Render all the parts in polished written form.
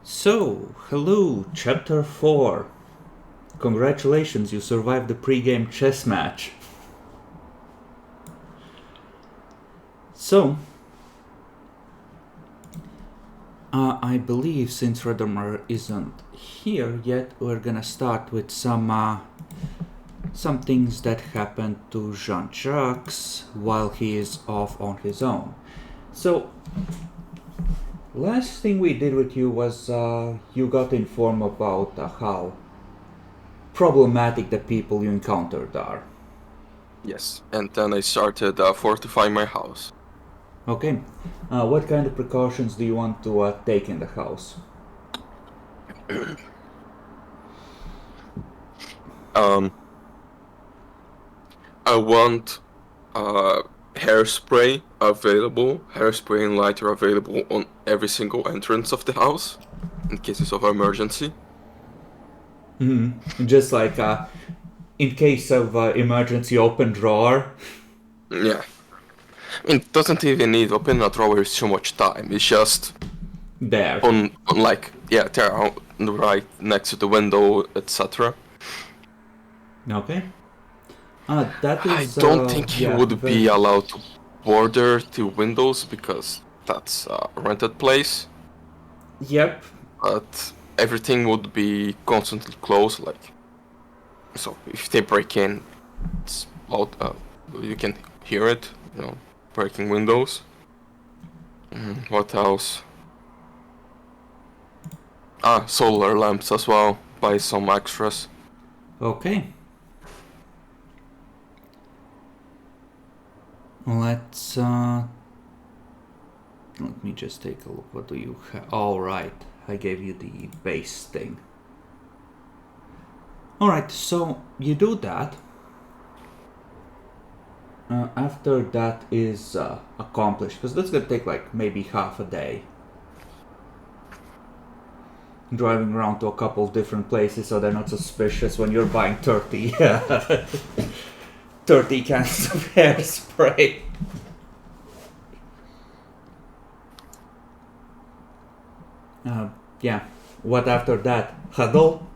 So, hello, Chapter 4. Congratulations, you survived the pre-game chess match. So, I believe since Redemer isn't here yet, we're gonna start with some things that happened to Jean-Jacques while he is off on his own. So, last thing we did with you was you got informed about how problematic the people you encountered are. Yes, and then I started fortifying my house. Okay. What kind of precautions do you want to take in the house? I want hairspray available, hairspray and lighter available on every single entrance of the house in cases of emergency. Just like in case of emergency, open drawer. Yeah. I mean, it doesn't even need open a drawer so much time. It's just There. on like, yeah, there on the right next to the window, etc. Okay. That I is, don't think he yeah, would very. be allowed to border the windows because that's a rented place. Yep. But everything would be constantly closed. Like, so if they break in, it's loud. You can hear it. Breaking windows. What else? Solar lamps as well. Buy some extras. Okay. Let's, let me just take a look. What do you have? Alright. I gave you the base thing. Alright, so you do that. After that is accomplished, because that's gonna take like maybe half a day. Driving around to a couple of different places so they're not suspicious when you're buying 30 30 cans of hairspray. Yeah. What after that? Huddle?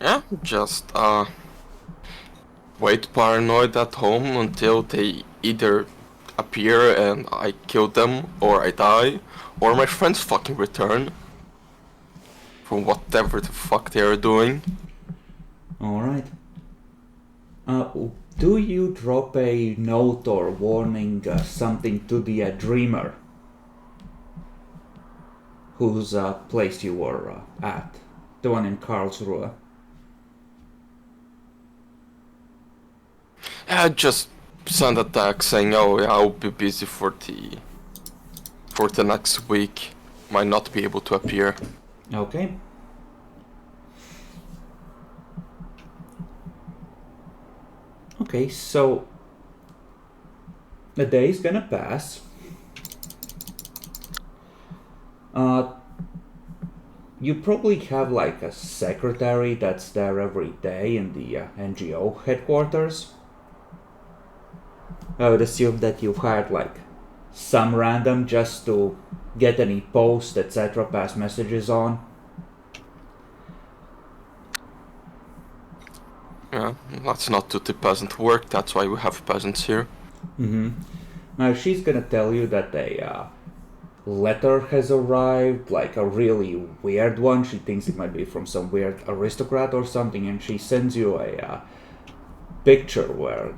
Yeah, just wait paranoid at home until they either appear and I kill them, or I die, or my friends fucking return from whatever the fuck they are doing. Alright. Do you drop a note or warning something to the dreamer whose place you were at? The one in Karlsruhe. Yeah, just send a text saying, "Oh, yeah, I'll be busy for the next week. Might not be able to appear." Okay. Okay, so a day is gonna pass. You probably have like a secretary that's there every day in the NGO headquarters. I would assume that you've hired like some random just to get any posts, etc., pass messages on. Yeah, that's not do the peasant work. That's why we have peasants here. Now she's gonna tell you that a letter has arrived, like a really weird one. She thinks it might be from some weird aristocrat or something, and she sends you a picture where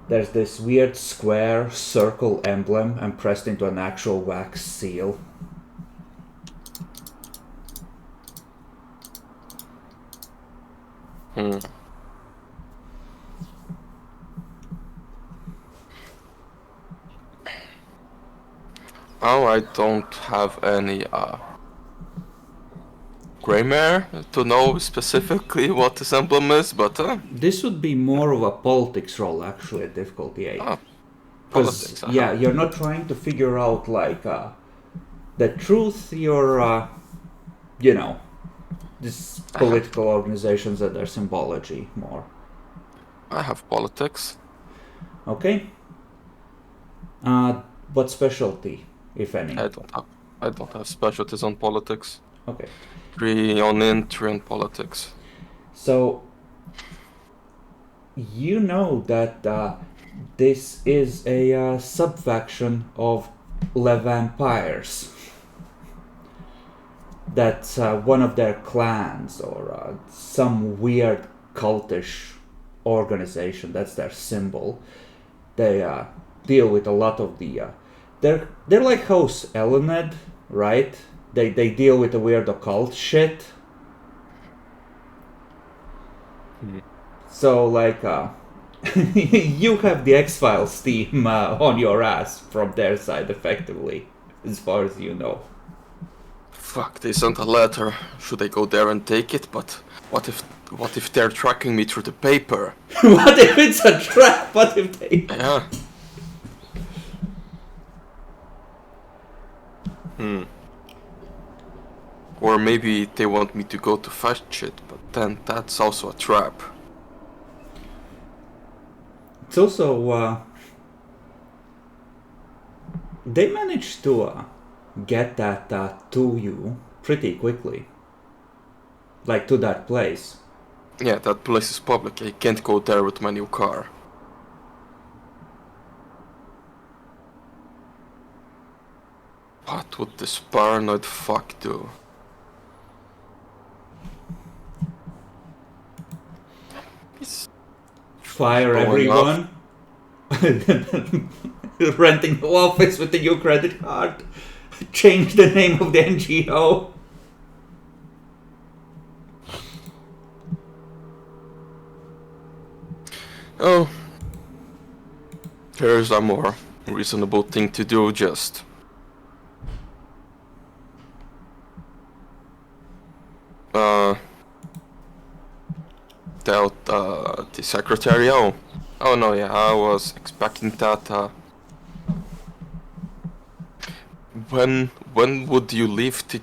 there's this weird square circle emblem impressed into an actual wax seal. Oh, I don't have any gray mare to know specifically what this emblem is, but This would be more of a politics role, actually, at difficulty 8. Because, politics. yeah, you're not trying to figure out, like, the truth, you're, these political organizations and their symbology more. I have politics. Okay? What specialty, if any? I don't have. I don't have specialties on politics. Okay. 3 on int, 3 on politics. So, you know that this is a subfaction of Le Vampires. That's one of their clans or some weird cultish organization. That's their symbol. They deal with a lot of the. They're like House Eluned, right? They deal with the weird occult shit. So like, you have the X-Files team on your ass from their side, effectively, as far as you know. Fuck, they sent a letter. Should I go there and take it? But what if they're tracking me through the paper? What if it's a trap? What if they? Yeah. Or maybe they want me to go to fetch it, but then that's also a trap. It's also they managed to get that to you pretty quickly, like to that place. Yeah, that place is public. I can't go there with my new car. What would this paranoid fuck do? He's Fire showing off. everyone. Renting the office with the new credit card. Change the name of the NGO. Oh, here's a more reasonable thing to do, just tell the secretary. Oh no, yeah, I was expecting that. When would you leave to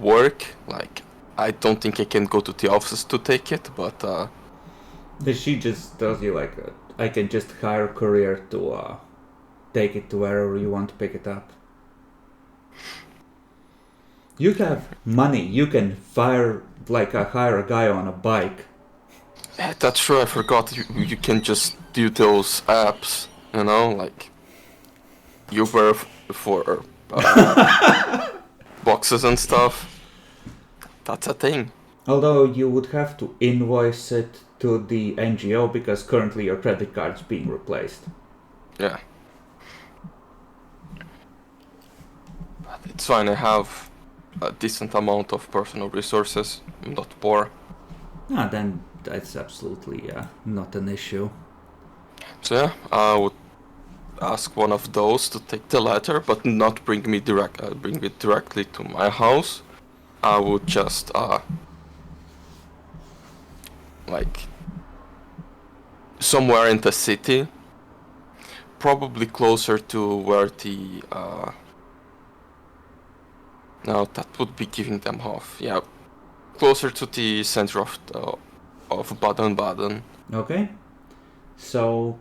work? Like, I don't think I can go to the office to take it, but She just tells you like, I can just hire a courier to take it to wherever you want to pick it up. You have money. You can hire a guy on a bike. yeah, that's true. I forgot you can just do those apps, like Uber for boxes and stuff. That's a thing. Although you would have to invoice it to the NGO because currently your credit card's being replaced. Yeah. But it's fine, I have a decent amount of personal resources. I'm not poor. Then that's absolutely not an issue. So yeah, I would ask one of those to take the letter, but not bring it directly to my house. I would just like somewhere in the city, probably closer to where the no, that would be giving them half. Yeah, closer to the center of Baden-Baden. Okay. So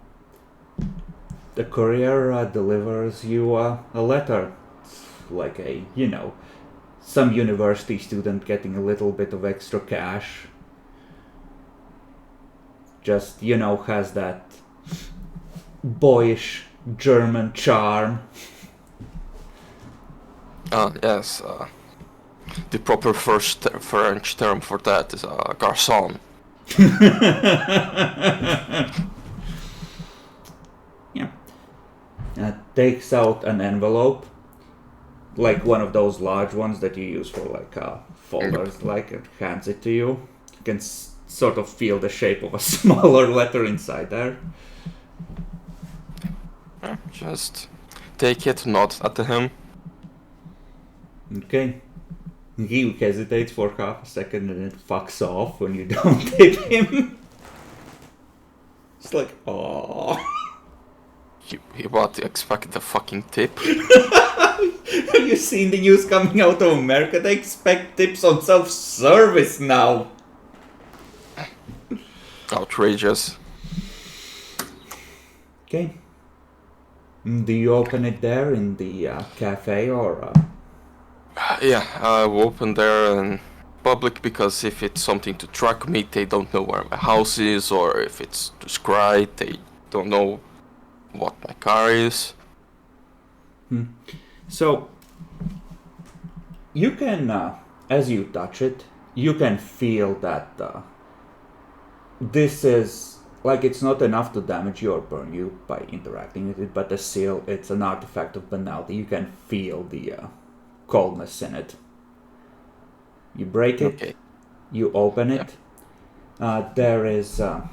the courier delivers you a letter. It's like some university student getting a little bit of extra cash. Just, has that boyish German charm. Yes, the proper French term for that is garçon. Yeah. Takes out an envelope, like one of those large ones that you use for folders, and hands it to you. You can sort of feel the shape of a smaller letter inside there. Just take it, nod at him. Okay. He hesitates for half a second and then fucks off when you don't tip him. It's like, aww. He what, expect a fucking tip? Have you seen the news coming out of America? They expect tips on self-service now. Outrageous. Okay. Do you open it there in the cafe or? Yeah, I will open there in public because if it's something to track me, they don't know where my house is, or if it's to scry, they don't know what my car is. So you can, as you touch it, you can feel that this is like it's not enough to damage you or burn you by interacting with it, but the seal, it's an artifact of banality. You can feel the coldness in it. You break it, Okay. you open Yeah. it. There is, a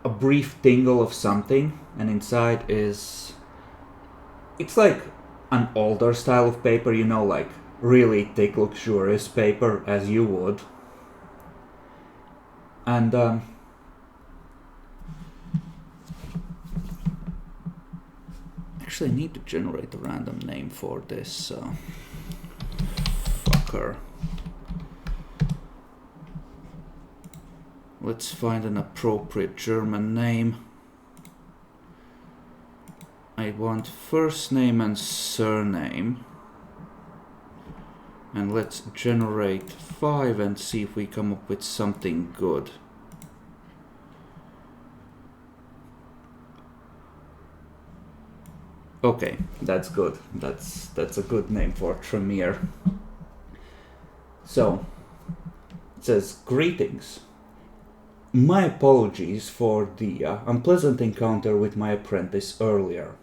brief tingle of something, and inside is. It's like an older style of paper, like really thick, luxurious paper, as you would. And, actually, I need to generate a random name for this fucker. Let's find an appropriate German name. I want first name and surname. And let's generate 5 and see if we come up with something good. Okay, that's good. That's a good name for Tremere. So, it says, "Greetings. My apologies for the unpleasant encounter with my apprentice earlier.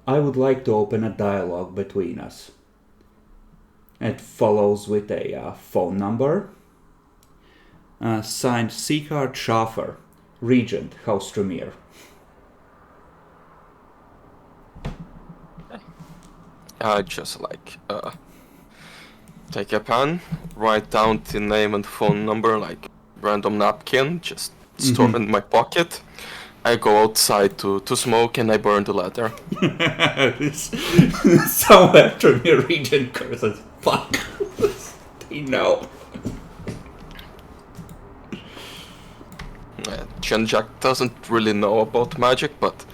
I would like to open a dialogue between us." It follows with a phone number. Signed Sieghard Schaffer, Regent, House Tremere. I just take a pen, write down the name and phone number like random napkin, just store in my pocket. I go outside to smoke and I burn the letter. Somewhere Tremere Regent curses. Fuck. They know. Jack doesn't really know about magic, but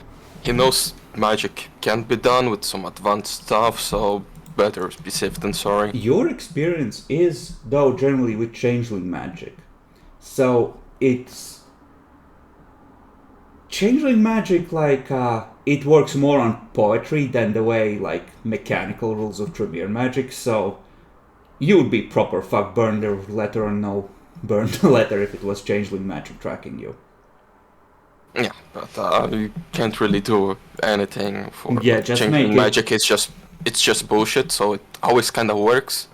he knows magic can be done with some advanced stuff, so better be safe than sorry. Your experience is, though, generally with changeling magic. So it's changeling magic, like it works more on poetry than the way like mechanical rules of Tremere magic. So you would be proper fuck, burn the letter or no burn the letter if it was changeling magic tracking you. Yeah, but you can't really do anything for Yeah, just changeling make it. magic. It's just bullshit, so it always kind of works.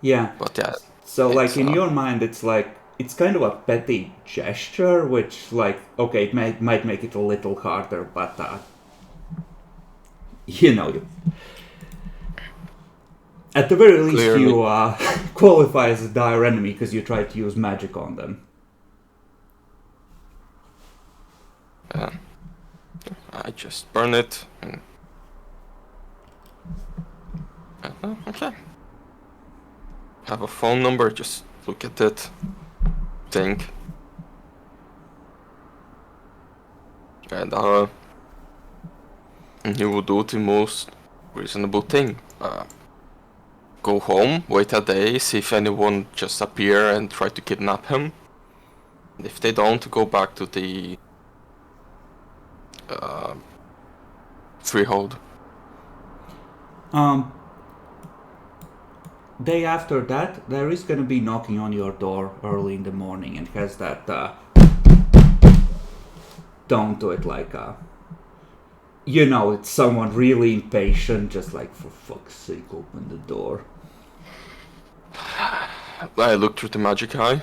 Yeah. But yeah, So like it's in your mind, it's like it's kind of a petty gesture, which like okay, it might make it a little harder, but you at the very least Clearly. you qualify as a dire enemy because you try to use magic on them. I just burn it and okay. Have a phone number, just look at it, think. And you will do the most reasonable thing. Go home, wait a day, see if anyone just appear and try to kidnap him. And if they don't, go back to the freehold. Day after that, there is gonna be knocking on your door early in the morning, and has that tone to it, like it's someone really impatient, just like for fuck's sake, open the door. I look through the magic eye.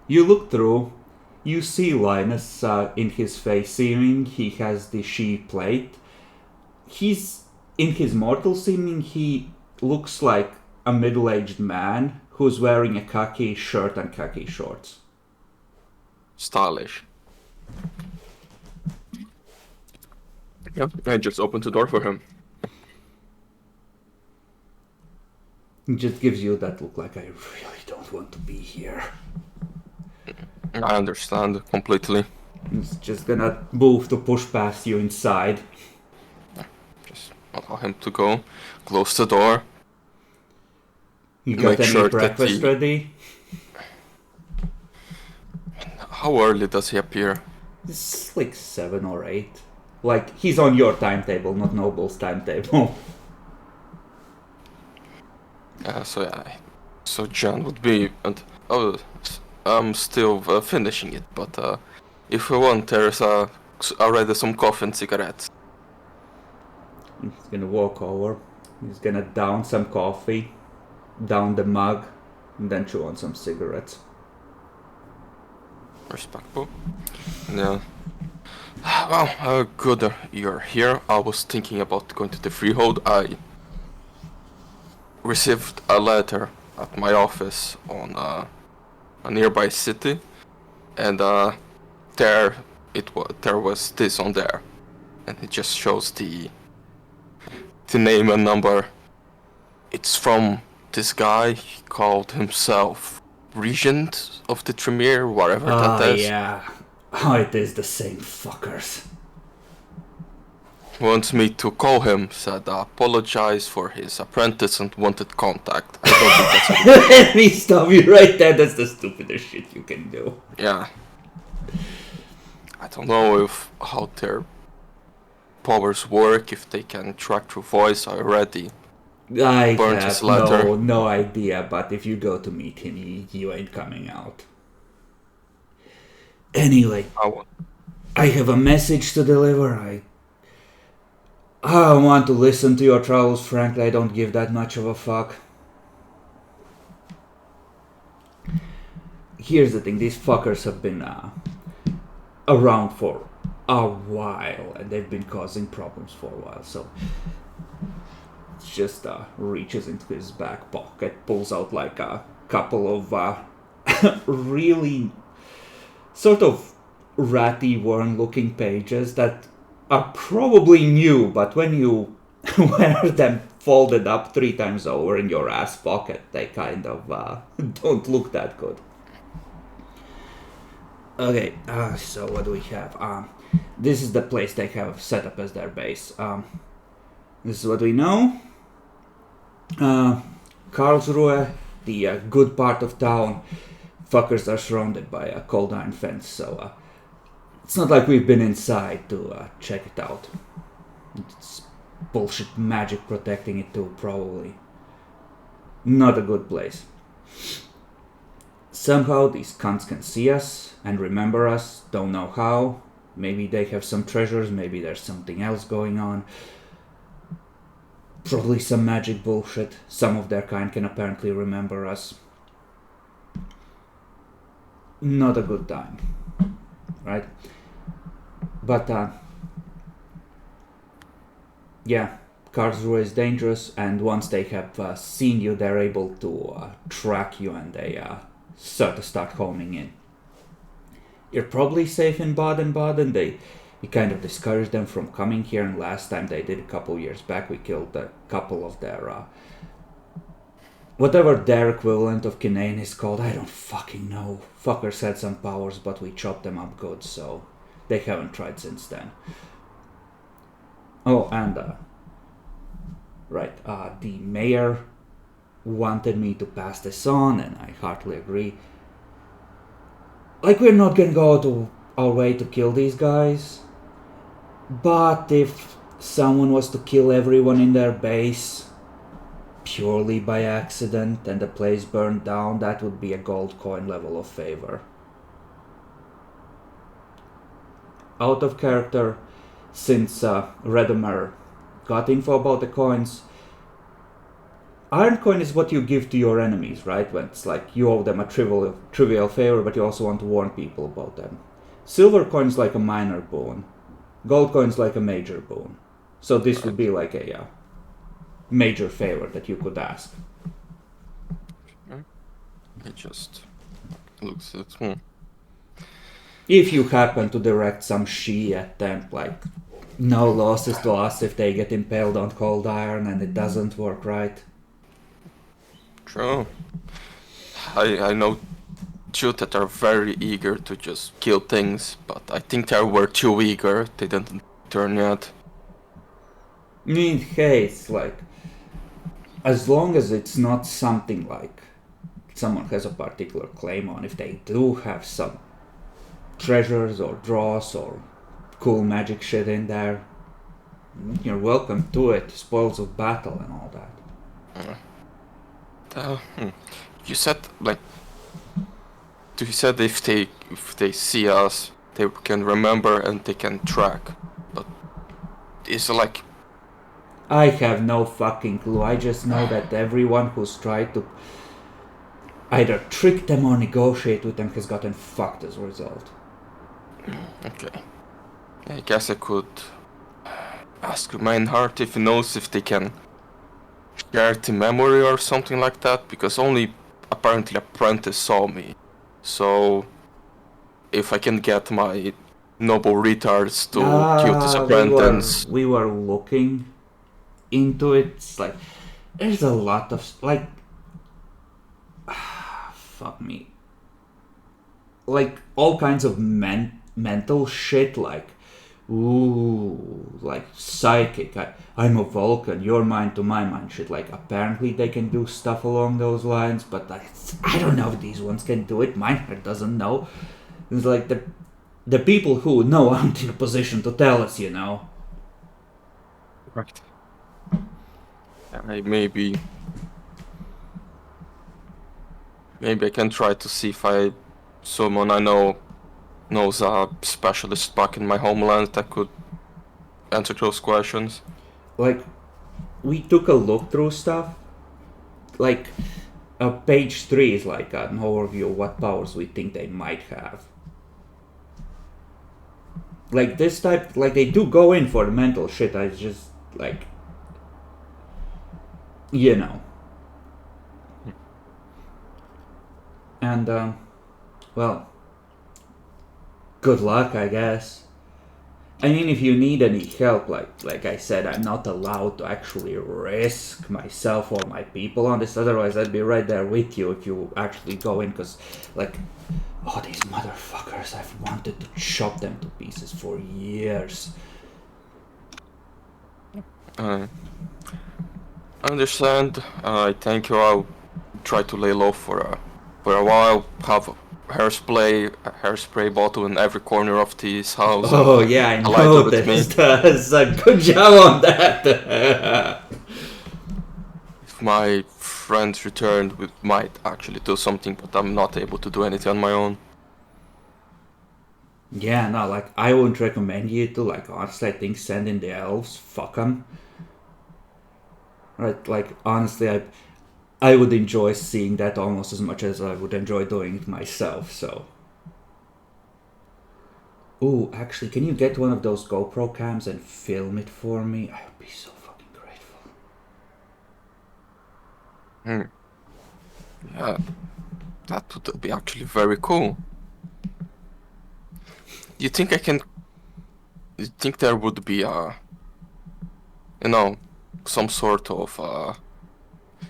You look through, you see Linus in his face, seeming he has the she plate. He's in his mortal seeming, he looks like a middle-aged man who's wearing a khaki shirt and khaki shorts. Stylish. Yep, I just opened the door for him. It just gives you that look like, I really don't want to be here. I understand completely. He's just gonna move to push past you inside. Just allow him to go. Close the door. You got Make any sure that breakfast he... ready? How early does he appear? It's like 7 or 8. Like, he's on your timetable, not Noble's timetable. So John would be... And, oh, I'm still finishing it, but if you want, there's already some coffee and cigarettes. He's gonna walk over. He's gonna down some coffee, down the mug, and then chew on some cigarettes. Respectful. Yeah. Well, good you're here. I was thinking about going to the Freehold. I received a letter at my office on a nearby city, and there there was this on there, and it just shows the name and number. It's from this guy. He called himself Regent of the Tremere, whatever that is. Yeah. Oh, it is the same fuckers. Wants me to call him, said apologize for his apprentice and wanted contact. I don't think that's a good Let me stop you right there. That's the stupidest shit you can do. Yeah. I don't know if how their powers work, if they can track through voice already. I Burnt have his letter. no idea, but if you go to meet him, you ain't coming out. Anyway, I have a message to deliver. I want to listen to your troubles. Frankly, I don't give that much of a fuck. Here's the thing, these fuckers have been around for a while, and they've been causing problems for a while, so... just reaches into his back pocket, pulls out like a couple of really sort of ratty, worn-looking pages that are probably new, but when you wear them folded up 3 times over in your ass pocket, they kind of don't look that good. Okay, so what do we have? This is the place they have set up as their base. This is what we know. Karlsruhe, the good part of town, fuckers are surrounded by a cold iron fence, so it's not like we've been inside to check it out. It's bullshit magic protecting it too, probably. Not a good place. Somehow these cunts can see us and remember us, don't know how. Maybe they have some treasures, maybe there's something else going on. Probably some magic bullshit. Some of their kind can apparently remember us. Not a good time. Right? But, yeah, Karlsruhe is dangerous, and once they have seen you, they're able to track you, and they start homing in. You're probably safe in Baden-Baden. We kind of discouraged them from coming here, and last time they did a couple years back, we killed a couple of their, whatever their equivalent of Kinane is called, I don't fucking know. Fuckers had some powers, but we chopped them up good, so they haven't tried since then. Oh, and, the mayor wanted me to pass this on, and I heartily agree. Like, we're not gonna go out of our way to kill these guys, but if someone was to kill everyone in their base purely by accident and the place burned down, that would be a gold coin level of favor. Out of character, since Redemer got info about the coins, Iron coin is what you give to your enemies, right? When it's like you owe them a trivial favor, but you also want to warn people about them. Silver coin is like a minor boon. Gold coin is like a major boon. So this would be like a major favor that you could ask. It just looks at me. If you happen to direct some Shi at them, like, no losses to us if they get impaled on cold iron and it doesn't work right. True. I know two that are very eager to just kill things, but I think they were too eager. They didn't turn yet. I mean, hey, it's like, as long as it's not something like someone has a particular claim on, if they do have some treasures or draws or cool magic shit in there, you're welcome to it. Spoils of battle and all that. You said like you said if they see us, they can remember and they can track. But it's like I have no fucking clue. I just know that everyone who's tried to either trick them or negotiate with them has gotten fucked as a result. okay. I guess I could ask Meinhardt if he knows if they can share the memory or something like that, because only apparently Apprentice saw me. So if I can get my noble retards to kill this apprentice. We were looking into it. It's like there's a lot of like fuck me. Like all kinds of mental shit like ooh, like psychic. I'm a Vulcan, your mind to my mind shit. Like apparently they can do stuff along those lines, but I don't know if these ones can do it. Mine doesn't know. It's like the people who know aren't in a position to tell us, you know. Right. Maybe I can try to see if someone I know knows a specialist back in my homeland that could answer those questions. Like, we took a look through stuff. Like, page 3 is like an overview of what powers we think they might have. Like, this type, like, they do go in for the mental shit. I just, like, you know. And, well, good luck, I guess. I mean, if you need any help, like I said, I'm not allowed to actually risk myself or my people on this. Otherwise, I'd be right there with you if you actually go in. Because, like, oh, these motherfuckers, I've wanted to chop them to pieces for years. I understand. I thank you. I'll try to lay low for a while. Have a hairspray bottle in every corner of this house. Oh yeah, I noticed. Good job on that. If my friends returned, we might actually do something, but I'm not able to do anything on my own. Yeah, no, like I wouldn't recommend you to. Like honestly, I think send in the elves. Fuck them. Right, like honestly, I would enjoy seeing that almost as much as I would enjoy doing it myself, so. Ooh, actually, can you get one of those GoPro cams and film it for me? I would be so fucking grateful. Yeah, that would be actually very cool. You think there would be some sort of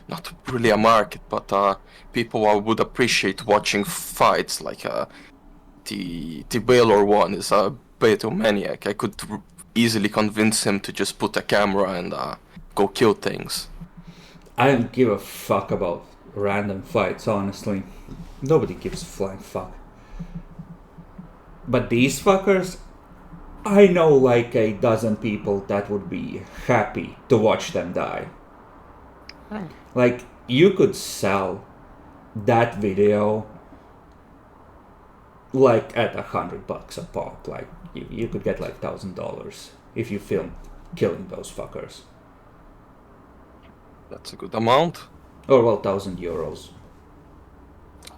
not really a market, but people would appreciate watching fights like the Baylor one is a Betomaniac. I could easily convince him to just put a camera and go kill things. I don't give a fuck about random fights, honestly. Nobody gives a flying fuck. But these fuckers, I know like a dozen people that would be happy to watch them die. Like, you could sell that video like at $100 a pop. Like, you could get like $1,000 if you film killing those fuckers. That's a good amount. Or well, €1,000.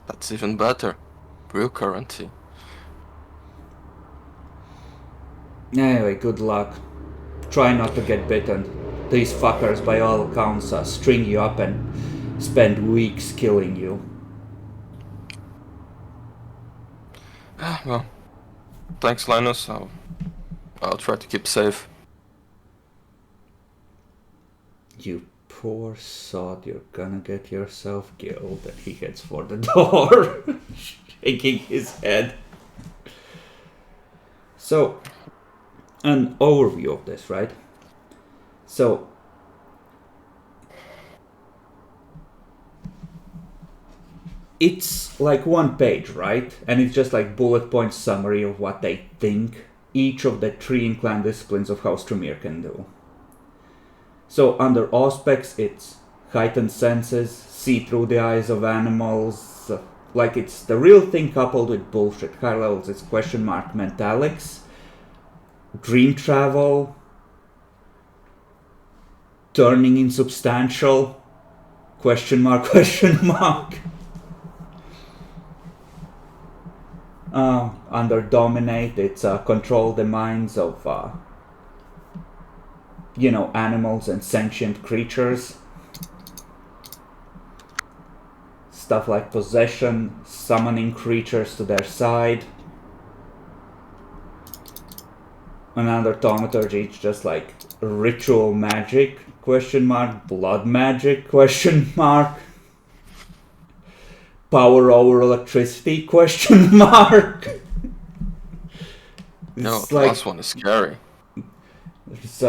That's even better. Real currency. Anyway, good luck. Try not to get bitten. These fuckers, by all accounts, string you up and spend weeks killing you. Well, thanks, Linus. I'll try to keep safe. You thought you're gonna get yourself killed, and he heads for the door, shaking his head. So, an overview of this, right? So, it's like one page, right? And it's just like bullet point summary of what they think each of the 3 inclined disciplines of House Tremere can do. So under aspects, it's heightened senses, see through the eyes of animals, like it's the real thing coupled with bullshit. High levels, it's question mark mentalics, dream travel, turning insubstantial, question mark, question mark. Under dominate, it's control the minds of animals and sentient creatures. Stuff like possession, summoning creatures to their side. And under thaumaturgy, it's just like ritual magic, question mark, blood magic, question mark. Power over electricity, question mark. No, the last one is scary. There's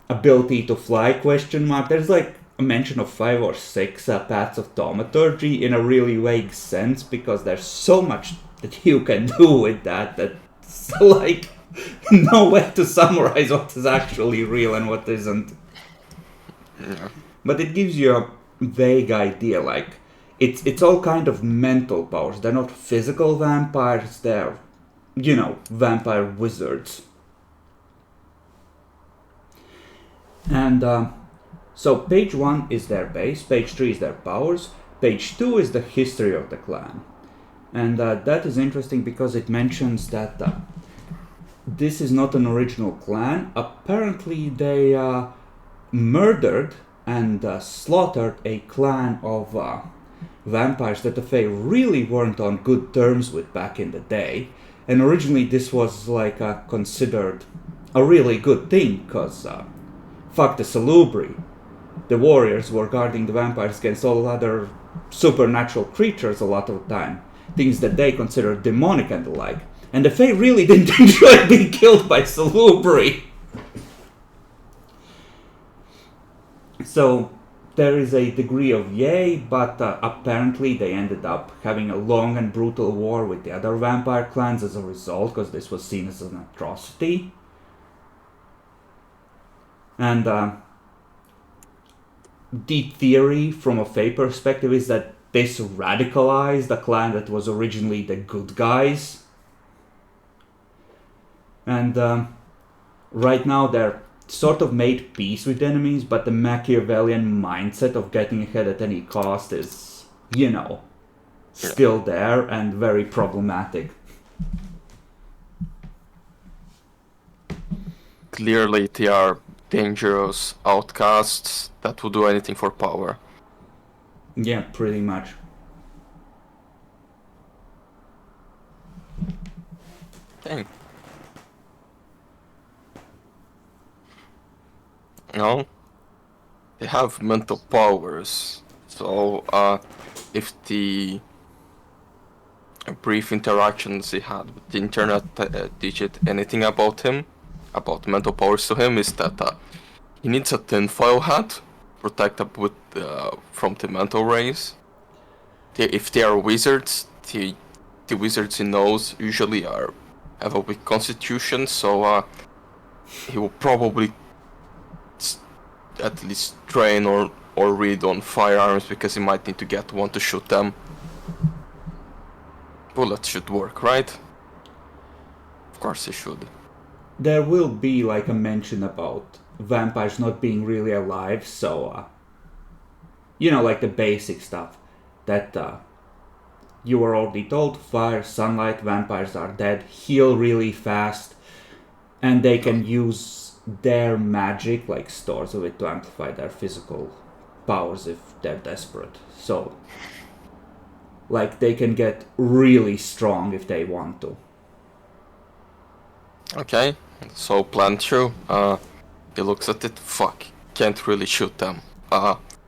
ability to fly, question mark. There's like a mention of 5 or 6 paths of thaumaturgy in a really vague sense, because there's so much that you can do with that's like no way to summarize what is actually real and what isn't. Yeah. But it gives you a vague idea, like it's all kind of mental powers. They're not physical vampires, they're vampire wizards. And so page 1 is their base, page 3 is their powers, page 2 is the history of the clan. And that is interesting because it mentions that this is not an original clan. Apparently they murdered and slaughtered a clan of vampires that the Fae really weren't on good terms with back in the day. And originally this was like considered a really good thing, because fuck the Salubri. The warriors were guarding the vampires against all other supernatural creatures a lot of the time. Things that they considered demonic and the like. And the Fae really didn't enjoy being killed by Salubri. So there is a degree of yay, but apparently they ended up having a long and brutal war with the other vampire clans as a result, because this was seen as an atrocity. And the theory from a Fae perspective is that this radicalized a clan that was originally the good guys. And right now they're sort of made peace with enemies, but the Machiavellian mindset of getting ahead at any cost is, still there and very problematic. Clearly, they are dangerous outcasts that will do anything for power. Yeah, pretty much. Dang. No, they have mental powers. So, if the brief interactions he had with the internet teach it anything about him, about mental powers to him, is that he needs a tinfoil hat, protected with from the mental rays. If they are wizards, the wizards he knows usually have a weak constitution, so he will probably at least train or read on firearms, because he might need to get one to shoot them. Bullets should work, right? Of course he should. There will be like a mention about vampires not being really alive, so like the basic stuff that you were already told: fire, sunlight, vampires are dead, heal really fast, and they can use their magic, like stores of it, to amplify their physical powers if they're desperate. So, like, they can get really strong if they want to. Okay, so plan 2. He looks at it. Fuck, can't really shoot them.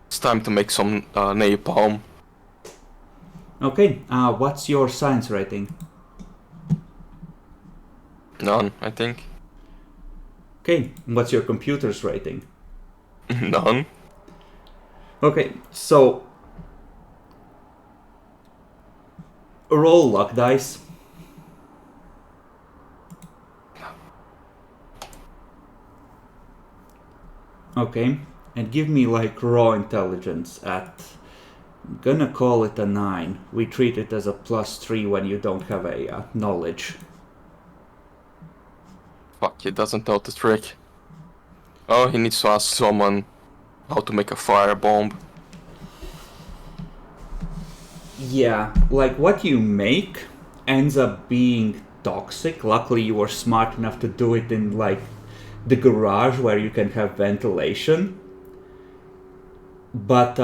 It's time to make some napalm. Okay, what's your science rating? None, I think. Okay, what's your computer's rating? None. Okay, so roll luck dice. Okay, and give me like raw intelligence at. I'm gonna call it a 9. We treat it as a +3 when you don't have a knowledge. Fuck, he doesn't know the trick. Oh, he needs to ask someone how to make a firebomb. Yeah, like what you make ends up being toxic. Luckily, you were smart enough to do it in like the garage where you can have ventilation. But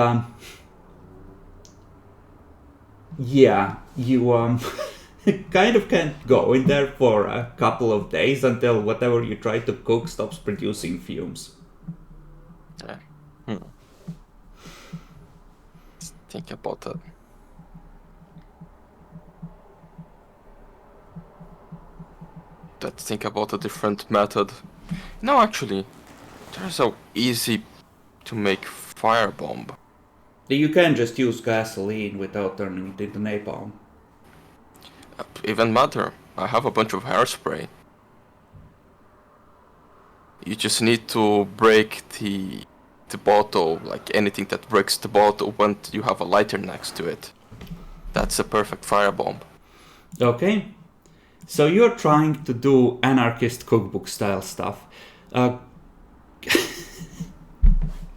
yeah, you kind of can't go in there for a couple of days until whatever you try to cook stops producing fumes. Yeah. Let's think about that. Let's think about a different method. No, actually, there's so easy to make firebomb. You can just use gasoline without turning it into napalm. Even matter. I have a bunch of hairspray. You just need to break the bottle, like anything that breaks the bottle when you have a lighter next to it. That's a perfect firebomb. Okay, so you're trying to do anarchist cookbook style stuff. Uh,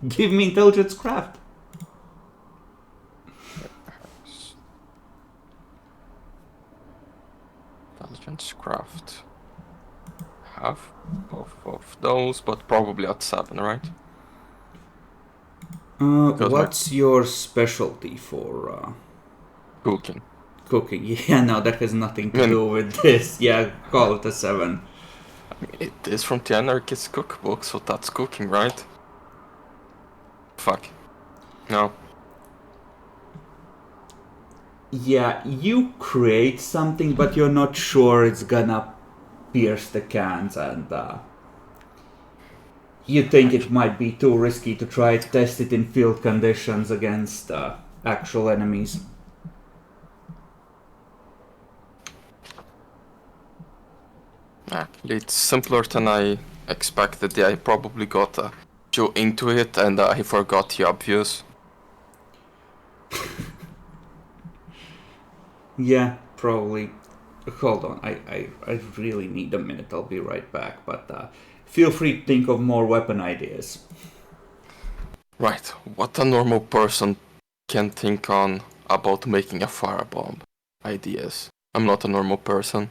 give me intelligence craft. Intelligence craft. Have both of those, but probably at 7, right? What's your specialty for Cooking. cooking? Yeah, no, that has nothing I to mean, do with this. Yeah, call it a 7. it is from the Anarchist cookbook, so that's cooking, right? Fuck. No. Yeah, you create something, but you're not sure it's gonna pierce the cans, and you think it might be too risky to try to test it in field conditions against actual enemies. Actually, it's simpler than I expected. Yeah, I probably got too into it and I forgot the obvious. Yeah, probably. Hold on, I really need a minute. I'll be right back, but feel free to think of more weapon ideas. Right, what a normal person can think on about making a firebomb. Ideas. I'm not a normal person.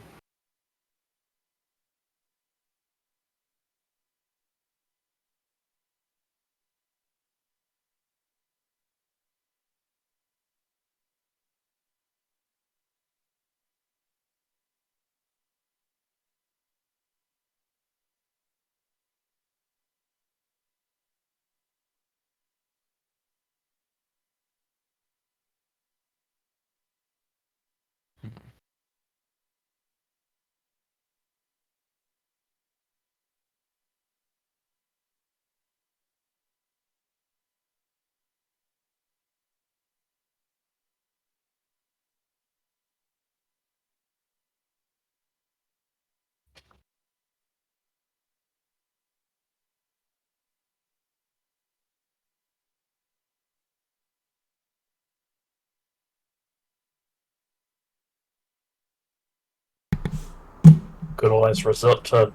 Good alliance resort to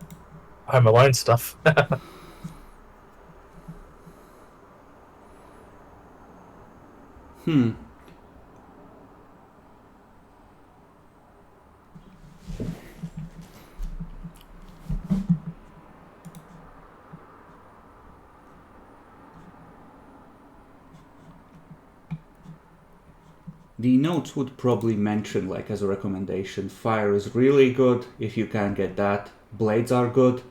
Home Alone stuff. Hmm. The notes would probably mention, like as a recommendation, fire is really good. If you can get that, blades are good.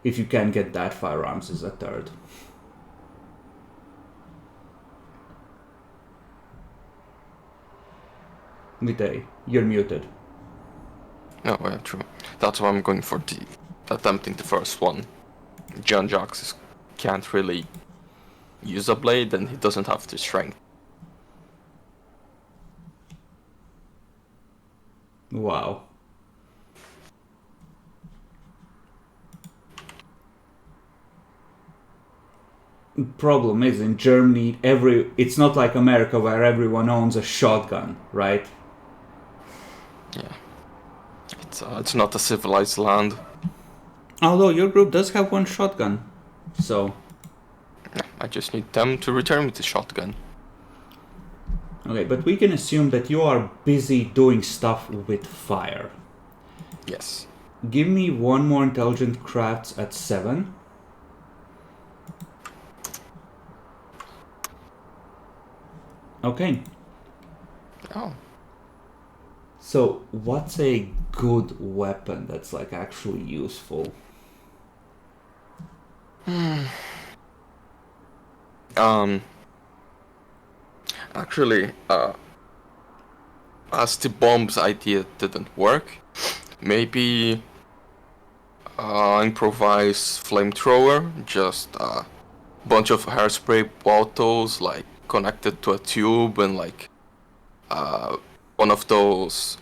If you can get that, firearms is a third. With A. You're muted. No, yeah, true. That's why I'm going for attempting the first one. John Jacques can't really use a blade, and he doesn't have the strength. Wow. Problem is, in Germany, it's not like America where everyone owns a shotgun, right? Yeah. It's not a civilized land. Although your group does have one shotgun, so... I just need them to return with the shotgun. Okay, but we can assume that you are busy doing stuff with fire. Yes. Give me one more intelligent crafts at 7. Okay. Oh. So, what's a good weapon that's like actually useful? Actually, as the bombs idea didn't work, maybe improvise flamethrower, just a bunch of hairspray bottles like connected to a tube and like one of those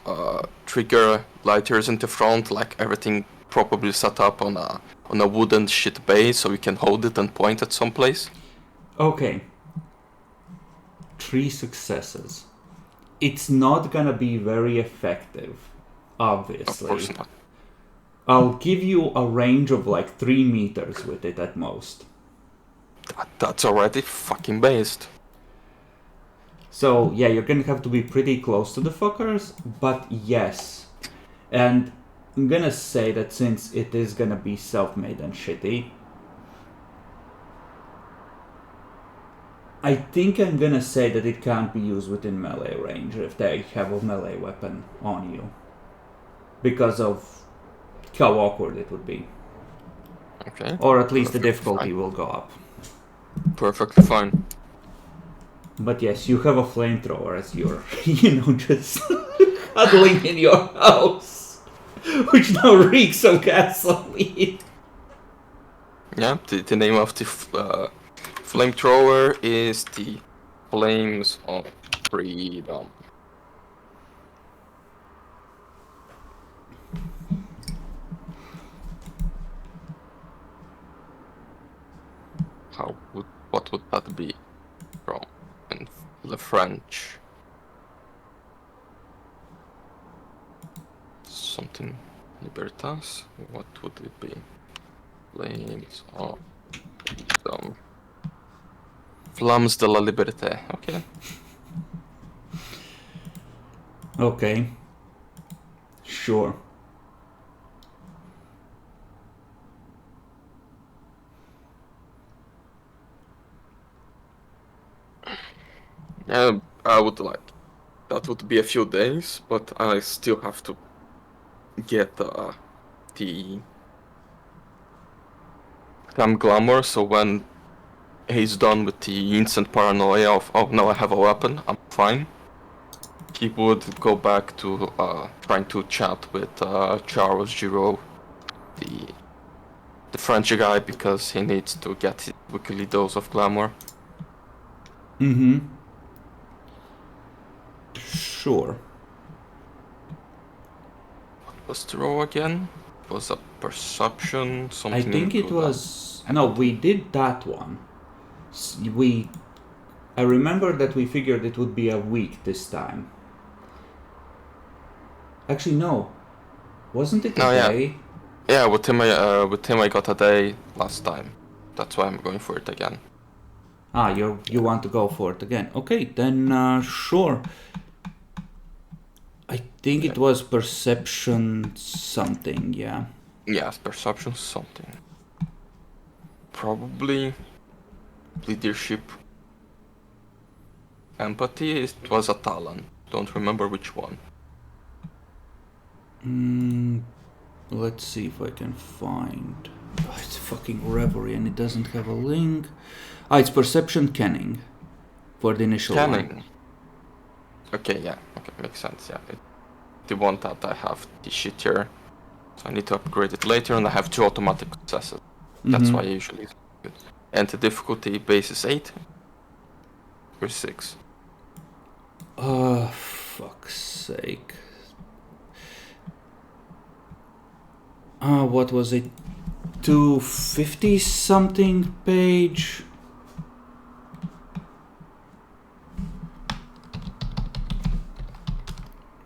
trigger lighters in the front, like everything probably set up on a wooden shit base so we can hold it and point at some place. Okay. 3 successes. It's not gonna be very effective, obviously. Of course not. I'll give you a range of like 3 meters with it at most. That's already fucking based. So, yeah, you're gonna have to be pretty close to the fuckers, but yes. And I'm gonna say that since it is gonna be self-made and shitty, I think I'm gonna say that it can't be used within melee range if they have a melee weapon on you. Because of how awkward it would be. Okay. Or at least the Perfectly difficulty fine. will go up. Perfectly fine. But yes, you have a flamethrower as you're, just huddling in your house. Which now reeks of gasoline. Yeah, the name of the flamethrower is the Flames of Freedom. What would that be from in the French? Something Libertas? What would it be? Flames of Freedom. Flammes de la Liberté. Okay. Okay. Sure. Yeah, I would like. That would be a few days, but I still have to get the Cam Glamour, so when he's done with the instant paranoia of, oh no, I have a weapon, I'm fine, he would go back to trying to chat with Charles Giraud, the French guy, because he needs to get his weekly dose of glamour. Mm-hmm. Sure. What was the roll again? It was a perception, something. I think it was... No, we did that one. I remember that we figured it would be a week this time. Actually, no. Wasn't it a day? Yeah, with him I got a day last time. That's why I'm going for it again. Ah, you want to go for it again. Okay, then sure. I think it was perception something, yeah. Yes, perception something. Probably leadership. Empathy, it was a talent. Don't remember which one. Let's see if I can find... Oh, it's fucking Reverie and it doesn't have a link. Ah, it's Perception Canning for the initial Canning. one. Okay, yeah. Okay, makes sense. Yeah. The one that I have the shit here, so I need to upgrade it later, and I have 2 automatic successes. That's why I usually do it. And the difficulty base is 8 or 6. Fuck's sake. What was it? 250 something page?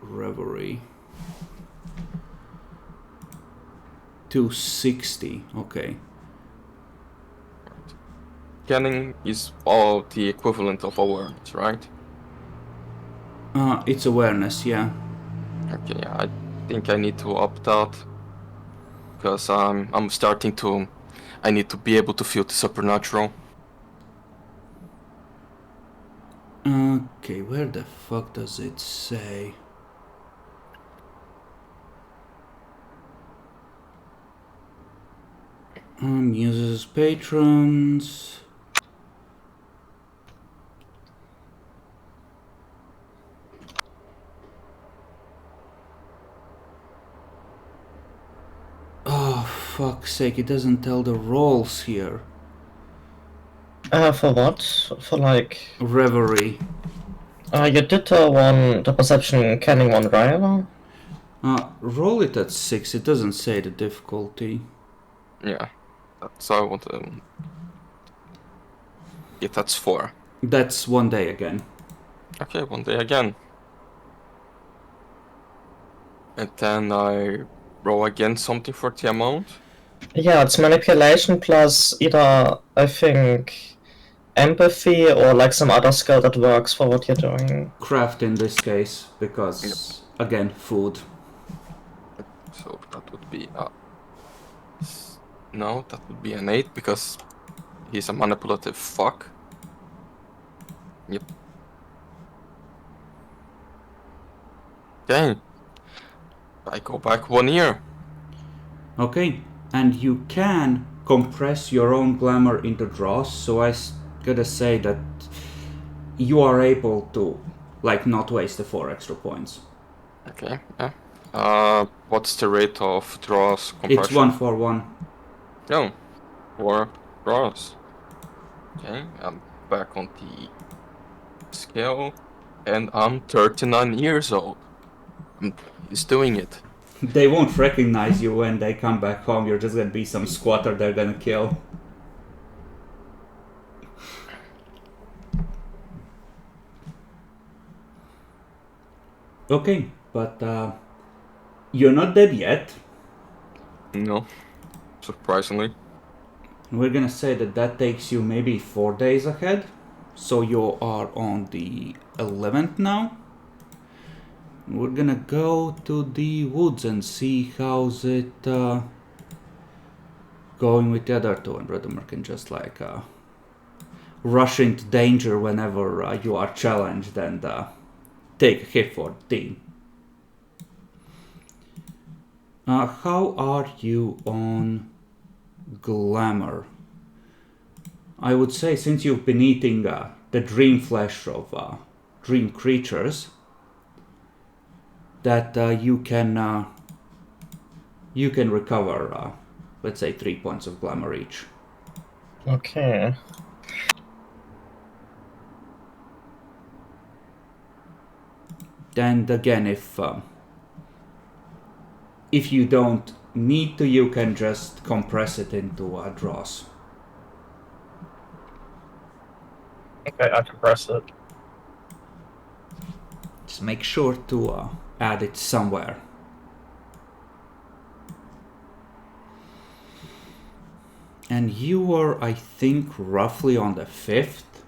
Reverie. 260, okay. Scanning is all the equivalent of awareness, right? It's awareness, yeah. Okay, yeah, I think I need to opt out because I'm starting to. I need to be able to feel the supernatural. Okay, where the fuck does it say? Users, patrons. Oh, fuck's sake, it doesn't tell the roles here. For what? For like... Reverie. you did the perception canning one, right? Roll it at 6, it doesn't say the difficulty. Yeah, that's I want to. Yeah, that's 4. That's one day again. Okay, one day again. And then I roll again something for the amount. Yeah, it's manipulation plus either, I think, empathy or like some other skill that works for what you're doing. Craft in this case, because, again, food. So that would be no, that would be an 8 because he's a manipulative fuck. Yep. Dang. I go back 1 year. Okay, and you can compress your own glamour into draws, so I gotta say that you are able to, like, not waste the 4 extra points. Okay, yeah. What's the rate of draws compression? It's 1 for 1. No, 4 draws. Okay, I'm back on the scale, and I'm 39 years old. He's doing it. They won't recognize you when they come back home, you're just gonna be some squatter they're gonna kill. Okay, but you're not dead yet. No, surprisingly. We're gonna say that takes you maybe 4 days ahead. So you are on the 11th now. We're gonna go to the woods and see how's it going with the other two. And Redemer can just like rush into danger whenever you are challenged and take a hit for D. How are you on glamour? I would say since you've been eating the dream flesh of dream creatures, that you can recover, let's say, 3 points of glamour each. Okay. And again, if you don't need to, you can just compress it into draws. Okay, I compress it. Just make sure to add it somewhere. And you were, I think, roughly on the 5th,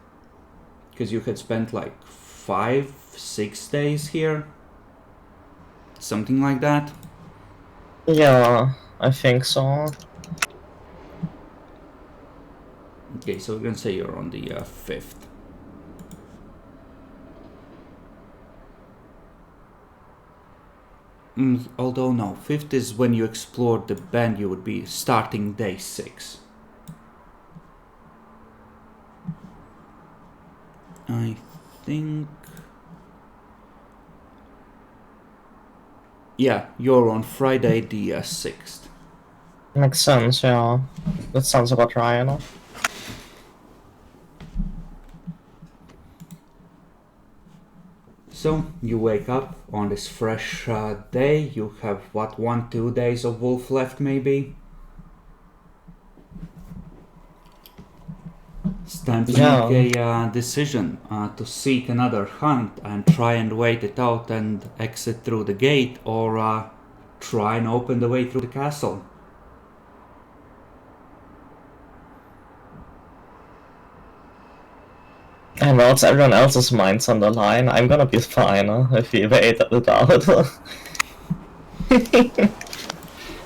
because you had spent like 5-6 days here, something like that. Yeah, I think so. Okay, so we're gonna say you're on the 5th. Although no, 5th is when you explored the band, you would be starting day 6. I think Yeah, you're on Friday the 6th. Makes sense, yeah. That sounds about right, you know? So you wake up on this fresh day. You have what, 1-2 days of wolf left, maybe. It's time to Yeah. make a decision to seek another hunt and try and wait it out and exit through the gate, or try and open the way through the castle. I know it's everyone else's minds on the line. I'm gonna be fine if we wait it out.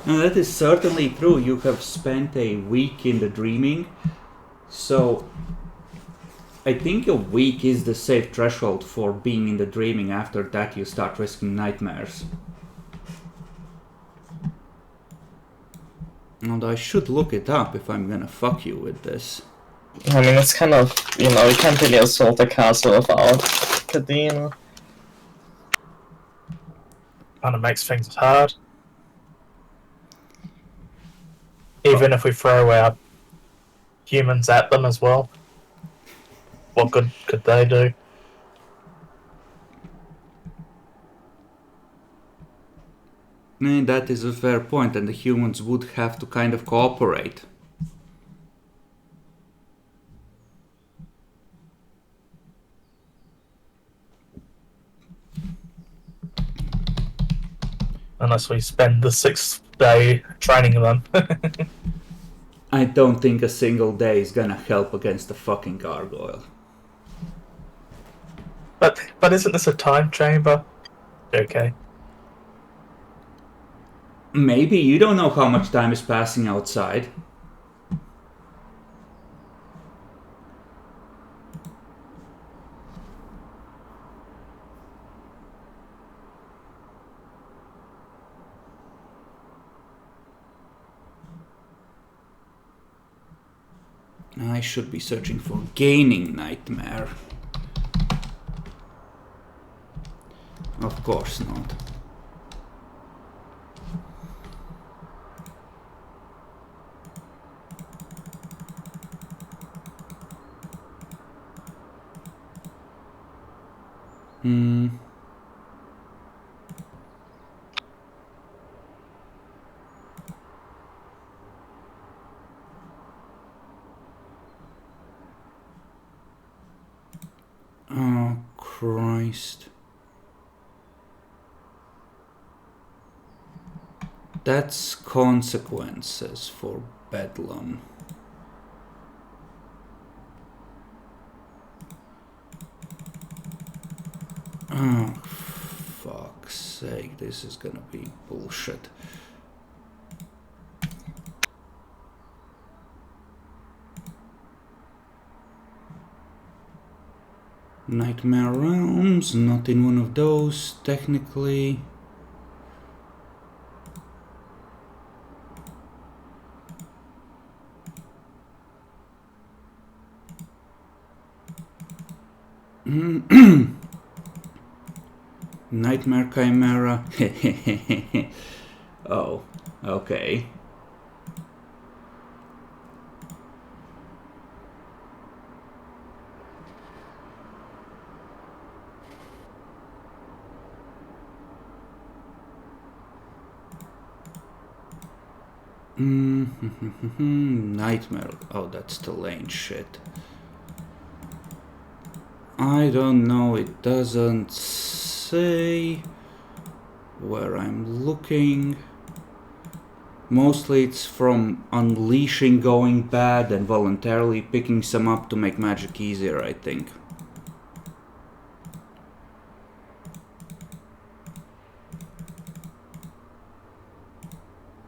Now that is certainly true. You have spent a week in the dreaming, so I think a week is the safe threshold for being in the dreaming. After that, you start risking nightmares. And I should look it up if I'm gonna fuck you with this. I mean, it's kind of, you know, you can't really assault the castle without Kadena. Kind of makes things hard. Even if we throw our humans at them as well, what good could they do? That is a fair point, and the humans would have to kind of cooperate. Unless we spend the 6th day training them. I don't think a single day is gonna help against the fucking gargoyle. But isn't this a time chamber? Okay. Maybe you don't know how much time is passing outside. I should be searching for gaining nightmare. Of course not. Oh, Christ. That's consequences for Bedlam. Oh, fuck's sake, this is gonna be bullshit. Nightmare Realms, not in one of those, technically. Nightmare Chimera. Oh, okay. Nightmare. Oh, that's the lane shit. I don't know, it doesn't say where I'm looking. Mostly it's from unleashing going bad and voluntarily picking some up to make magic easier, I think.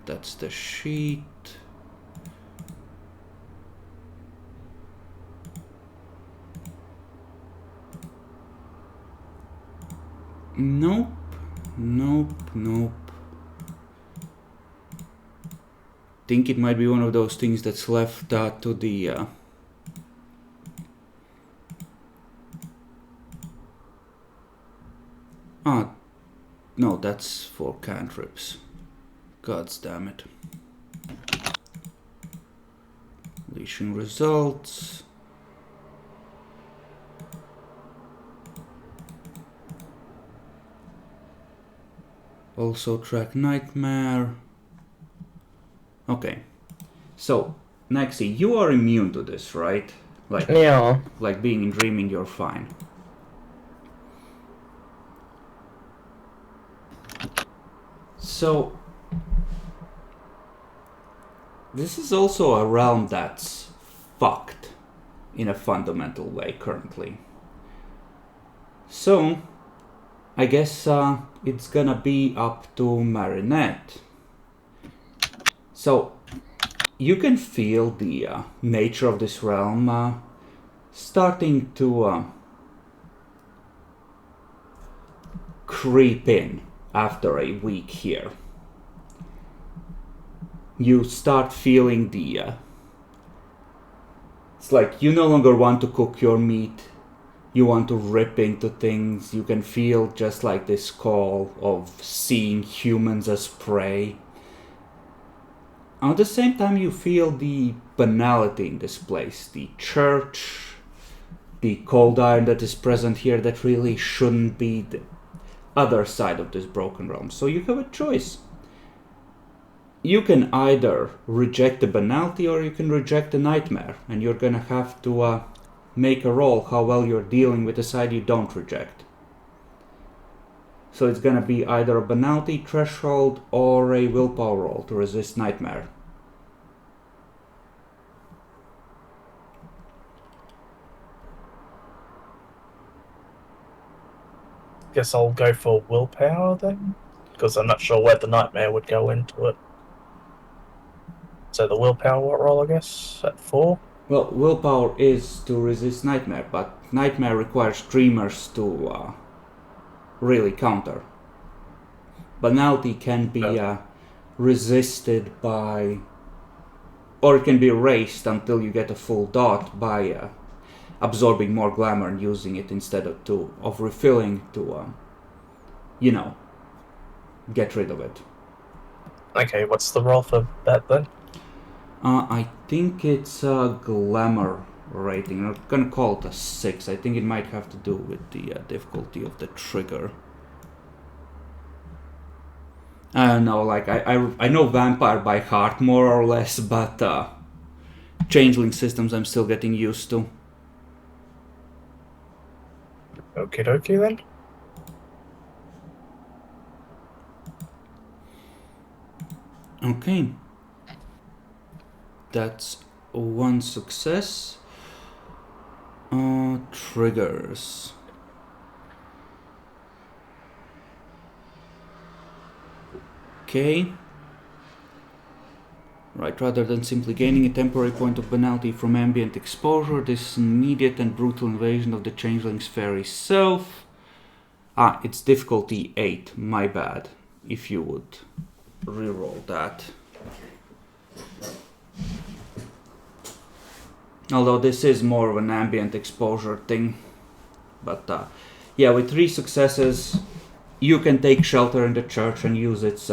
That's the sheet. Nope, nope, nope. Think it might be one of those things that's left to the no, no, that's for cantrips. Gods damn it. Leashing results. Also track nightmare. Okay. So, Naxi, you are immune to this, right? Yeah. Like being in dreaming, you're fine. So, this is also a realm that's fucked in a fundamental way currently. So, I guess it's gonna be up to Marinette. So, you can feel the nature of this realm starting to creep in after a week here. You start feeling the... it's like you no longer want to cook your meat. You want to rip into things. You can feel just like this call of seeing humans as prey. At the same time, you feel the banality in this place. The church, the cold iron that is present here that really shouldn't be the other side of this broken realm. So you have a choice. You can either reject the banality or you can reject the nightmare. And you're gonna have to make a roll how well you're dealing with the side you don't reject. So it's gonna be either a banality threshold or a willpower roll to resist nightmare. Guess I'll go for willpower then, because I'm not sure where the nightmare would go into it. So the willpower roll, I guess, at 4. Well, willpower is to resist nightmare, but nightmare requires dreamers to really counter. Banality can be resisted by, or it can be erased until you get a full dot by absorbing more glamour and using it instead of refilling to, get rid of it. Okay, what's the roll for that then? I think it's a glamour rating. I'm gonna call it a 6. I think it might have to do with the difficulty of the trigger. I don't know, like I know vampire by heart more or less, but changeling systems I'm still getting used to. Okie dokie then. Okay. That's one success. Triggers. Okay. Right, rather than simply gaining a temporary point of banality from ambient exposure, this immediate and brutal invasion of the changeling's fairy self. It's difficulty 8, my bad. If you would reroll that. Although this is more of an ambient exposure thing. But yeah, with 3 successes, you can take shelter in the church and use its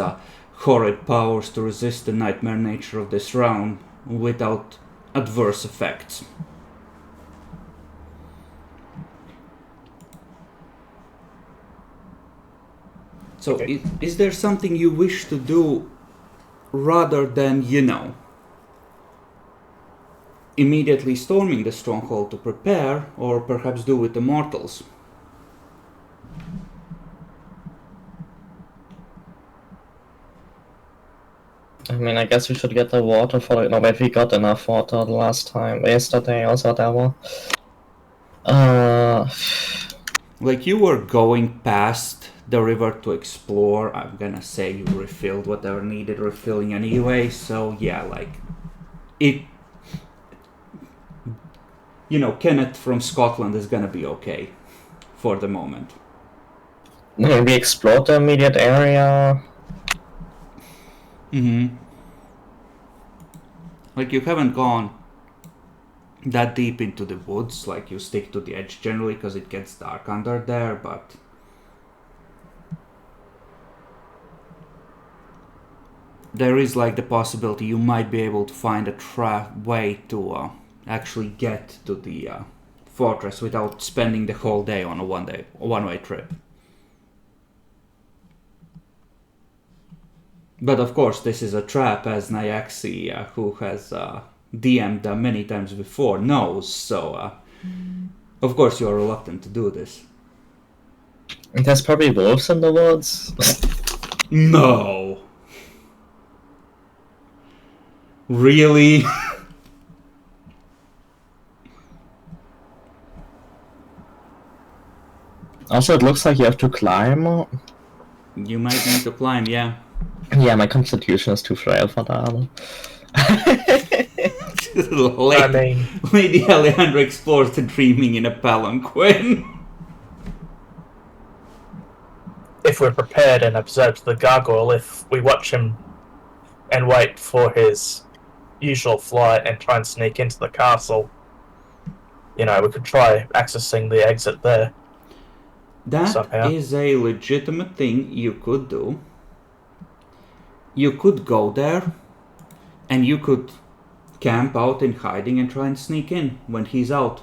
horrid powers to resist the nightmare nature of this realm without adverse effects. So, Okay. is there something you wish to do rather than, immediately storming the stronghold to prepare, or perhaps do with the mortals? I mean, I guess we should get the water for it. No, wait, we got enough water the last time, yesterday or whatever. Like, you were going past the river to explore. I'm gonna say you refilled whatever needed refilling anyway, so yeah, like, it... Kenneth from Scotland is gonna be okay for the moment. We explored the immediate area. Mm-hmm. Like, you haven't gone that deep into the woods, like, you stick to the edge generally because it gets dark under there, but... there is like the possibility you might be able to find a way to actually get to the fortress without spending the whole day on a one-way trip. But of course, this is a trap, as Nyaxi, who has DM'd many times before, knows. So, of course, you are reluctant to do this. There's probably wolves in the woods. No. Really? Also, it looks like you have to climb. You might need to climb, yeah. Yeah, my constitution is too frail for that. I mean, Lady Alejandra explores the dreaming in a palanquin. if we're prepared and observe the gargoyle, if we watch him and wait for his usual flight and try and sneak into the castle, you know, we could try accessing the exit there. That Somehow. is a legitimate thing you could do. You could go there, and you could camp out in hiding and try and sneak in when he's out.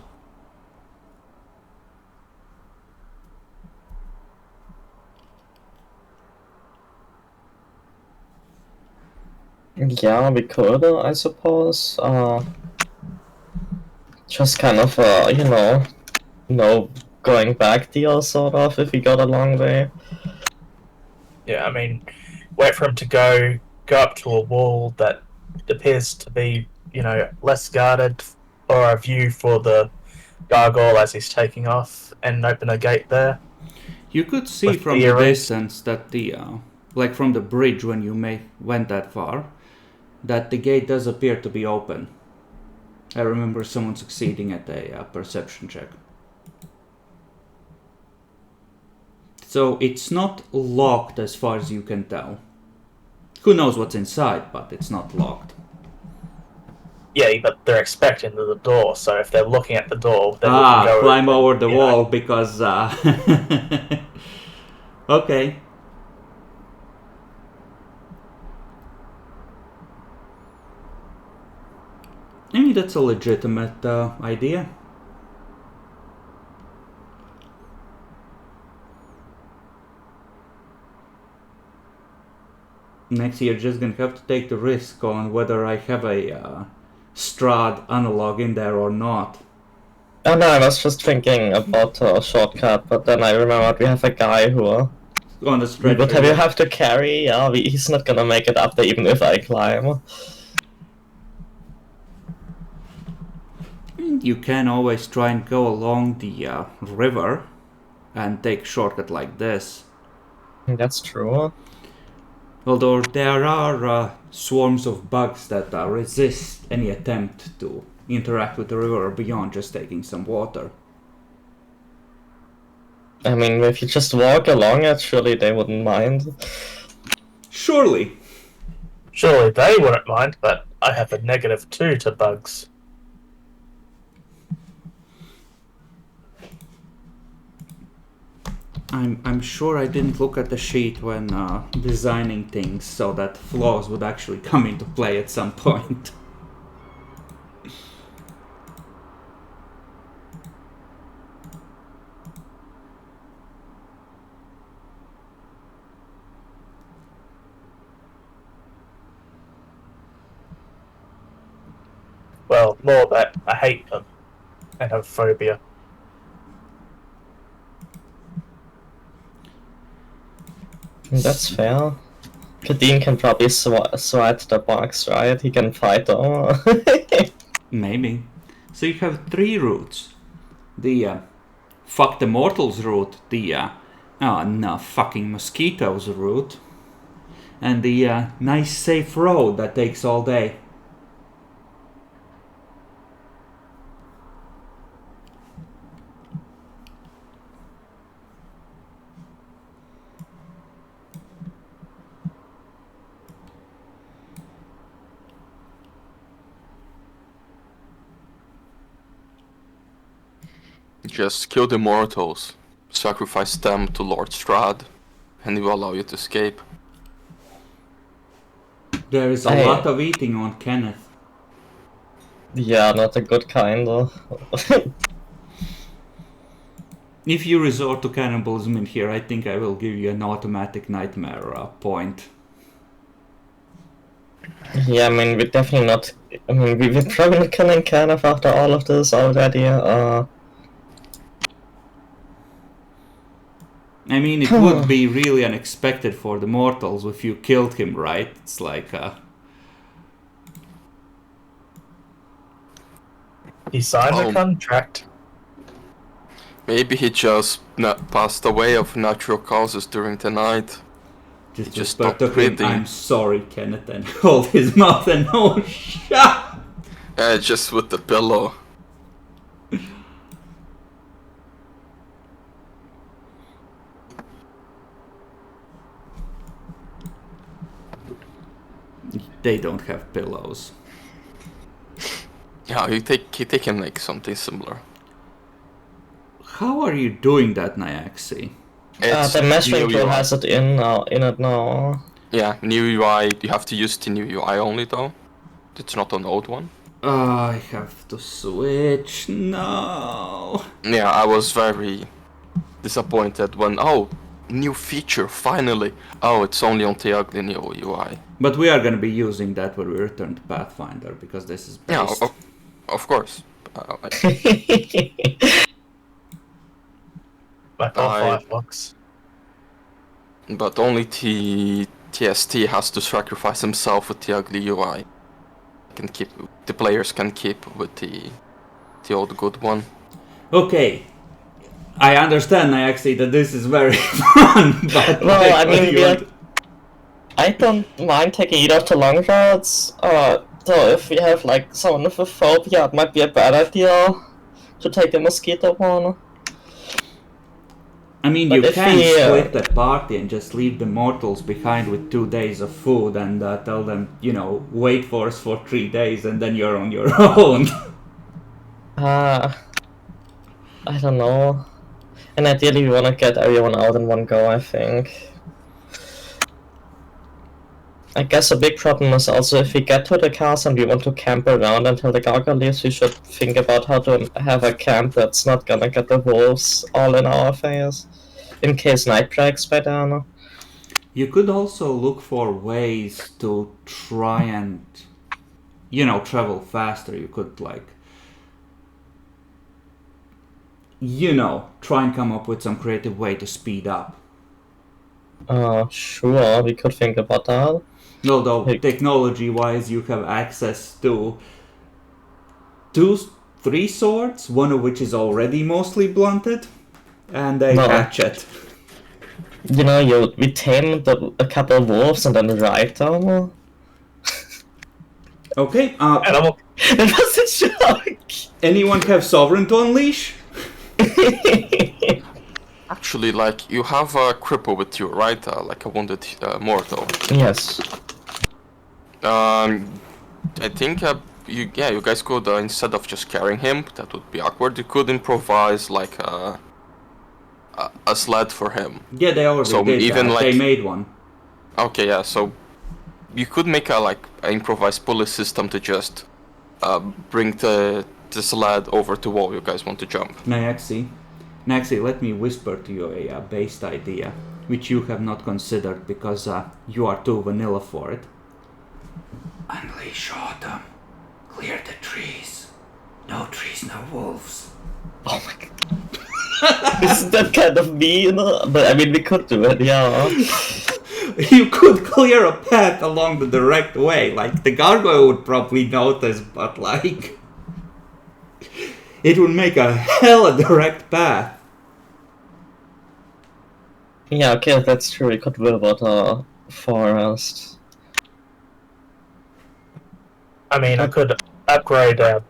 Yeah, we could, I suppose. Just kind of, no going back deal, sort of, if we got a long way. Yeah, I mean, wait for him to go up to a wall that appears to be, you know, less guarded, or a view for the gargoyle as he's taking off, and open a gate there. You could see With from the the earrings. distance that like from the bridge when you went that far, that the gate does appear to be open. I remember someone succeeding at a perception check. So it's not locked as far as you can tell. Who knows what's inside, but it's not locked. Yeah, but they're expecting the door, so if they're looking at the door, then we can go Climb and, over the you know, wall because... Okay. I mean, that's a legitimate idea. Next, you're just gonna have to take the risk on whether I have a Strahd analog in there or not. Oh no, I was just thinking about a shortcut, but then I remembered we have a guy who On the we stretcher. would have to carry. Yeah, he's not gonna make it up there even if I climb. You can always try and go along the river and take a shortcut like this. That's true. Although there are swarms of bugs that resist any attempt to interact with the river beyond just taking some water. I mean, if you just walk along it, surely they wouldn't mind. Surely. surely they wouldn't mind, but I have a -2 to bugs. I'm sure I didn't look at the sheet when designing things so that flaws would actually come into play at some point. Well, more that I hate them and have phobia. That's fair. Kadeen can probably swipe the box, right? He can fight them. Maybe. So you have 3 routes. The fuck the mortals route, the no fucking mosquitoes route, and the nice safe road that takes all day. Just kill the mortals, sacrifice them to Lord Strahd, and he will allow you to escape. There is a Hey. lot of eating on Kenneth. Yeah, not a good kind though. If you resort to cannibalism in here, I think I will give you an automatic nightmare point. Yeah, I mean, we're definitely not. I mean, we're probably killing Kenneth after all of this already. I mean, it would be really unexpected for the mortals if you killed him, right? It's like, He signed Oh. the contract. Maybe he just passed away of natural causes during the night. just just whisper to stopped him, breathing. I'm sorry, Kenneth, and hold his mouth and no shut. Just with the pillow. They don't have pillows. Yeah, he can make something similar. How are you doing that, Nyaxi? It's the measuring new tool UI. has it in it now. Yeah, new UI. You have to use the new UI only though. It's not an old one. I have to switch. No. Yeah, I was very disappointed when new feature finally. Oh, it's only on the ugly new UI. But we are going to be using that when we return to Pathfinder because this is Yeah, based. of course. Like all I- Firefox. But only the TST has to sacrifice himself with the ugly UI. The players can keep with the old good one. Okay. I understand, Nyaxi, that this is very fun, but Well, like, I what mean, do you want? I don't mind taking either of the long routes. So if we have like someone with a phobia, it might be a bad idea to take the mosquito one. I mean, But you if can we, split the party and just leave the mortals behind with 2 days of food and tell them, wait for us for 3 days and then you're on your own. I don't know. And ideally, we want to get everyone out in one go, I think. I guess a big problem is also if we get to the cast and we want to camp around until the gargoyle leaves, we should think about how to have a camp that's not gonna get the wolves all in our face. In case night breaks by then. You could also look for ways to try and, travel faster. You could, try and come up with some creative way to speed up. Sure, we could think about that. Although, Hey. technology-wise, you have access to 3 swords, one of which is already mostly blunted, and a No. hatchet. We tamed a couple of wolves and then ride them. Okay, Animal. That was a joke! anyone have Sovereign to unleash? Actually, you have a cripple with you, right? Like a wounded mortal. Yes. I think you guys could instead of just carrying him, that would be awkward. You could improvise like a sled for him. Yeah, they already So did even, that. like- They made one. Okay, yeah. So you could make an improvised pulley system to just bring the sled over to wall you guys want to jump. Nyaxi, let me whisper to you a based idea, which you have not considered because you are too vanilla for it. Unleash autumn. Clear the trees. No trees, no wolves. Oh my god. Isn't that kind of mean? But I mean, we could do it, yeah. You could clear a path along the direct way. Like, the gargoyle would probably notice, but it would make a hella direct path. Yeah, okay, that's true. We could build out a forest. I mean, I could upgrade a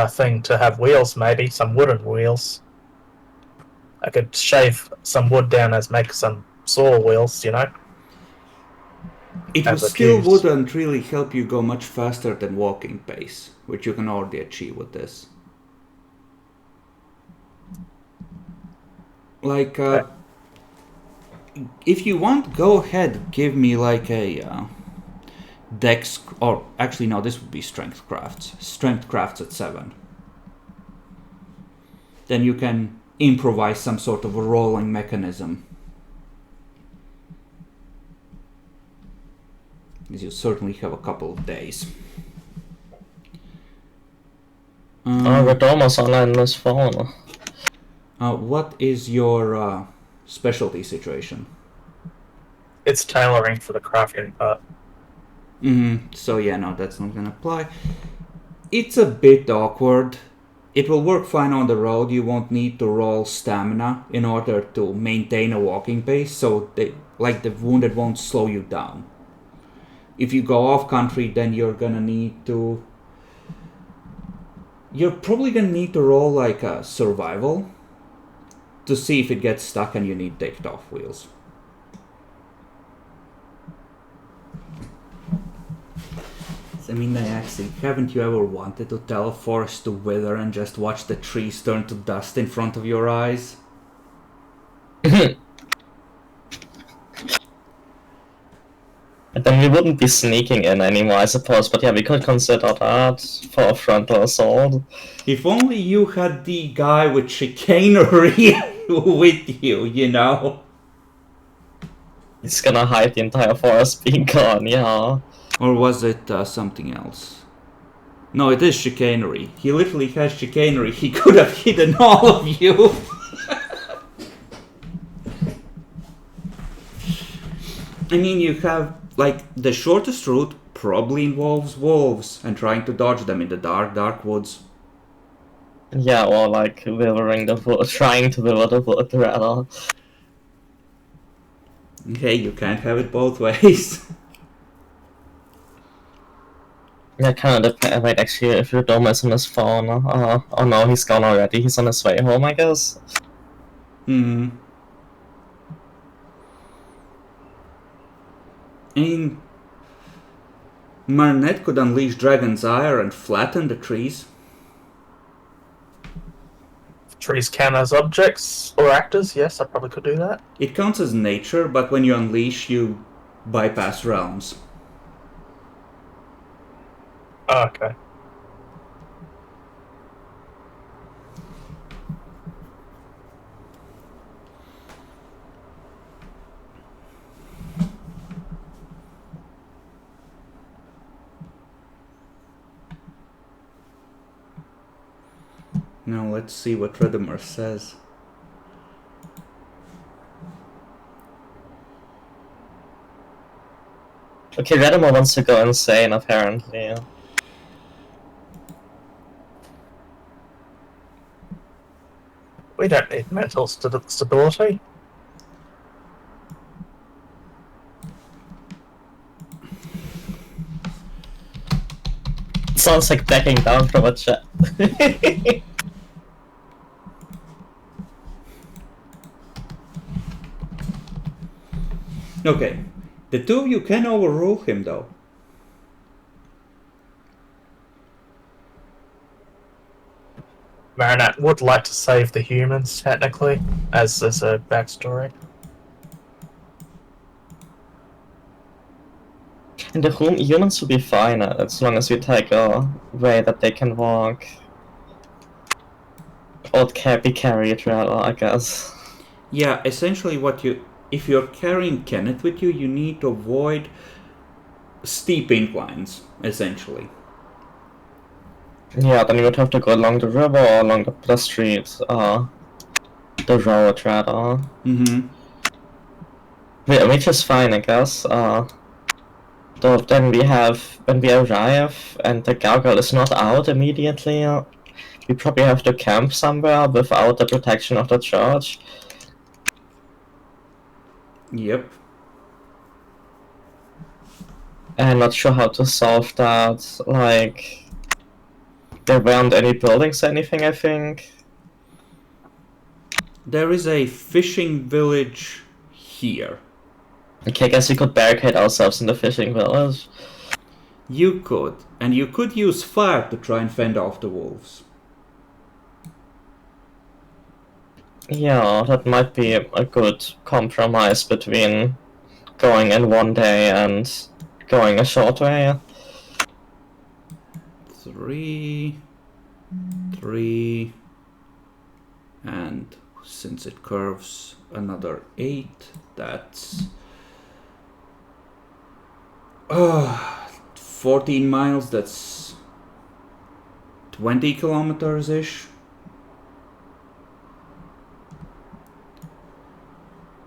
thing to have wheels, maybe some wooden wheels. I could shave some wood down as make some saw wheels, It As a still fuse. wouldn't really help you go much faster than walking pace, which you can already achieve with this. If you want, go ahead, give me Dex, or actually no, this would be strength crafts. Strength crafts at 7. Then you can improvise some sort of a rolling mechanism. You certainly have a couple of days. We're almost online this phone. What is your specialty situation? It's tailoring for the crafting part. So yeah, no, that's not gonna apply. It's a bit awkward. It will work fine on the road. You won't need to roll stamina in order to maintain a walking pace, so the wounded won't slow you down. If you go off country, then you're probably gonna need to roll like a survival to see if it gets stuck and you need take off wheels. I mean, actually, haven't you ever wanted to tell a forest to wither and just watch the trees turn to dust in front of your eyes? And then we wouldn't be sneaking in anymore, I suppose, but yeah, we could consider that for a frontal assault. If only you had the guy with chicanery with you, you know? He's gonna hide the entire forest being gone, yeah. Or was it something else? No, it is chicanery. He literally has chicanery. He could have hidden all of you. I mean, you have, like, the shortest route probably involves wolves and trying to dodge them in the dark woods. Yeah, or like withering the wood, trying to wither the wood, rather. Hey, you can't have it both ways. Yeah, kind of depends. Wait, actually, if your dome is on his phone, oh no, he's gone already. He's on his way home, I guess. I mean, Marnet could unleash Dragon's Ire and flatten the trees. Trees count as objects or actors? Yes, I probably could do that. It counts as nature, but when you unleash, you bypass realms. Oh, okay. Now let's see what Redemar says. Okay, Redemar wants to go insane, apparently. We don't need mental stability. Sounds like backing down from a chat. Okay, the two of you can overrule him though. Marinette would like to save the humans, technically, as a backstory. In the room, humans will be fine as long as we take a way that they can walk. Or be carried, rather, I guess. Yeah, essentially if you're carrying Kenneth with you, you need to avoid steep inclines, essentially. Yeah, then you would have to go along the river or along the street, the road, rather. Which is fine, I guess. Though then when we arrive and the gargoyle is not out immediately, we probably have to camp somewhere without the protection of the church. Yep. I'm not sure how to solve that, like... There weren't any buildings or anything, I think. There is a fishing village here. Okay, I guess we could barricade ourselves in the fishing village. You could. And you could use fire to try and fend off the wolves. Yeah, that might be a good compromise between going in one day and going a short way. 3, 3, and since it curves another 8, that's 14 miles, that's 20 kilometers ish.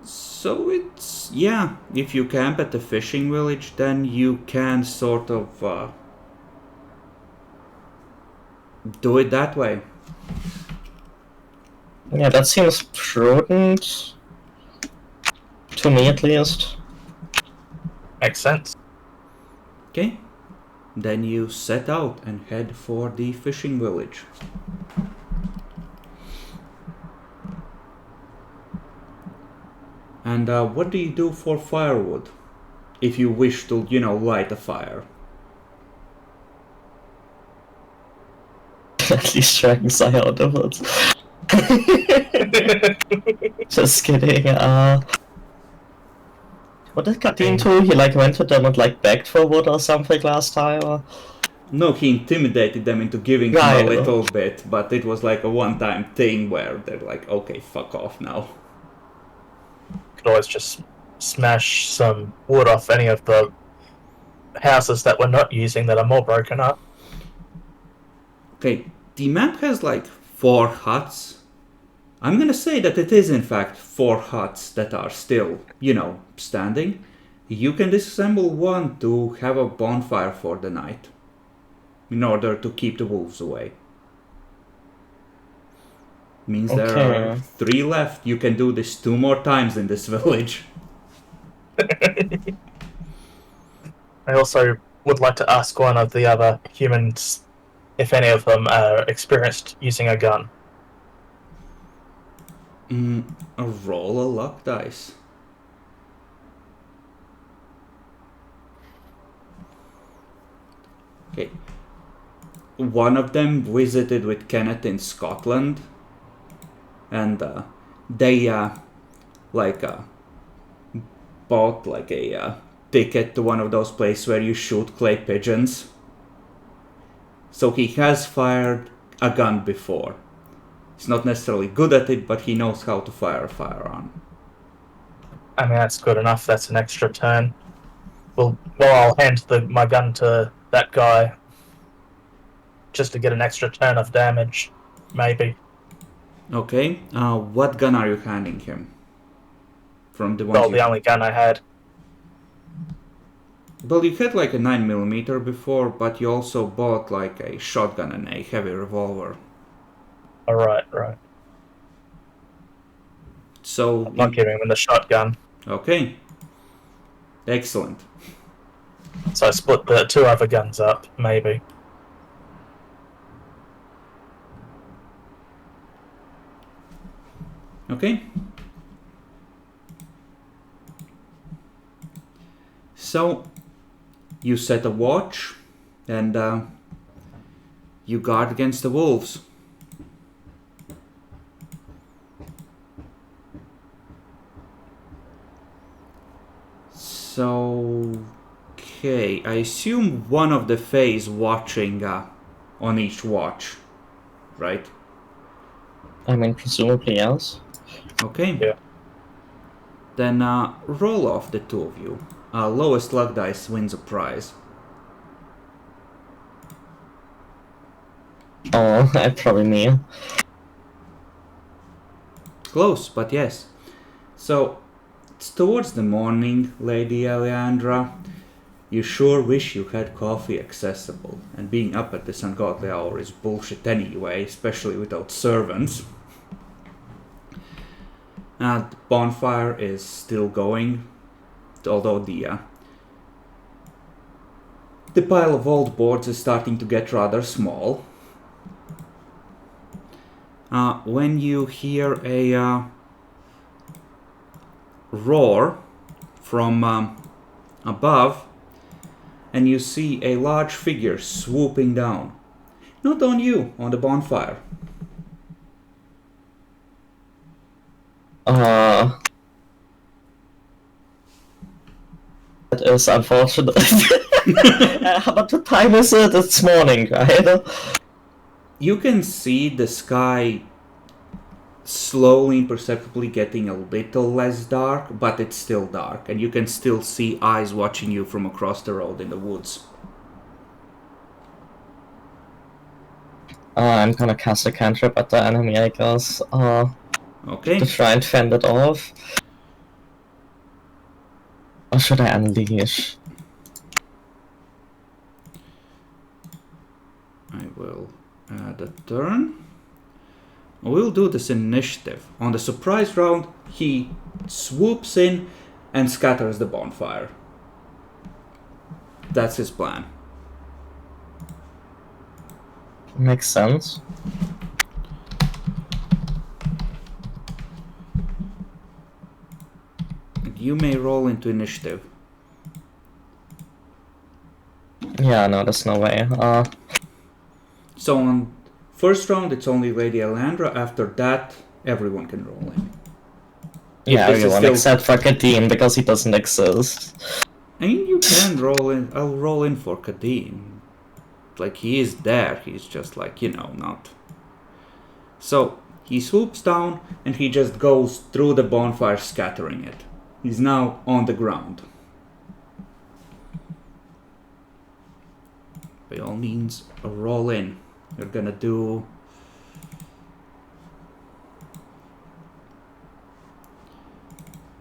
So it's, yeah, if you camp at the fishing village, then you can sort of do it that way. Yeah, that seems prudent. To me, at least. Makes sense. Okay, then you set out and head for the fishing village. And what do you do for firewood? If you wish to, light a fire. At least dragons are out of it. Just kidding. What did Kadeen do? He went to them and begged for wood or something last time? Or... No, he intimidated them into giving him a little bit, but it was like a one-time thing where they're like, okay, fuck off now. Could always just smash some wood off any of the houses that we're not using that are more broken up. Okay, the map has 4 huts. I'm gonna say that it is in fact 4 huts that are still, standing. You can disassemble one to have a bonfire for the night, in order to keep the wolves away. Means there are 3 left. You can do this 2 more times in this village. I also would like to ask one of the other humans if any of them are experienced using a gun. Roll a luck dice. Okay. One of them visited with Kenneth in Scotland, and they bought a ticket to one of those places where you shoot clay pigeons. So he has fired a gun before. He's not necessarily good at it, but he knows how to fire a firearm. I mean, that's good enough. That's an extra turn. Well, I'll hand my gun to that guy just to get an extra turn of damage, maybe. Okay. What gun are you handing him? From the one? Well, the only gun I had. Well, you had a 9mm before, but you also bought a shotgun and a heavy revolver. All right. So I'm not giving him the shotgun. Okay. Excellent. So I split the 2 other guns up, maybe. Okay. So you set a watch and you guard against the wolves. So, okay, I assume one of the Fae is watching on each watch, right? I mean, presumably yes. Okay. Yeah. Then roll off the 2 of you. Lowest luck dice wins a prize. Oh, I probably me. Close, but yes. So, it's towards the morning, Lady Eleandra. You sure wish you had coffee accessible, and being up at this ungodly hour is bullshit anyway, especially without servants. The bonfire is still going, although the pile of old boards is starting to get rather small. When you hear a roar from above, and you see a large figure swooping down. Not on you, on the bonfire. is unfortunate. What time is it? It's morning, right? You can see the sky slowly and perceptibly getting a little less dark, but it's still dark, and you can still see eyes watching you from across the road in the woods. I'm gonna cast a cantrip at the enemy, I guess. Okay. To try and fend it off. Or should I unleash? I will add a turn. We'll do this initiative. On the surprise round, he swoops in and scatters the bonfire. That's his plan. Makes sense. And you may roll into initiative. Yeah, no, there's no way. So on first round, it's only Lady Alandra. After that, everyone can roll in. Yeah, this is everyone still- except for Kadim because he doesn't exist. I mean, you can roll in. I'll roll in for Kadim. Like, he is there. He's just like, not. So, he swoops down and he just goes through the bonfire, scattering it. He's now on the ground. By all means, roll in. You're gonna do...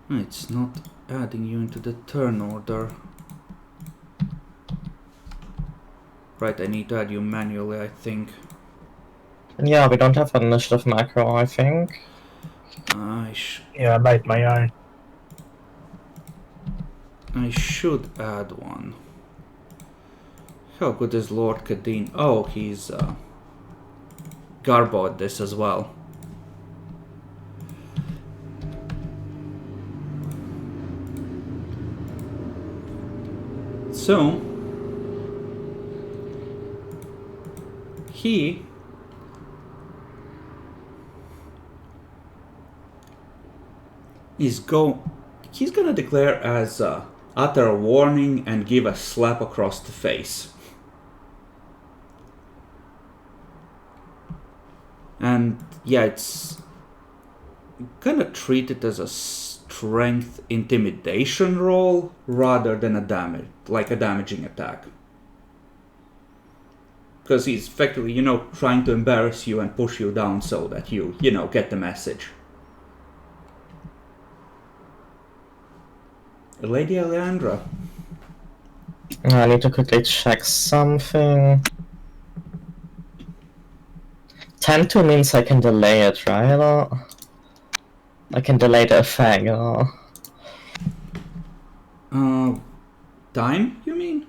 It's not adding you into the turn order. Right, I need to add you manually, I think. Yeah, we don't have an initiative macro, I think. Yeah, I made my own. I should add one. How good is Lord Kadeen? Oh, he's Garbo at this as well. So he's gonna declare as utter a warning and give a slap across the face. And yeah, it's gonna treat it as a strength intimidation roll rather than a damaging attack. Because he's effectively, trying to embarrass you and push you down so that you, get the message. Lady Alejandra. I need to quickly check something. 10-2 means I can delay it, right? I can delay the effect. Time, you mean?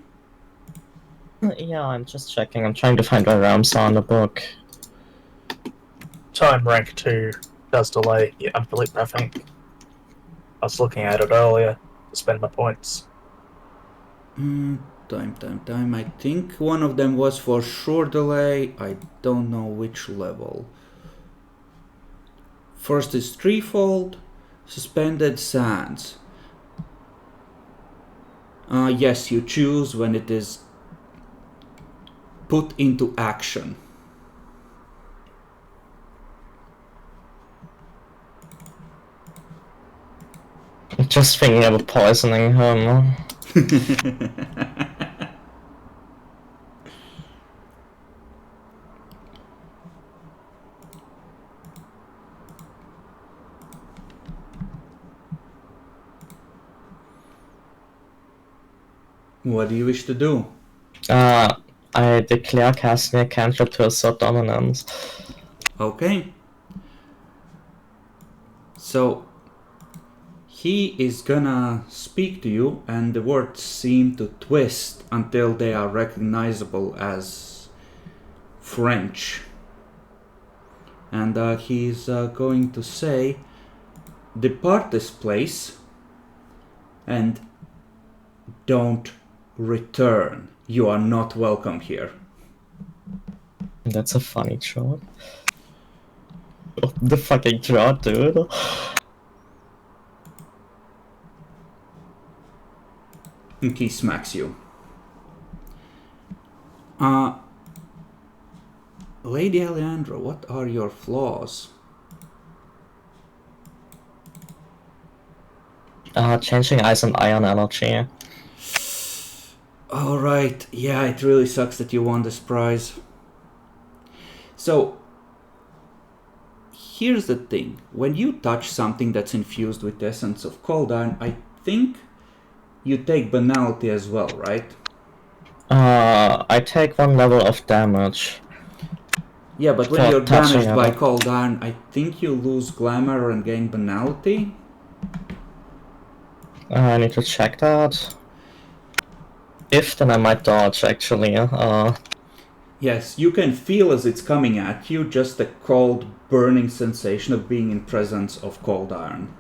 Yeah, I'm just checking. I'm trying to find where realms are in the book. Time rank 2 does delay. Yeah, I think. I was looking at it earlier to spend my points. Time. I think one of them was for sure delay. I don't know which level. First is threefold. Suspended sands. Yes, you choose when it is put into action. Just thinking about poisoning him. What do you wish to do? I declare casting a cantrip to assert dominance. Okay. So he is gonna speak to you, and the words seem to twist until they are recognizable as French. And he's going to say, "Depart this place and don't return. You are not welcome here." That's a funny joke. The fucking joke, dude. And he smacks you. Lady Alejandra, what are your flaws? Changing ice and iron allergy. Alright, yeah, it really sucks that you won this prize. So, here's the thing. When you touch something that's infused with the essence of cold iron, I think you take banality as well, right? I take 1 level of damage. Yeah, but when For you're touching damaged by it. cold iron, I think you lose glamour and gain banality. I need to check that. If, then I might dodge, actually. Yes, you can feel as it's coming at you just the cold, burning sensation of being in presence of cold iron.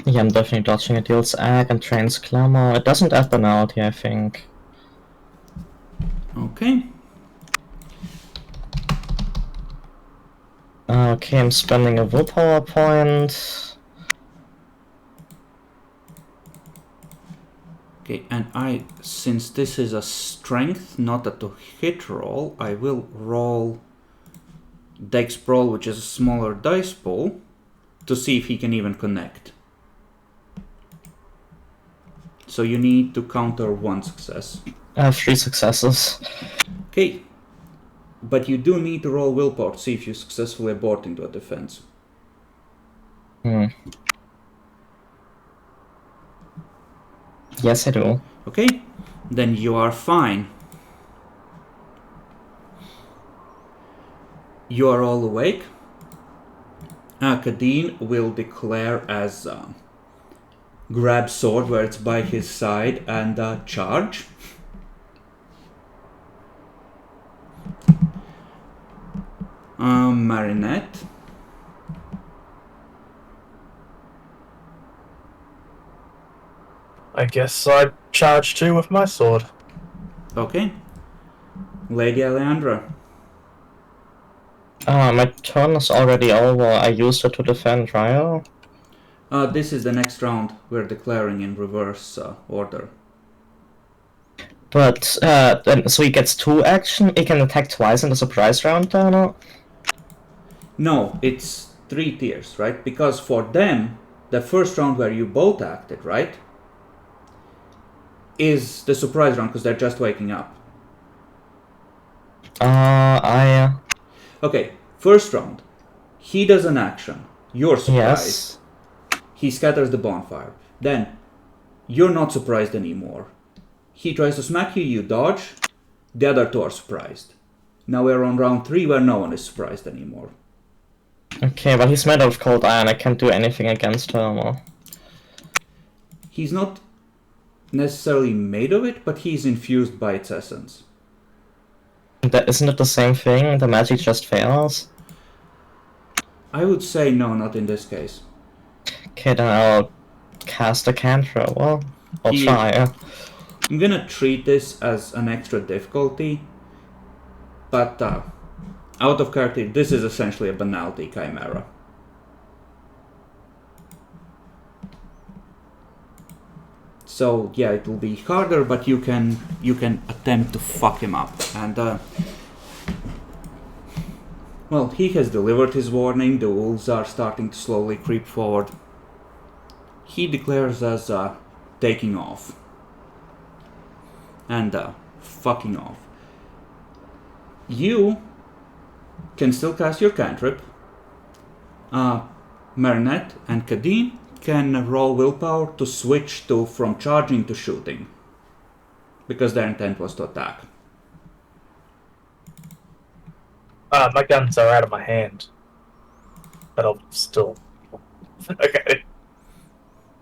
Yeah, I'm definitely dodging. It deals ag and trains glamour. It doesn't add banality, I think. Okay. Okay, I'm spending a willpower point. Okay, and since this is a strength, not a to hit roll, I will roll Dex Brawl, which is a smaller dice pool, to see if he can even connect. So you need to counter 1 success. I have 3 successes. Okay, but you do need to roll willpower to see if you successfully abort into a defense. Yes, I do. Okay, then you are fine. You are all awake. Kadeen will declare as grab sword where it's by his side and charge. Marinette. I guess I charge too with my sword. Okay. Lady Alejandra. My turn is already over. I used it to defend, right? This is the next round. We're declaring in reverse order. But, so he gets 2 action? He can attack twice in the surprise round, then? Or? No, it's 3 tiers, right? Because for them, the first round where you both acted, right, is the surprise round because they're just waking up. Okay, first round. He does an action. You're surprised. Yes. He scatters the bonfire. Then, you're not surprised anymore. He tries to smack you, you dodge. The other 2 are surprised. Now we're on round 3 where no one is surprised anymore. Okay, but he's made of cold iron. I can't do anything against him. Or... He's not necessarily made of it, but he's infused by its essence. Isn't it the same thing? The magic just fails? I would say no, not in this case. Okay, then I'll cast a cantrip. Well, I'll He- try. I'm gonna treat this as an extra difficulty, but out of character, this is essentially a banality chimera. So yeah, it will be harder, but you can attempt to fuck him up. And well, he has delivered his warning. The wolves are starting to slowly creep forward. He declares as taking off and fucking off. You can still cast your cantrip. Marinette and Kadeen can roll willpower to switch from charging to shooting, because their intent was to attack. My guns are out of my hand. But I'll still... Okay.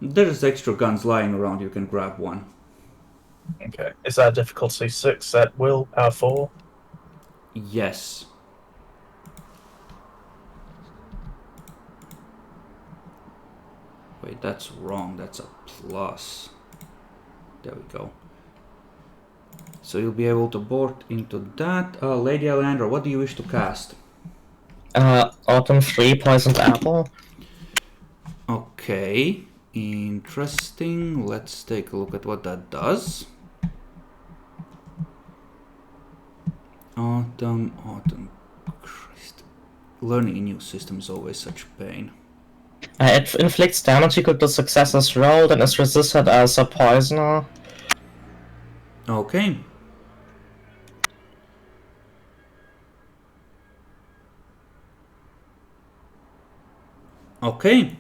There's extra guns lying around, you can grab one. Okay. Is that difficulty 6 at will, 4? Yes. Wait, that's wrong, that's a plus. There we go. So you'll be able to board into that. Lady Alejandra, what do you wish to cast? Autumn 3 Poisoned Apple. Okay, interesting. Let's take a look at what that does. Autumn. Christ. Learning a new system is always such pain. It inflicts damage equal to successes rolled and is resisted as a poisoner. Okay. Okay.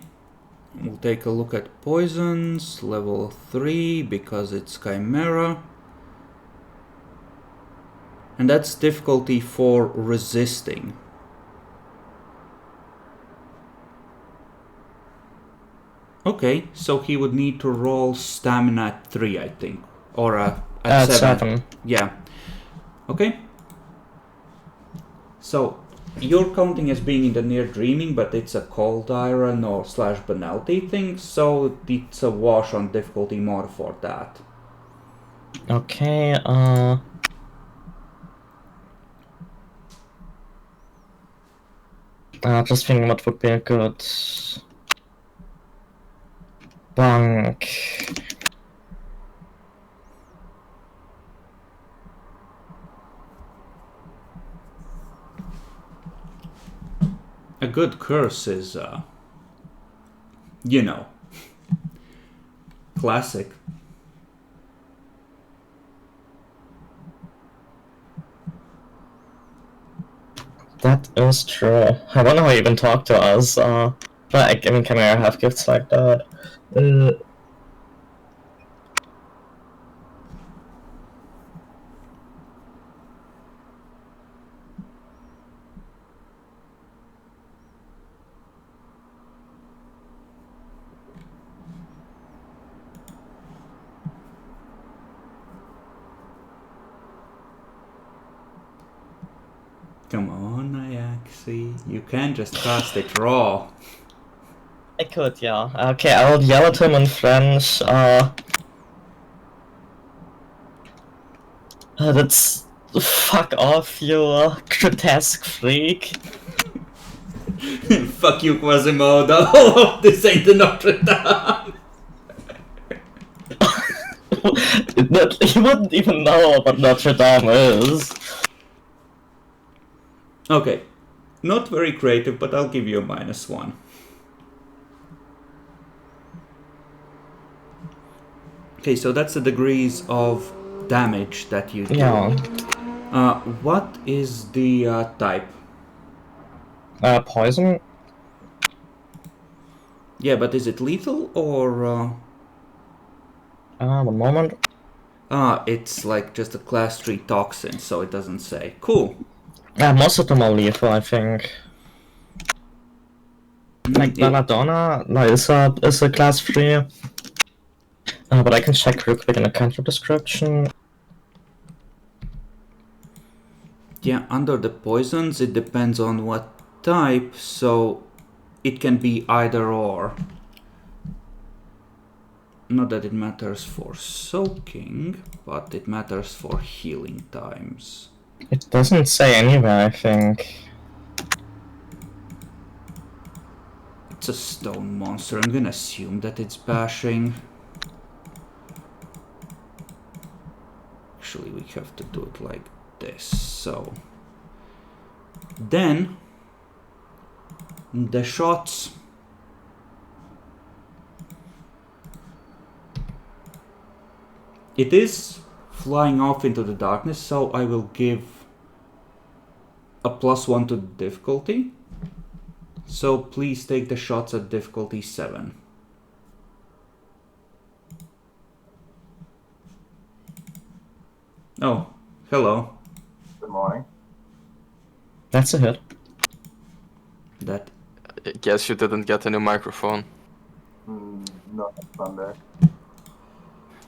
We'll take a look at poisons, level 3, because it's Chimera. And that's difficulty for resisting. Okay, so he would need to roll stamina at 3, I think. Or at 7. Yeah. Okay. So, you're counting as being in the near dreaming, but it's a cold iron or / banality thing, so it's a wash on difficulty more for that. Okay, just thinking what would be a good bunk. A good curse is, you know, classic. That is true. I wonder how you even talk to us. But I mean, can I have gifts like that? Come on, Iaxi. You can't just cast it raw. I could, yeah. Okay, I will yell at him in French. That's fuck off, you grotesque freak. Fuck you, Quasimodo. This ain't the Notre Dame. He wouldn't even know what Notre Dame is. Okay. Not very creative, but I'll give you a -1. Okay, so that's the degrees of damage that you do. Yeah. What is the type? Poison? Yeah, but is it lethal or... One moment. It's like just a class 3 toxin, so it doesn't say. Cool. Most of them are lethal, I think. Like Belladonna, no, is a class 3. But I can check real quick in the country description. Yeah, under the poisons, it depends on what type, so it can be either or. Not that it matters for soaking, but it matters for healing times. It doesn't say anywhere, I think. It's a stone monster. I'm gonna assume that it's bashing. Actually, we have to do it like this. So then the shots. It is flying off into the darkness, so I will give a +1 to the difficulty. So please take the shots at difficulty 7. Oh, hello. Good morning. That's a hit. That I guess you didn't get a new microphone. Not Sunday.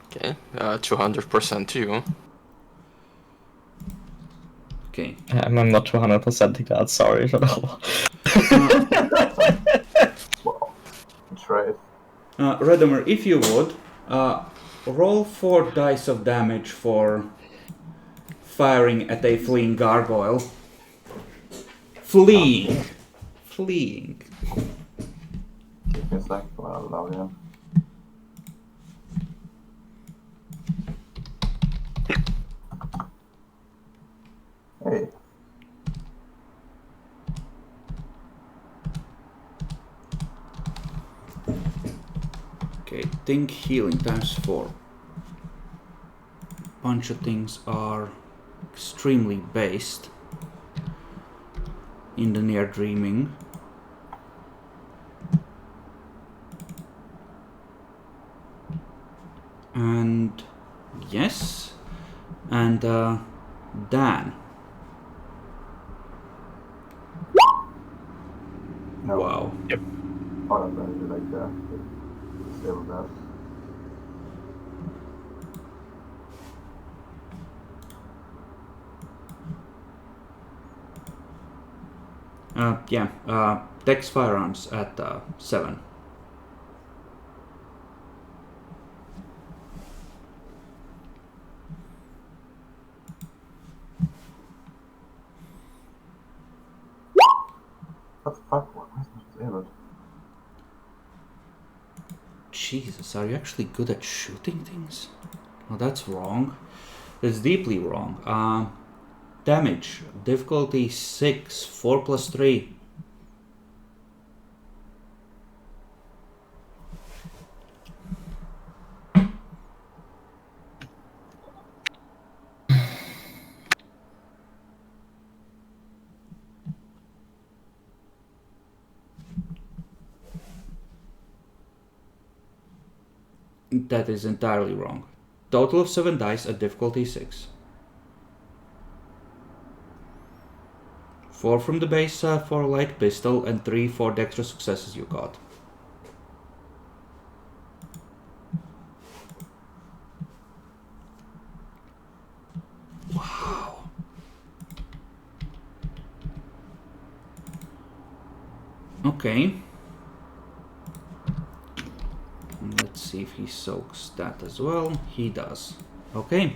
Okay, 200% to you. okay. I'm not 200% that, sorry. Well, Trace. Radomir, if you would, roll 4 dice of damage for firing at a fleeing gargoyle. Fleeing. Fleeing. Give me a sec while I log in. Hey, Okay, think healing times 4. Bunch of things are extremely based in the near dreaming. And yes, and Dan. no. Wow. Oh, that's actually like disable that. Yeah, Dex firearms at 7. What the fuck? Why is it disabled? Jesus, are you actually good at shooting things? Oh, that's wrong. That's deeply wrong. Damage, difficulty 6, 4 plus 3. That is entirely wrong. Total of 7 dice at difficulty 6. 4 from the base for light pistol and 3 for the extra successes you got. Wow. Okay. Let's see if he soaks that as well. He does. Okay.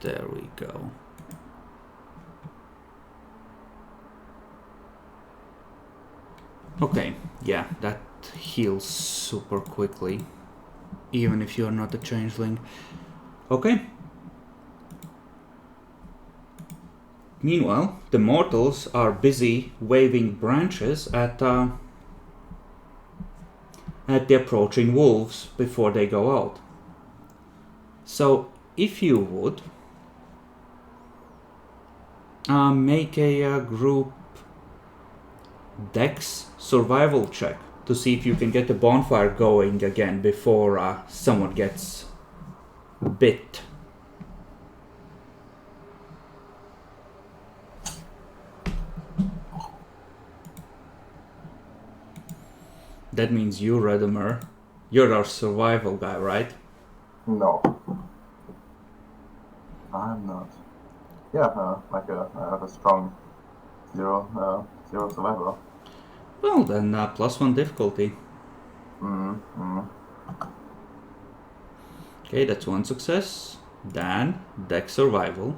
There we go. Okay, yeah, that heals super quickly, even if you're not a changeling. Okay. Meanwhile, the mortals are busy waving branches at the approaching wolves before they go out. So, if you would make a group Dex survival check to see if you can get the bonfire going again before someone gets bit. That means you, Redimer. You're our survival guy, right? No. I'm not. Yeah, I have a strong zero survival. Well, then +1 difficulty. Okay, that's 1 success. Dan, Dex survival.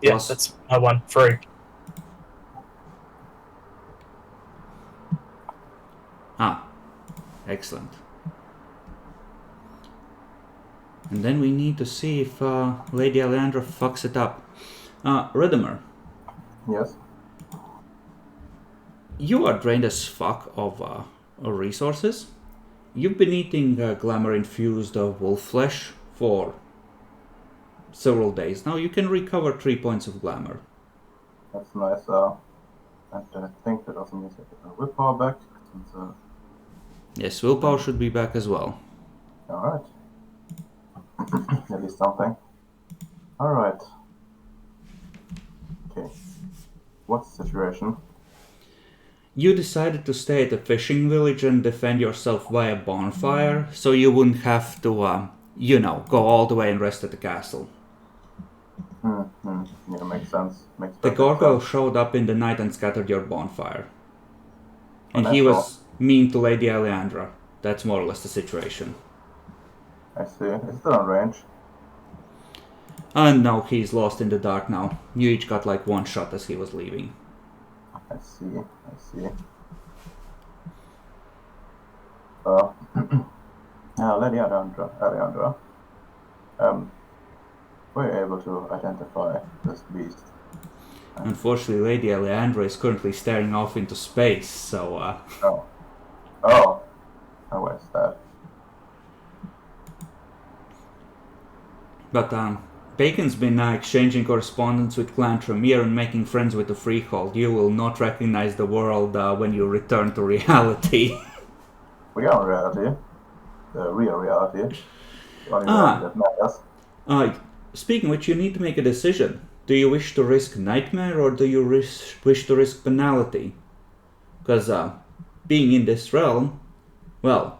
Yeah, Plus- that's my one. 3. Excellent. And then we need to see if Lady Alejandra fucks it up. Redimer, Yes. you are drained as fuck of resources. You've been eating glamour-infused wolf flesh for several days now. You can recover 3 points of glamour. That's nice. And I think that also means I get my willpower back. Since, Yes, willpower should be back as well. alright. At least something. Alright. Okay. What's the situation? You decided to stay at a fishing village and defend yourself via bonfire, so you wouldn't have to, go all the way and rest at the castle. Yeah, makes sense. Makes The perfect gargoyle sense. showed up in the night and scattered your bonfire. And he Natural. was mean to Lady Alejandra. That's more or less the situation. I see. It's still on range. And no, he's lost in the dark now. You each got like one shot as he was leaving. I see. Lady Alejandra. Were you able to identify this beast? Unfortunately, Lady Alejandra is currently staring off into space, so Oh, where's that? But Bacon's been exchanging correspondence with Clan Tremere and making friends with the Freehold. You will not recognize the world when you return to reality. We are in reality. The real reality. The only reality that matters. Speaking of which, you need to make a decision. Do you wish to risk nightmare or do you wish to risk banality? Because being in this realm, well,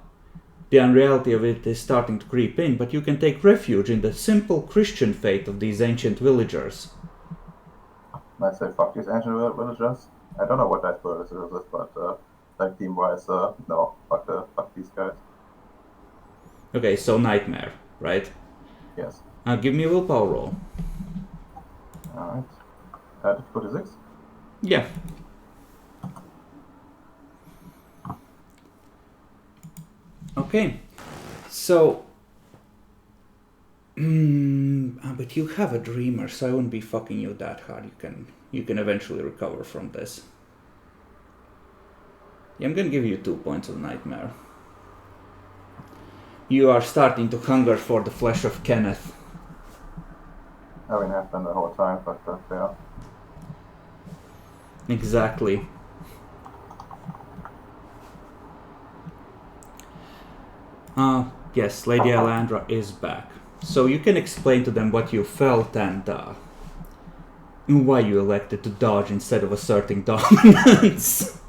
the unreality of it is starting to creep in, but you can take refuge in the simple Christian faith of these ancient villagers. Might say fuck these ancient villagers. I don't know what that word is, but like team-wise, no, fuck these guys. Okay, so nightmare, right? Yes. Give me a willpower roll. Alright. Difficulty 6? Yeah. Okay. So, but you have a dreamer, so I wouldn't be fucking you that hard. You can eventually recover from this. Yeah, I'm gonna give you 2 points of nightmare. You are starting to hunger for the flesh of Kenneth. I mean, I've been the whole time, but yeah. Exactly. Yes, Lady Alejandra is back. So you can explain to them what you felt and why you elected to dodge instead of asserting dominance.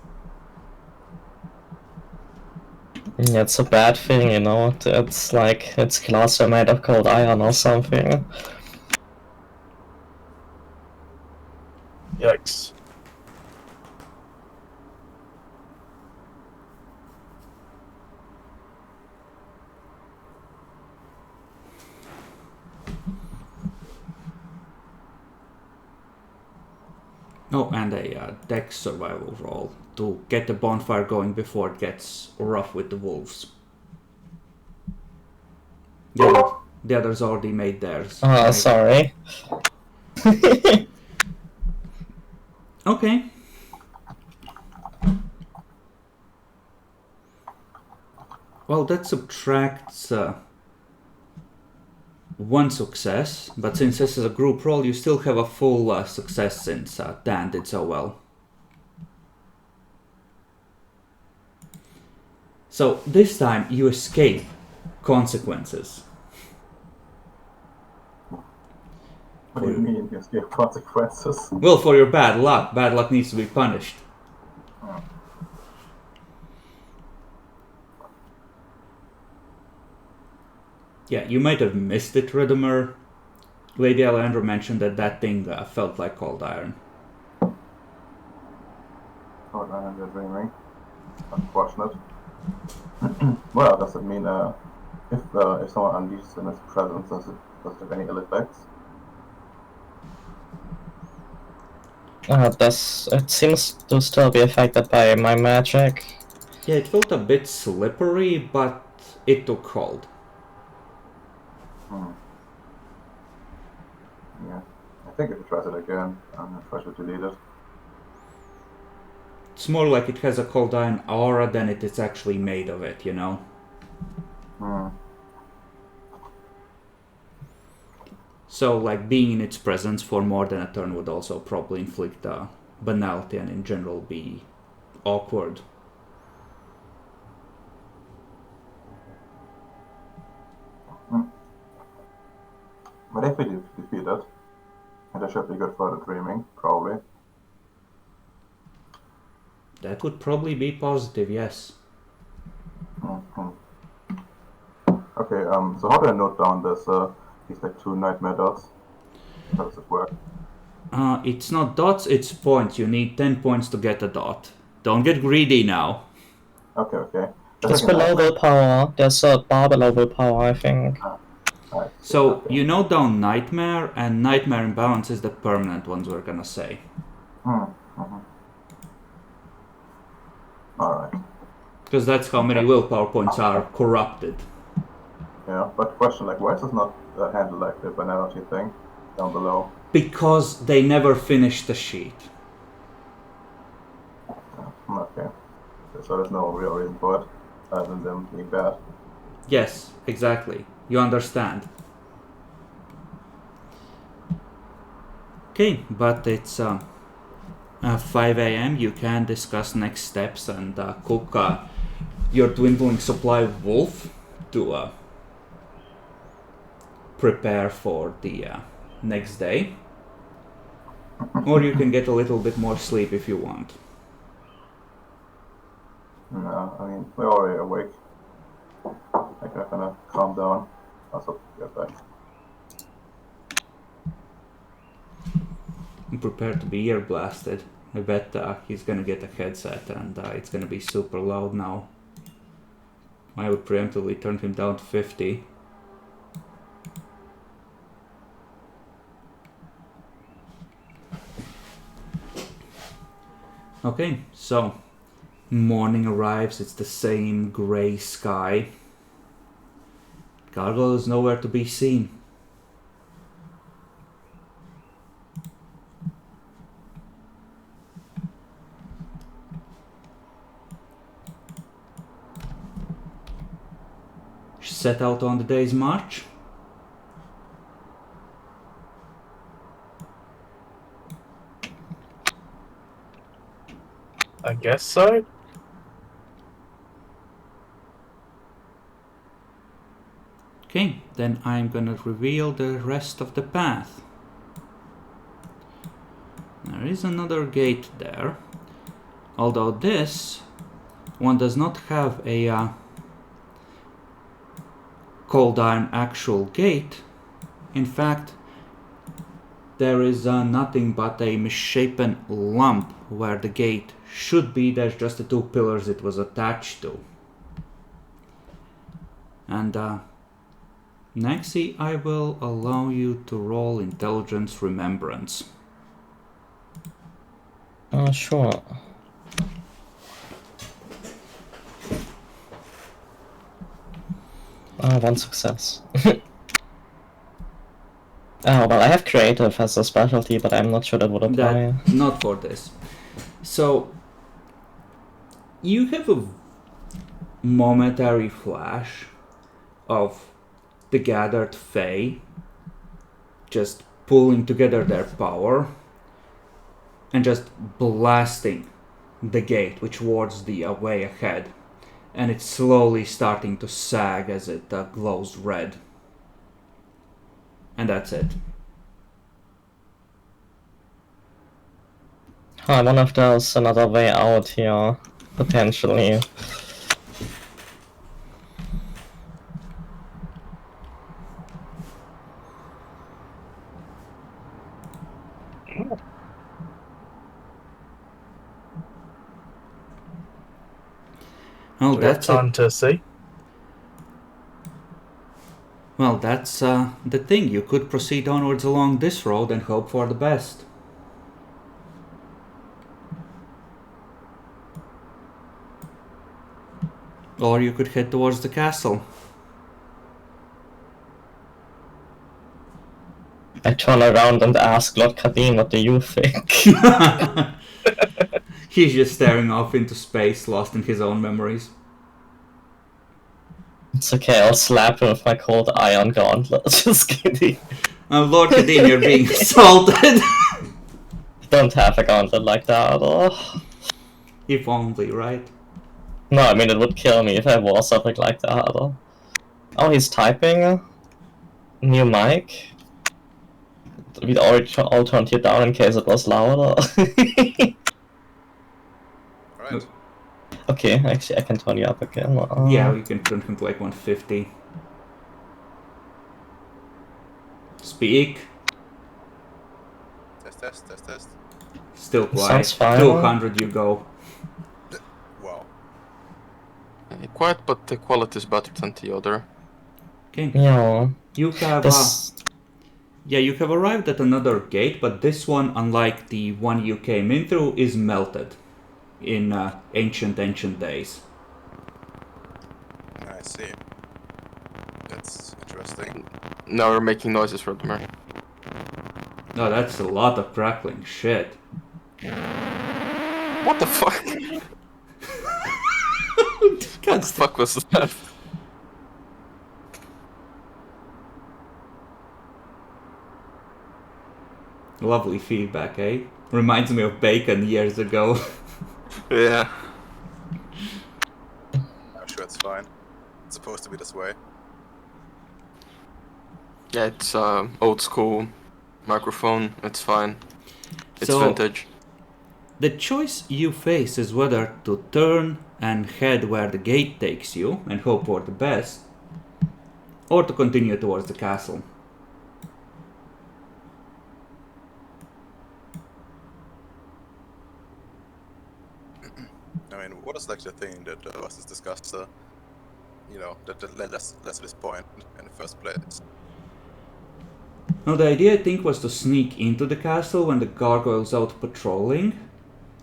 It's a bad thing, you know. It's like it's glass are made of cold iron or something. Yikes. Oh, and a dex survival roll to get the bonfire going before it gets rough with the wolves. The others already made theirs. Oh, sorry. Okay. Well, that subtracts one success, but since this is a group roll, you still have a full success since Dan did so well. So this time you escape consequences. What do you mean, you escape consequences? Well, for your bad luck. Bad luck needs to be punished. Yeah, you might have missed it, Riddimer. Lady Alejandra mentioned that thing felt like cold iron. Cold iron, you're dreaming. Unfortunate. Well, does it mean if someone unleashes in its presence, does it have any ill effects? It seems to still be affected by my magic. Yeah, it felt a bit slippery, but it took hold. Yeah. I think if it tries it again, I'm gonna try to delete it. It's more like it has a cold iron aura than it is actually made of it, you know? So, like, being in its presence for more than a turn would also probably inflict banality and in general be awkward. But if we defeat it, it should be good for the dreaming, probably. That would probably be positive, yes. Mm-hmm. Okay, so how do I note down these like 2 nightmare dots? How does it work? It's not dots, it's points. You need 10 points to get a dot. Don't get greedy now. Okay. It's below willpower. There's a bar below willpower, I think. Right. So Okay. you note down nightmare, and nightmare imbalance is the permanent ones we're gonna say. Mm-hmm. Alright. Because that's how many willpower points are corrupted. Yeah, but question, like, why is this not handled like the banality thing down below? Because they never finished the sheet. Okay. So there's no real reason for it, other than them being bad. Yes, exactly. You understand. Okay, but it's 5 a.m. You can discuss next steps and cook your dwindling supply of wolf to prepare for the next day. Or you can get a little bit more sleep if you want. No, I mean, we're already awake. I can kind of calm down. Also, get back. I'm prepared to be ear blasted. I bet he's gonna get a headset and it's gonna be super loud now. I would preemptively turn him down to 50. Okay, so morning arrives, it's the same grey sky. Gargoyle is nowhere to be seen. She set out on the day's march. I guess so. Okay, then I'm gonna reveal the rest of the path. There is another gate there. Although this one does not have a cold iron actual gate. In fact, there is nothing but a misshapen lump where the gate should be. There's just the 2 pillars it was attached to. And Naxi, I will allow you to roll Intelligence Remembrance. Sure. One success. Oh, well, I have creative as a specialty, but I'm not sure that would apply. Not for this. So, you have a momentary flash of the gathered Fae just pulling together their power and just blasting the gate, which wards the way ahead. And it's slowly starting to sag as it glows red. And that's it. I wonder if there's another way out here, potentially. Well, Do we have that's time to see? Well, that's the thing. You could proceed onwards along this road and hope for the best. Or you could head towards the castle. I turn around and ask Lord Kadeen, what do you think? He's just staring off into space, lost in his own memories. It's okay, I'll slap him with my cold iron gauntlet. Just kidding. Lord Kadeen, you're being assaulted. Don't have a gauntlet like that. Oh. If only, right? No, I mean, it would kill me if I wore something like that. Oh, he's typing. New mic. We'd already all turned you down in case it was louder. Alright. Okay, actually I can turn you up again. Yeah, we can turn him to like 150. Speak. Test. Still quiet. Sounds fine. 200 you go. Wow. Quiet, but the quality is better than the other. Okay. Yeah. You have This. yeah, you have arrived at another gate, but this one, unlike the one you came in through, is melted in ancient days. I see. That's interesting. Now we're making noises, Rudmer. No, that's a lot of crackling shit. What the fuck? What the fuck was that? Lovely feedback, eh? Reminds me of bacon years ago. Yeah. I'm sure it's fine. It's supposed to be this way. Yeah, it's old school microphone. It's fine. It's So- vintage. The choice you face is whether to turn and head where the gate takes you and hope for the best, or to continue towards the castle. I mean, what is like the thing that was discussed, that led us to this point in the first place? Now, the idea I think was to sneak into the castle when the gargoyle's out patrolling,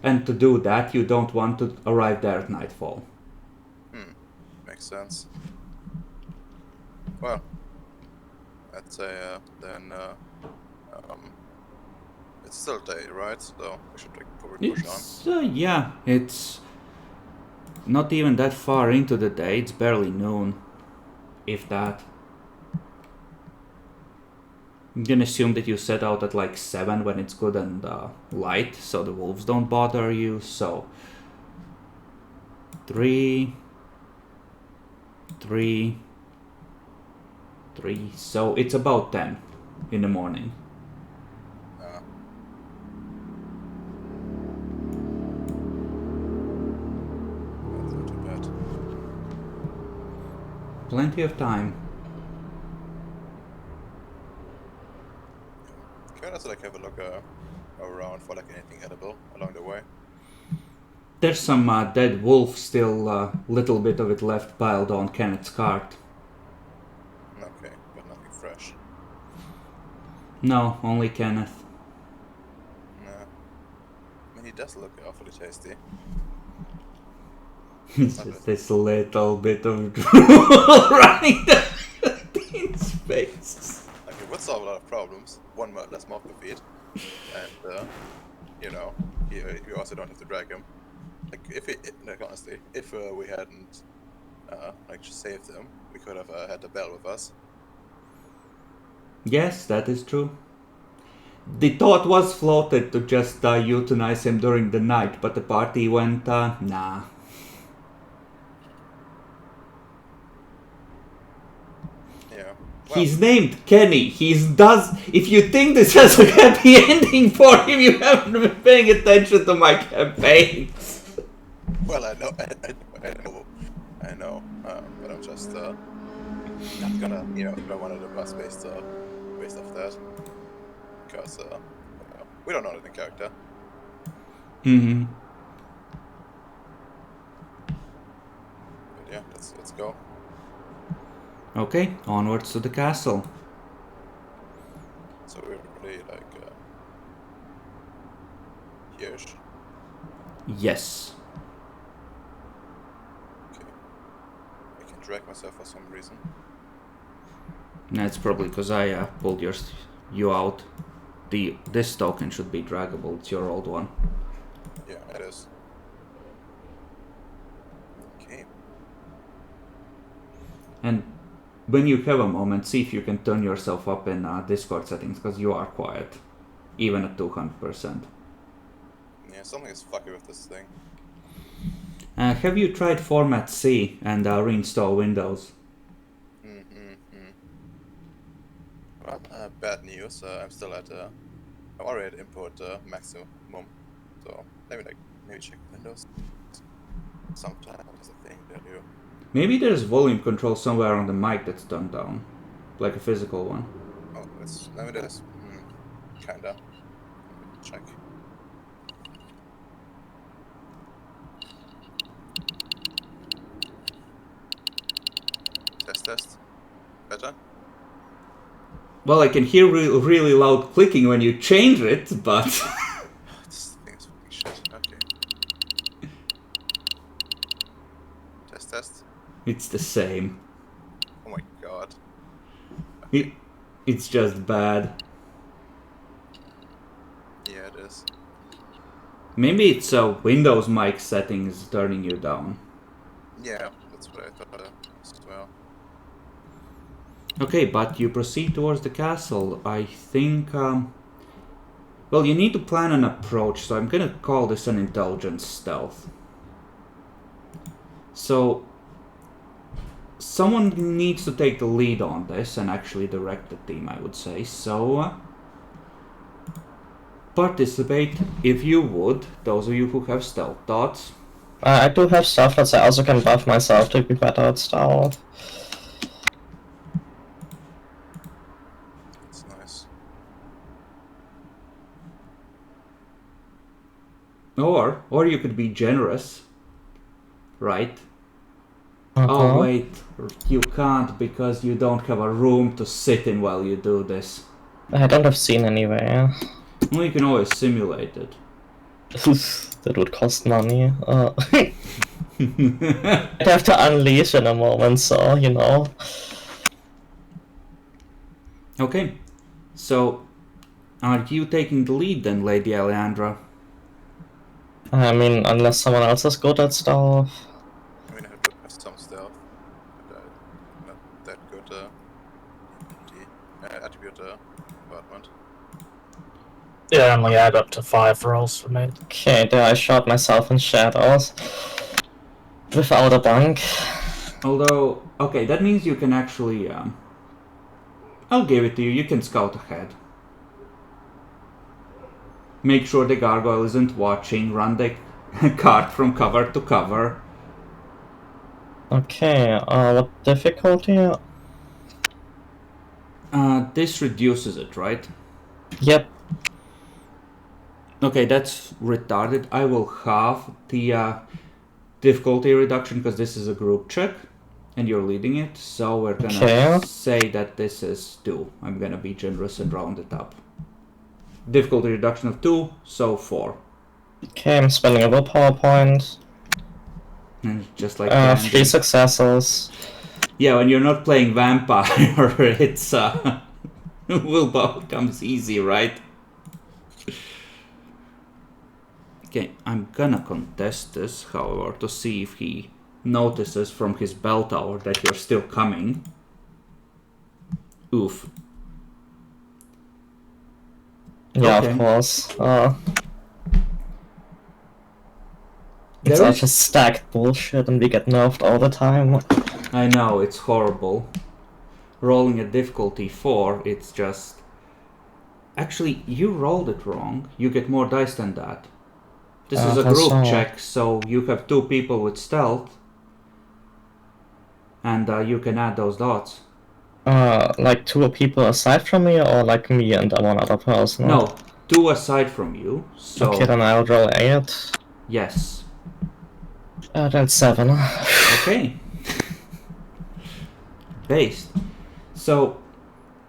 and to do that you don't want to arrive there at nightfall. Makes sense. Well, I'd say then it's still day, right? So we should probably push on. It's not even that far into the day, it's barely noon, if that. I'm gonna assume that you set out at like 7 when it's good and light, so the wolves don't bother you, so 3, so it's about 10 in the morning. That's not too bad. Plenty of time. Can I also like have a look around for like anything edible along the way? There's some dead wolf still, little bit of it left piled on Kenneth's cart. Okay, but nothing fresh. No, only Kenneth. Nah. I mean, he does look awfully tasty. It's just this little bit of drool running down his face. Like, it would solve a lot of problems. One less mouth to feed, and we also don't have to drag him. Like, honestly, if we hadn't just saved him, we could have had the bell with us. Yes, that is true. The thought was floated to just euthanize him during the night, but the party went, nah. Yeah. He's named Kenny. If you think this has a happy ending for him, you haven't been paying attention to my campaigns. Well, I know, but I'm just not gonna, throw one of the bus based off that, because we don't know the character. Mm-hmm. But yeah, let's go. Okay, onwards to the castle. So we're really like here-ish. Yes. Okay. I can drag myself for some reason. That's probably because I pulled you out. This token should be draggable. It's your old one. Yeah, it is. Okay. And when you have a moment, see if you can turn yourself up in Discord settings, because you are quiet, even at 200%. Yeah, something is fucky with this thing. Have you tried Format C and reinstall Windows? Well, bad news. I'm still at. I'm already at import maximum. So maybe check Windows. Sometimes it's a thing that you. Maybe there's volume control somewhere on the mic that's turned down, like a physical one. Oh, it's no, it is. Kinda. Let me check. Test. Better? Well, I can hear really loud clicking when you change it, but This thing is fucking shit. Okay. Test. it's the same. Oh my god. It's just bad. Yeah, it is. Maybe it's Windows mic settings turning you down. Yeah, that's what I thought as well. Okay, but you proceed towards the castle. I think, well, you need to plan an approach, so I'm gonna call this an intelligence stealth. So, someone needs to take the lead on this and actually direct the team, I would say. So, participate if you would, those of you who have stealth thoughts. I do have stuff that I also can buff myself to be better at stealth. It's nice. Or you could be generous, right? Uh-huh. Oh wait, you can't because you don't have a room to sit in while you do this. I don't have seen anywhere. Well, you can always simulate it. That would cost money. I'd have to unleash in a moment, so, you know. Okay, so are you taking the lead then, Lady Alejandra? I mean, unless someone else is good at stuff. I mean, I have some stealth, but not that good attribute department. Yeah, I only add up to 5 rolls for me. Okay, there I shot myself in shadows. Without a bunk. Although, okay, that means you can actually, I'll give it to you, you can scout ahead. Make sure the gargoyle isn't watching, run the cart from cover to cover. Okay, what difficulty? This reduces it, right? Yep. Okay, that's retarded. I will halve the difficulty reduction because this is a group check and you're leading it. So we're gonna say that this is 2. I'm gonna be generous and round it up. Difficulty reduction of 2, so 4. Okay, I'm spending a willpower point. And just like 3 successes. Yeah, when you're not playing vampire, it's willpower comes easy, right? Okay, I'm gonna contest this, however, to see if he notices from his bell tower that you're still coming. Oof. Yeah, Okay. of course. It's all just stacked bullshit and we get nerfed all the time. I know, it's horrible. Rolling a difficulty 4, it's just... Actually, you rolled it wrong. You get more dice than that. This is a group check, so you have 2 people with stealth. And you can add those dots. Like 2 people aside from me, or like me and one other person? No, 2 aside from you, so... Okay, then I'll roll 8. Yes. That's 7. Okay. Based. So,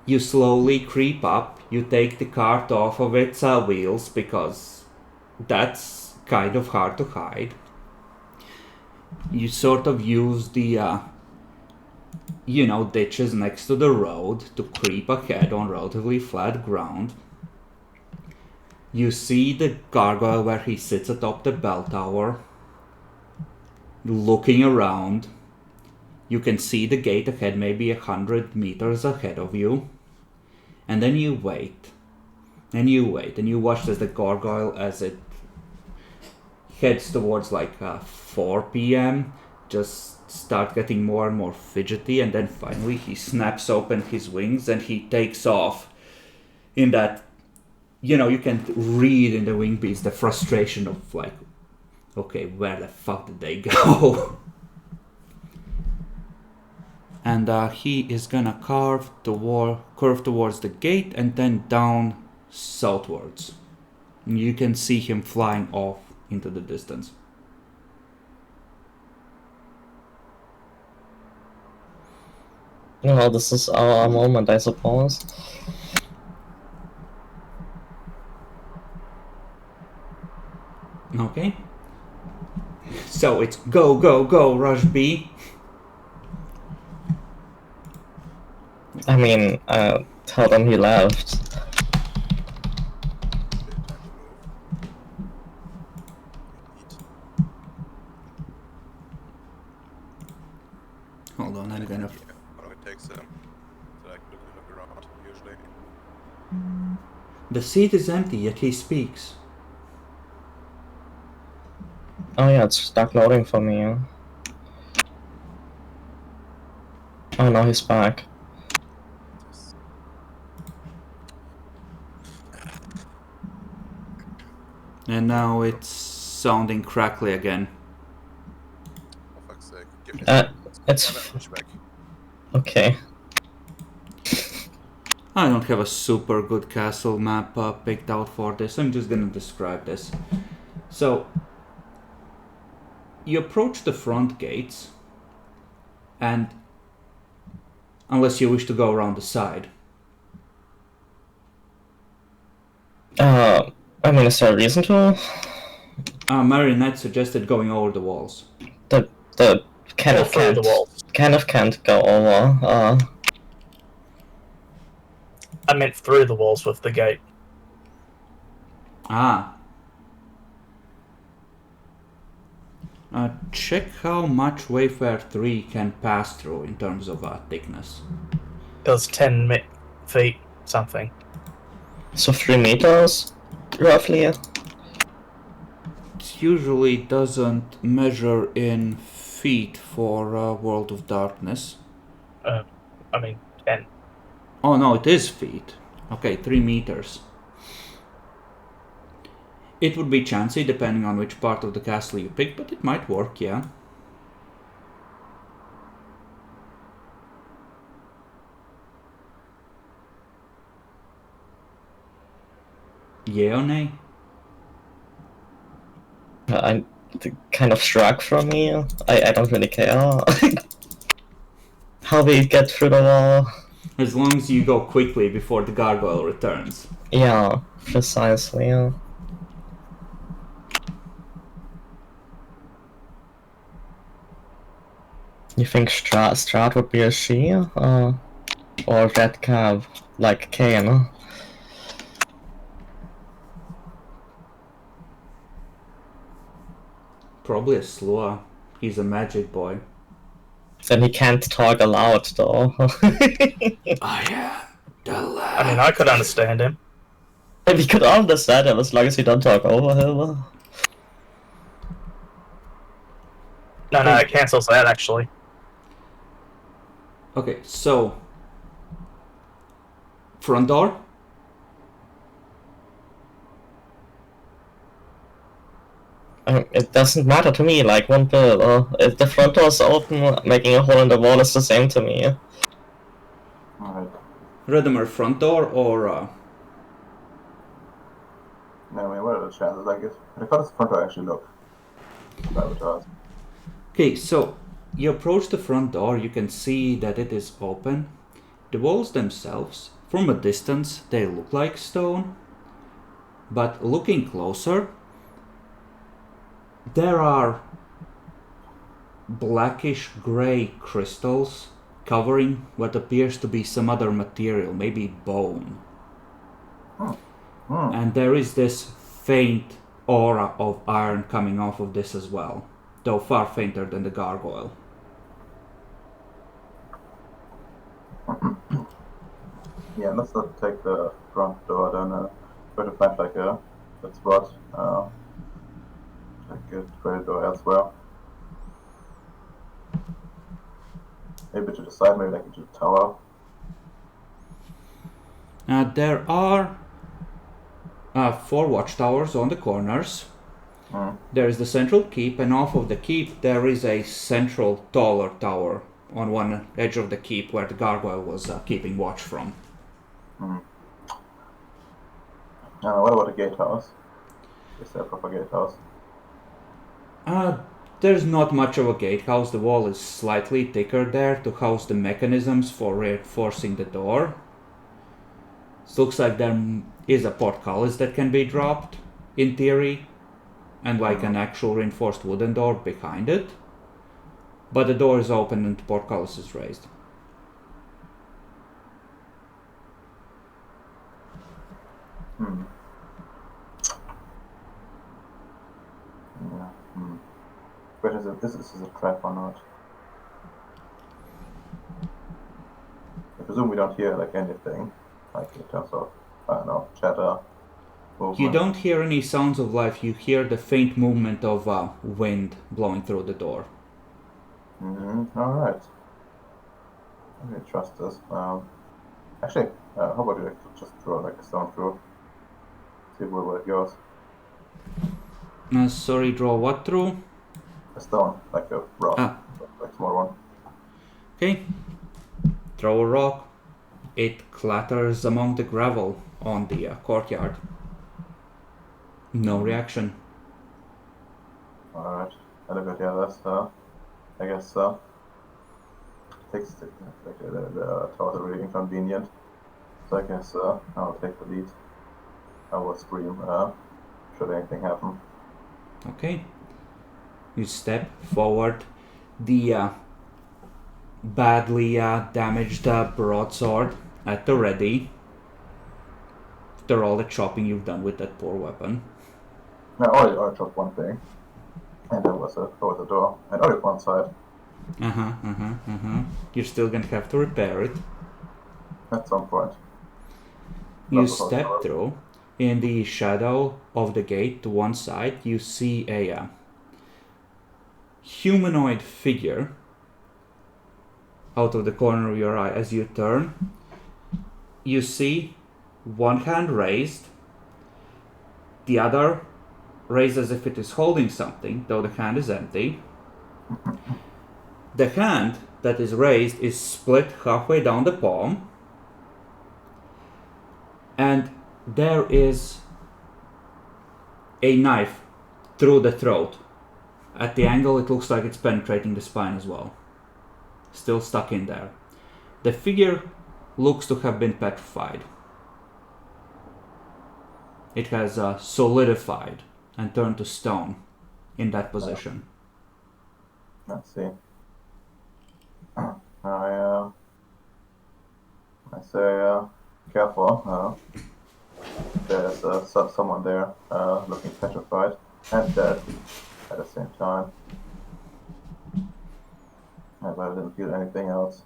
you slowly creep up, you take the cart off of its wheels, because that's kind of hard to hide. You sort of use the, ditches next to the road to creep ahead on relatively flat ground. You see the gargoyle where he sits atop the bell tower, looking around. You can see the gate ahead, maybe 100 meters ahead of you. And then you wait. And you wait. And you watch as the gargoyle, as it heads towards like 4 p.m., just start getting more and more fidgety. And then finally he snaps open his wings and he takes off in that, you can read in the wing beats the frustration of like, Okay, where the fuck did they go? And he is gonna curve towards the gate and then down southwards. You can see him flying off into the distance. Well, this is our moment, I suppose. Okay. So it's go, go, go, rush B. I mean, tell them he left. Okay, time to move. Eat. Hold on, I'm gonna. Yeah, how long it takes to like look around usually. The seat is empty, yet he speaks. Oh yeah, it's stuck loading for me. Oh no, he's back. And now it's sounding crackly again. For fuck's sake. Give me It's flashback. okay. I don't have a super good castle map picked out for this. I'm just gonna describe this. So, you approach the front gates, and unless you wish to go around the side. I mean, is there a reason to? Marionette suggested going over the walls. The kind Or of through can't. the walls. Kind of can't go over. I meant through the walls with the gate. Check how much Wayfarer 3 can pass through in terms of thickness. It was 10 feet something. So 3 meters, roughly. It usually doesn't measure in feet for World of Darkness. I mean, 10. Oh no, it is feet. Okay, 3 meters. It would be chancy depending on which part of the castle you pick, but it might work, yeah. Yeah or nay? I'm kind of struck from me. I don't really care how we get through the wall. As long as you go quickly before the gargoyle returns. Yeah, precisely. You think Strat would be a she? Or Red Cab, like Kane? Probably a Slua. He's a magic boy. Then he can't talk aloud, though. I am the last. I mean, I could understand him. We could understand him as long as we don't talk over him. No, it cancels that actually. Okay, so front door. It doesn't matter to me, like one bit. If the front door's open, making a hole in the wall is the same to me. Alright. Redemer, front door or No, I mean, what are the chances, I guess? But how does the front door actually look? Sabotage. Okay, so you approach the front door, you can see that it is open. The walls themselves, from a distance, they look like stone, but looking closer, there are blackish gray crystals covering what appears to be some other material, maybe bone. And there is this faint aura of iron coming off of this as well, though far fainter than the gargoyle. Yeah, let's not take the front door then. Try to find like a good spot. Like a trade door elsewhere. Maybe to the side, maybe like into the tower. There are 4 watchtowers on the corners. There is the central keep, and off of the keep there is a central taller tower on one edge of the keep where the gargoyle was keeping watch from. What about the gatehouse? Is there a proper gatehouse? There's not much of a gatehouse. The wall is slightly thicker there to house the mechanisms for reinforcing the door. It looks like there is a portcullis that can be dropped, in theory, and like an actual reinforced wooden door behind it. But the door is open and the portcullis is raised. Yeah. But is this is a trap or not? I presume we don't hear like anything, like in terms of, I don't know, chatter, movement. You don't hear any sounds of life. You hear the faint movement of wind blowing through the door. Alright. I really trust this. Actually, how about you just draw like a stone through? See where it goes. Sorry, draw what through? A stone, like a rock, like a small one. Okay. Throw a rock. It clatters among the gravel on the courtyard. No reaction. Alright. I look at the others. I guess takes like the tower really inconvenient. So I guess I'll take the lead. I will scream should anything happen. Okay. You step forward. The badly damaged broadsword at the ready. After all the chopping you've done with that poor weapon. No, I dropped one thing. And there was a door. And only one side. You're still gonna have to repair it. At some point. You step through. In the shadow of the gate to one side, you see a humanoid figure out of the corner of your eye. As you turn, you see one hand raised, the other raised as if it is holding something, though the hand is empty. The hand that is raised is split halfway down the palm, and there is a knife through the throat. At the angle, it looks like it's penetrating the spine as well. Still stuck in there. The figure looks to have been petrified. It has solidified and turned to stone in that position. Let's see. I say, careful. There's someone there looking petrified and dead at the same time. And I didn't feel anything else.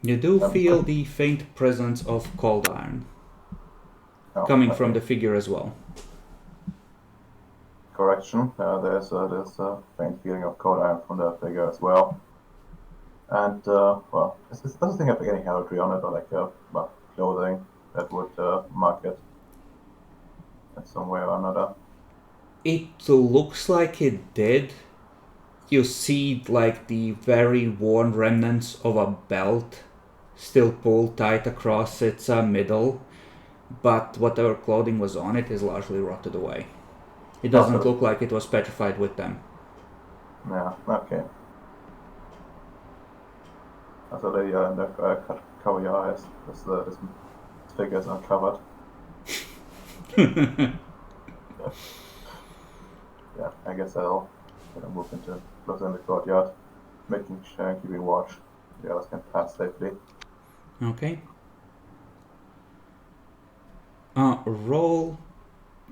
You do feel the faint presence of cold iron coming from the figure as well. Correction. There's a faint feeling of cold iron from the figure as well. And well, this doesn't think have any heraldry on it or like clothing that would mark it in some way or another. It looks like it did. You see like the very worn remnants of a belt still pulled tight across its middle, but whatever clothing was on it is largely rotted away. It doesn't look like it was petrified with them. Yeah, okay. So they cover your eyes. This figure's uncovered. Yeah, I guess I'll move into closer in the courtyard, making sure and keeping watch. The others can pass safely. Okay. Roll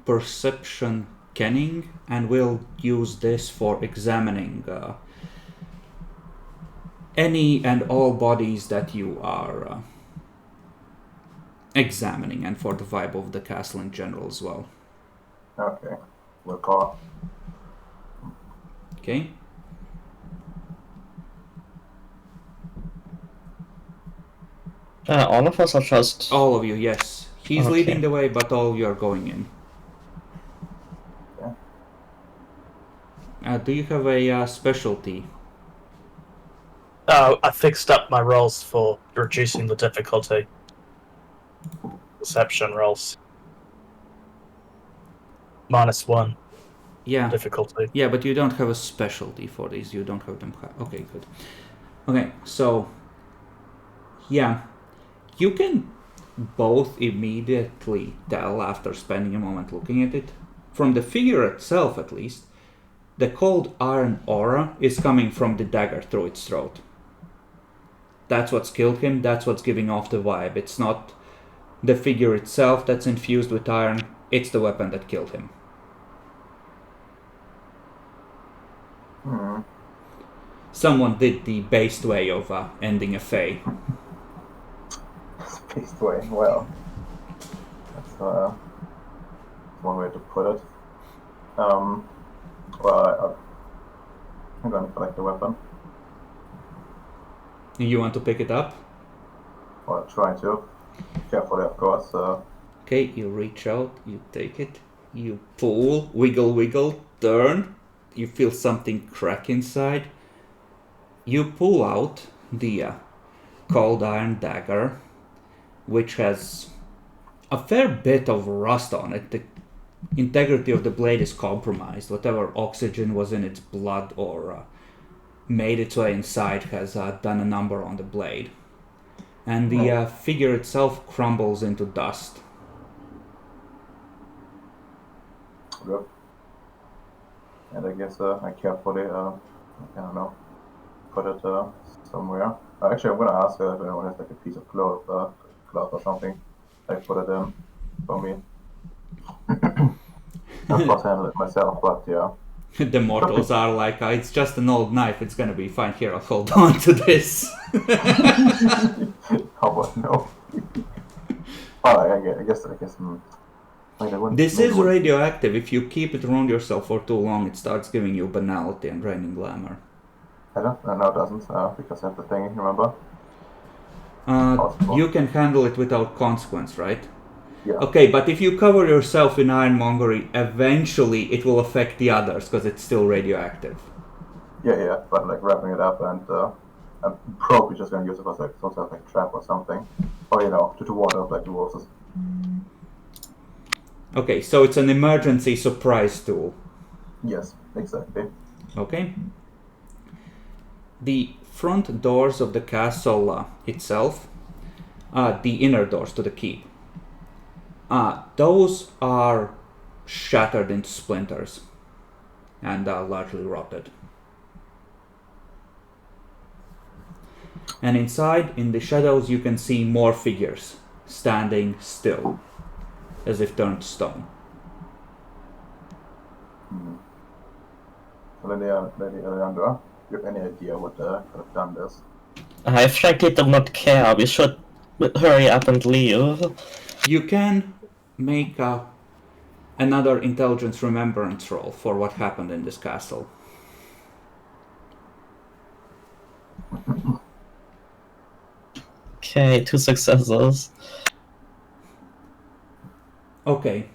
perception kenning, and we'll use this for examining any and all bodies that you are examining, and for the vibe of the castle in general as well. Okay, we'll call. Okay. All of us are just... All of you, yes. He's Okay. leading the way, but all of you are going in. Do you have a specialty? I fixed up my rolls for reducing the difficulty. Perception rolls. -1 Yeah. difficulty. Yeah, but you don't have a specialty for these. You don't have them. Okay, good. Okay, so yeah, you can both immediately tell after spending a moment looking at it, from the figure itself at least, the cold iron aura is coming from the dagger through its throat. That's what's killed him. That's what's giving off the vibe. It's not the figure itself that's infused with iron. It's the weapon that killed him. Someone did the based way of ending a fey. Based way. Well, that's one way to put it. Well, I'm going to collect the weapon. You want to pick it up? Or try to. Carefully, of course. Okay, you reach out, you take it, you pull, wiggle, wiggle, turn. You feel something crack inside. You pull out the cold iron dagger, which has a fair bit of rust on it. The integrity of the blade is compromised. Whatever oxygen was in its blood or made its way inside has done a number on the blade. And the figure itself crumbles into dust. Good. And I guess I carefully, I don't know, put it somewhere. Actually, I'm gonna ask if anyone has like a piece of cloth or something. I put it in for me. Of course, handle it myself, but yeah. The mortals are like, it's just an old knife, it's gonna be fine. Here, I'll hold on to this. How about no? I guess. This is radioactive. If you keep it around yourself for too long, it starts giving you banality and draining glamour. I don't. No, it doesn't. Because I have the thing. Remember? You can handle it without consequence, right? Yeah. Okay, but if you cover yourself in ironmongery, eventually it will affect the others because it's still radioactive. Yeah. But like wrapping it up and I'm probably just gonna use it as like some sort of like trap or something, or to ward off like the wolves. Okay, so it's an emergency surprise tool. Yes, exactly. Okay. The front doors of the castle itself, the inner doors to the keep, those are shattered into splinters and largely rotted. And inside, in the shadows, you can see more figures standing still, as if turned to stone. Lady Alejandra, do you have any idea what could have done this? I frankly do not care. We should hurry up and leave. You can make another intelligence remembrance roll for what happened in this castle. Okay, 2 successes. Okay.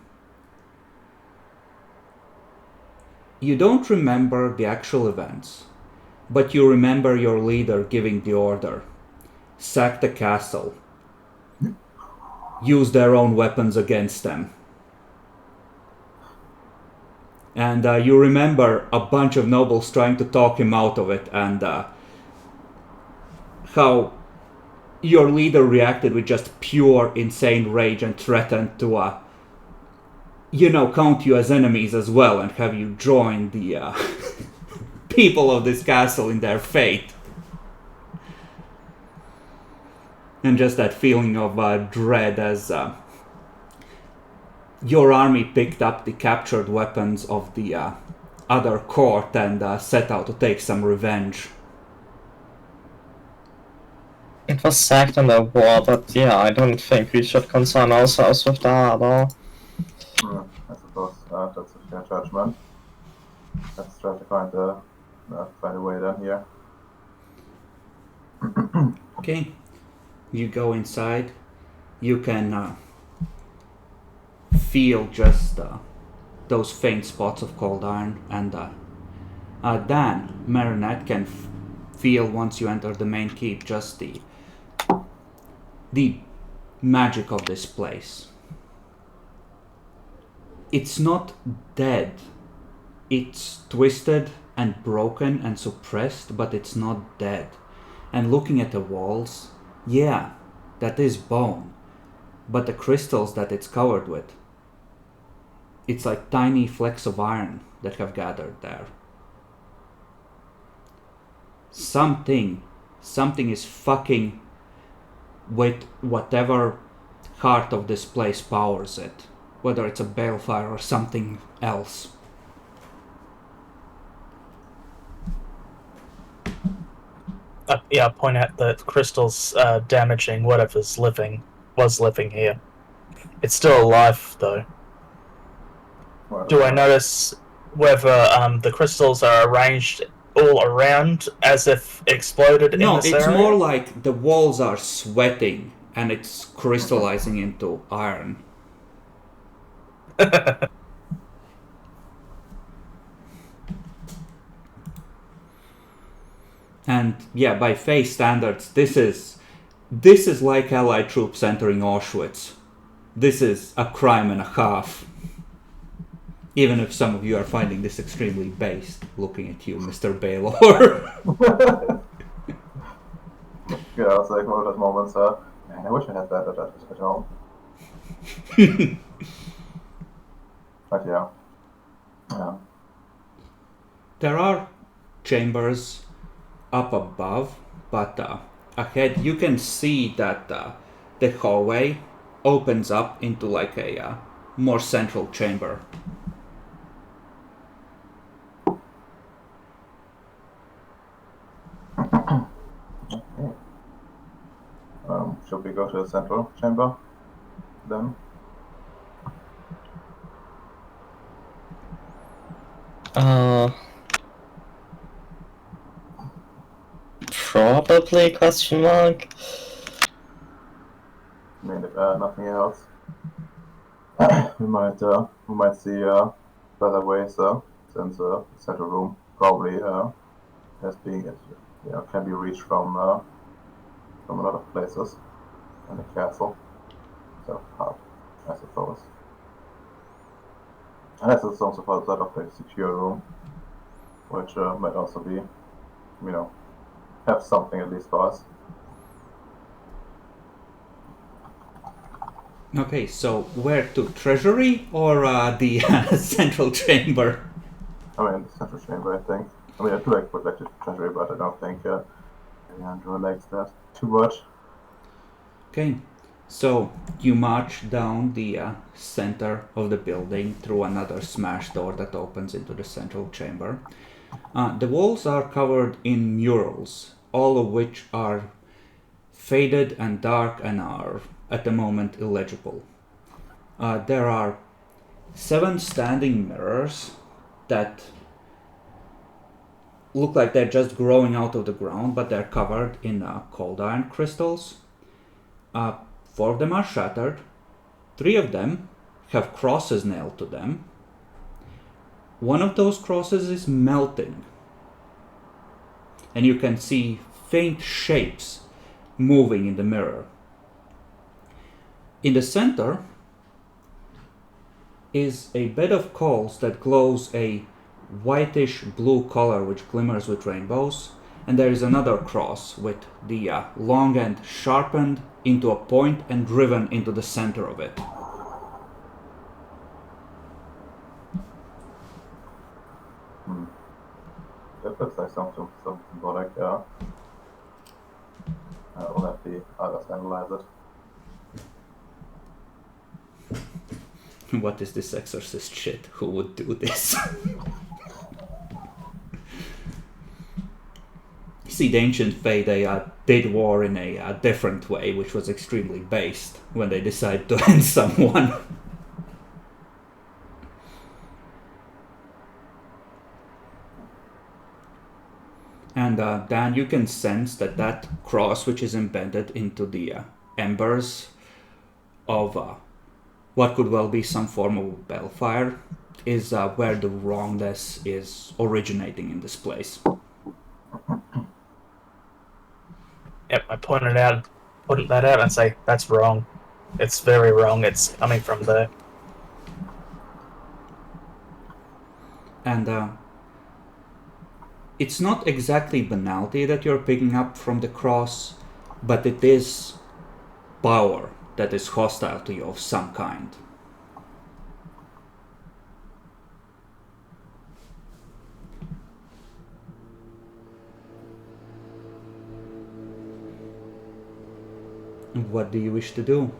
You don't remember the actual events, but you remember your leader giving the order. Sack the castle. Use their own weapons against them. And you remember a bunch of nobles trying to talk him out of it, and how your leader reacted with just pure insane rage and threatened to count you as enemies as well and have you join the people of this castle in their fate. And just that feeling of dread as your army picked up the captured weapons of the other court and set out to take some revenge. It was sacked in the war, but yeah, I don't think we should concern ourselves with that at all. I suppose that's a fair judgment. Let's try to find a way then here. Okay, you go inside. You can feel just those faint spots of cold iron, and Dan, Marinette can feel once you enter the main keep just the magic of this place. It's not dead. It's twisted and broken and suppressed, but it's not dead. And looking at the walls, yeah, that is bone. But the crystals that it's covered with, it's like tiny flecks of iron that have gathered there. Something is fucking with whatever heart of this place powers it, whether it's a balefire or something else. I point out that crystals damaging whatever's was living here. It's still alive, though. Well, Do I notice whether the crystals are arranged all around as if exploded in No, this it's area? more like the walls are sweating and it's crystallizing into iron. And yeah, by phase standards, this is like Allied troops entering Auschwitz. This is a crime and a half. Even if some of you are finding this extremely based, looking at you, Mr. Baylor. Yeah, I was like one of those moments, man, I wish I had that at home. But yeah. Yeah. There are chambers up above, but ahead you can see that the hallway opens up into like a more central chamber. Should we go to the central chamber then? Probably, question mark. I mean, if nothing else, we might see better ways, since the central room probably can be reached from a lot of places in the castle. So hard, I suppose. Unless it's also sort of a secure room, which might also be, have something at least for us. Okay, so where to? Treasury or the central chamber? I mean, the central chamber, I think. I mean, I do like protected treasury, but I don't think Andrew likes that too much. Okay, so you march down the center of the building through another smash door that opens into the central chamber. The walls are covered in murals, all of which are faded and dark and are, at the moment, illegible. There are 7 standing mirrors that look like they're just growing out of the ground, but they're covered in cold iron crystals. 4 of them are shattered. 3 of them have crosses nailed to them. One of those crosses is melting. And you can see faint shapes moving in the mirror. In the center is a bed of coals that glows a whitish blue color which glimmers with rainbows. And there is another cross with the long end sharpened into a point and driven into the center of it. That looks like something symbolic. We'll let the others analyze it. What is this exorcist shit? Who would do this? See, the ancient Fae, they did war in a different way, which was extremely based when they decided to end someone. And Dan, you can sense that cross which is embedded into the embers of what could well be some form of balefire is where the wrongness is originating in this place. Yep, I put that out and say, that's wrong. It's very wrong. It's coming from there. And it's not exactly banality that you're picking up from the cross, but it is power that is hostile to you of some kind. What do you wish to do?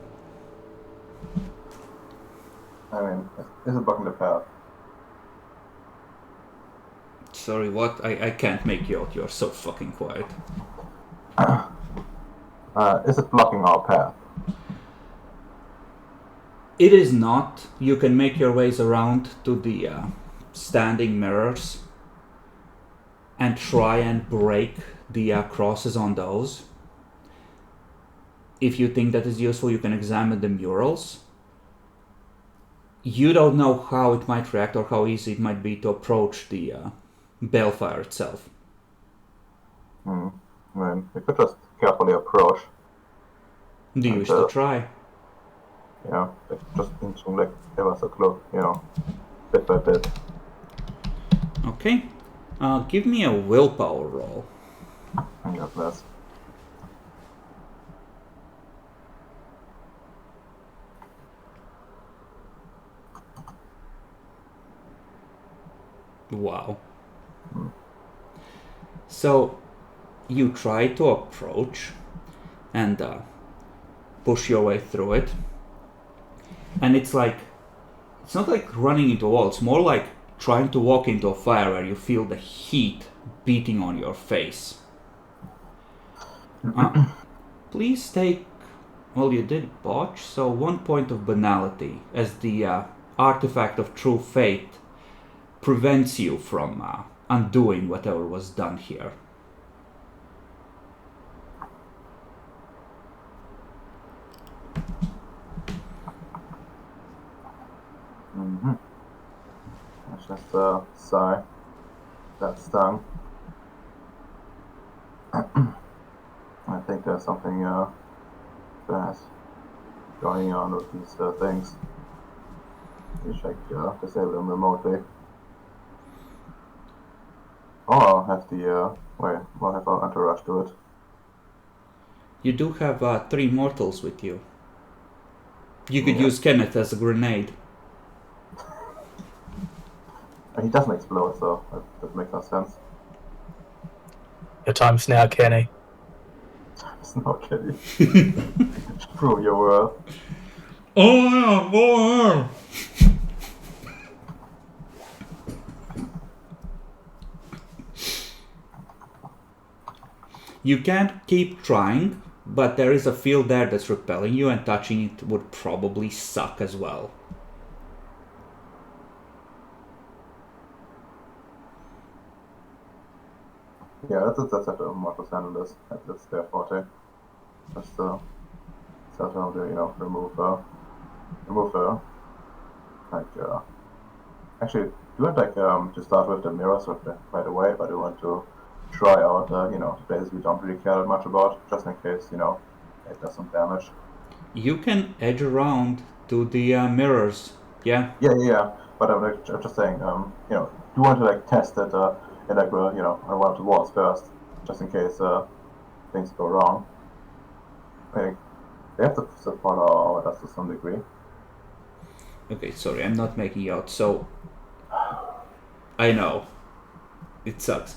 I mean, is it blocking the path? Sorry, what? I can't make you out. You're so fucking quiet. Is it blocking our path? It is not. You can make your ways around to the standing mirrors and try and break the crosses on those. If you think that is useful, you can examine the murals. You don't know how it might react or how easy it might be to approach the balefire itself. I mean, we could just carefully approach. Do you wish to try? Yeah, like just inching, like give us a clue, bit by bit. Okay. Give me a willpower roll. I got less. Wow. So you try to approach and push your way through it. And it's not like running into a wall, it's more like trying to walk into a fire where you feel the heat beating on your face. Please take, well, you did botch, so 1 point of banality, as the artifact of true fate prevents you from undoing whatever was done here. Let's just sigh. That stung. I think there's something bad going on with these things. Wish I could disable them remotely. Or I'll have the we'll have our entourage do it. You do have 3 mortals with you. You could use Kenneth as a grenade. He doesn't explode, so that makes no sense. Your time's now, Kenny. It's not kidding. Prove your worth. Oh. You can't keep trying, but there is a field there that's repelling you, and touching it would probably suck as well. Yeah, that's at the mortal handle this. That's their forte. Just start to remove actually, do you want to start with the mirrors right away, but do you want to try out the places we don't really care that much about, just in case it does some damage? You can edge around to the mirrors. Yeah. Yeah. But I'm just saying, do you want to test it on one of the walls first, just in case things go wrong? I think they have to support our dust to some degree. Okay, sorry, I'm not making out. So, I know, it sucks.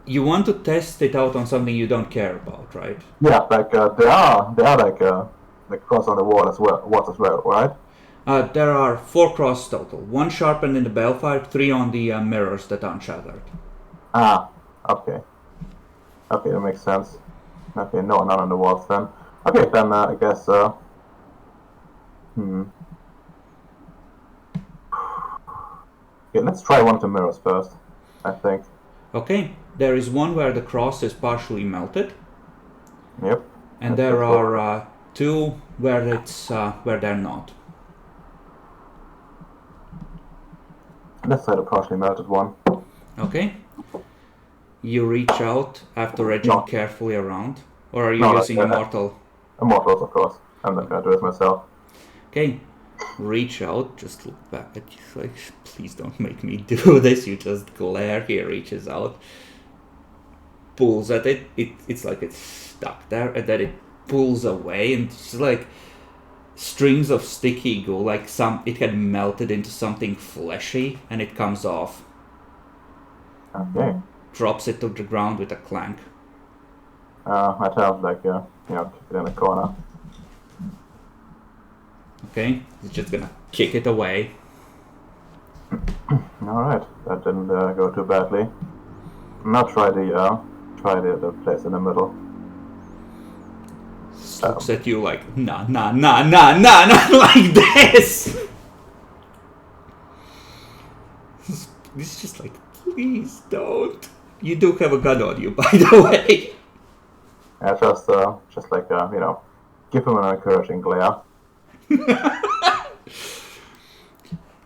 You want to test it out on something you don't care about, right? Yeah, there are cross on the wall as well, right? There are 4 cross total. 1 sharpened in the balefire, 3 on the mirrors that aren't shattered. Ah, okay. Okay, that makes sense. Okay, no, none on the walls then. Okay, then I guess. Okay, let's try one of the mirrors first, I think. Okay, there is one where the cross is partially melted. Yep. And there are 2 where where they're not. Let's try the partially melted one. Okay. You reach out after edging No. carefully around, or are you No, using Immortal? Immortals, of course. I'm not gonna do it myself. Okay. Reach out, just look back at you like, please don't make me do this. You just glare. He reaches out, pulls at it. It's like it's stuck there, and then it pulls away, and it's like strings of sticky goo, like it had melted into something fleshy, and it comes off. Okay. Drops it to the ground with a clank. I tell him, like, kick it in the corner. Okay, he's just gonna kick it away. Alright, that didn't go too badly. Now try the place in the middle. Looks at you like, nah, like this! It's just like, please don't. You do have a gun on you, by the way. Yeah, just like, give him an encouraging glare.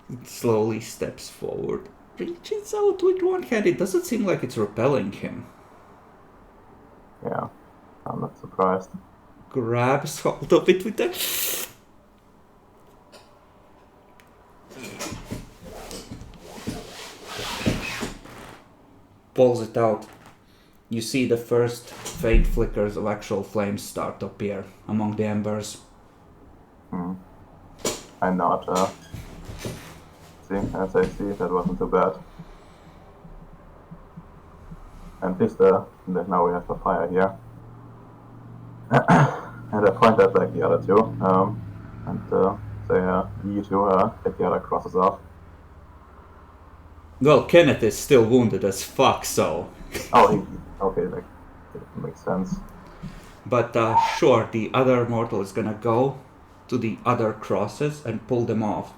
It slowly steps forward, reaches out with one hand. It doesn't seem like it's repelling him. Yeah, I'm not surprised. Grabs hold of it with that. Pulls it out. You see the first faint flickers of actual flames start to appear among the embers. I nod. As I see, that wasn't too bad. And at least now we have a fire here. And I point at like the other two, and say, you two get the other crosses off. Well, Kenneth is still wounded as fuck, so... Oh, okay, like, it makes sense. But sure, the other mortal is gonna go to the other crosses and pull them off.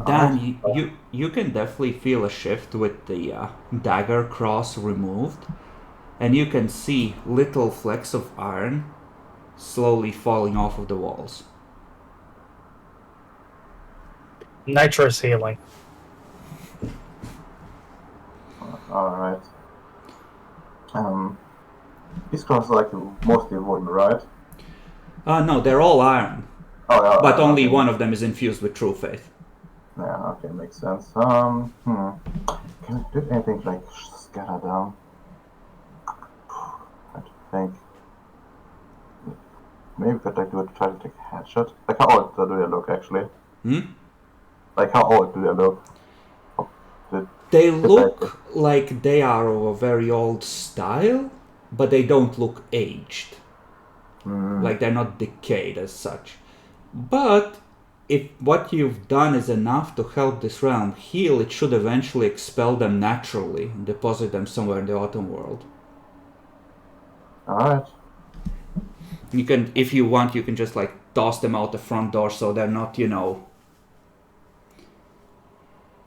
Dan, you can definitely feel a shift with the dagger cross removed, and you can see little flecks of iron slowly falling off of the walls. Nature is healing. Alright. These crosses are like mostly wooden, right? No, they're all iron, Oh, yeah. but only okay. one of them is infused with true faith. Yeah, okay, makes sense. Can we do anything like scatter down? I think. Maybe we could like try to take a headshot. Like how old do they look actually? Like how old do they look? They look like they are of a very old style, but they don't look aged. Like they're not decayed as such. But if what you've done is enough to help this realm heal, it should eventually expel them naturally and deposit them somewhere in the autumn world. Alright. You can, if you want, you can just like toss them out the front door so they're not,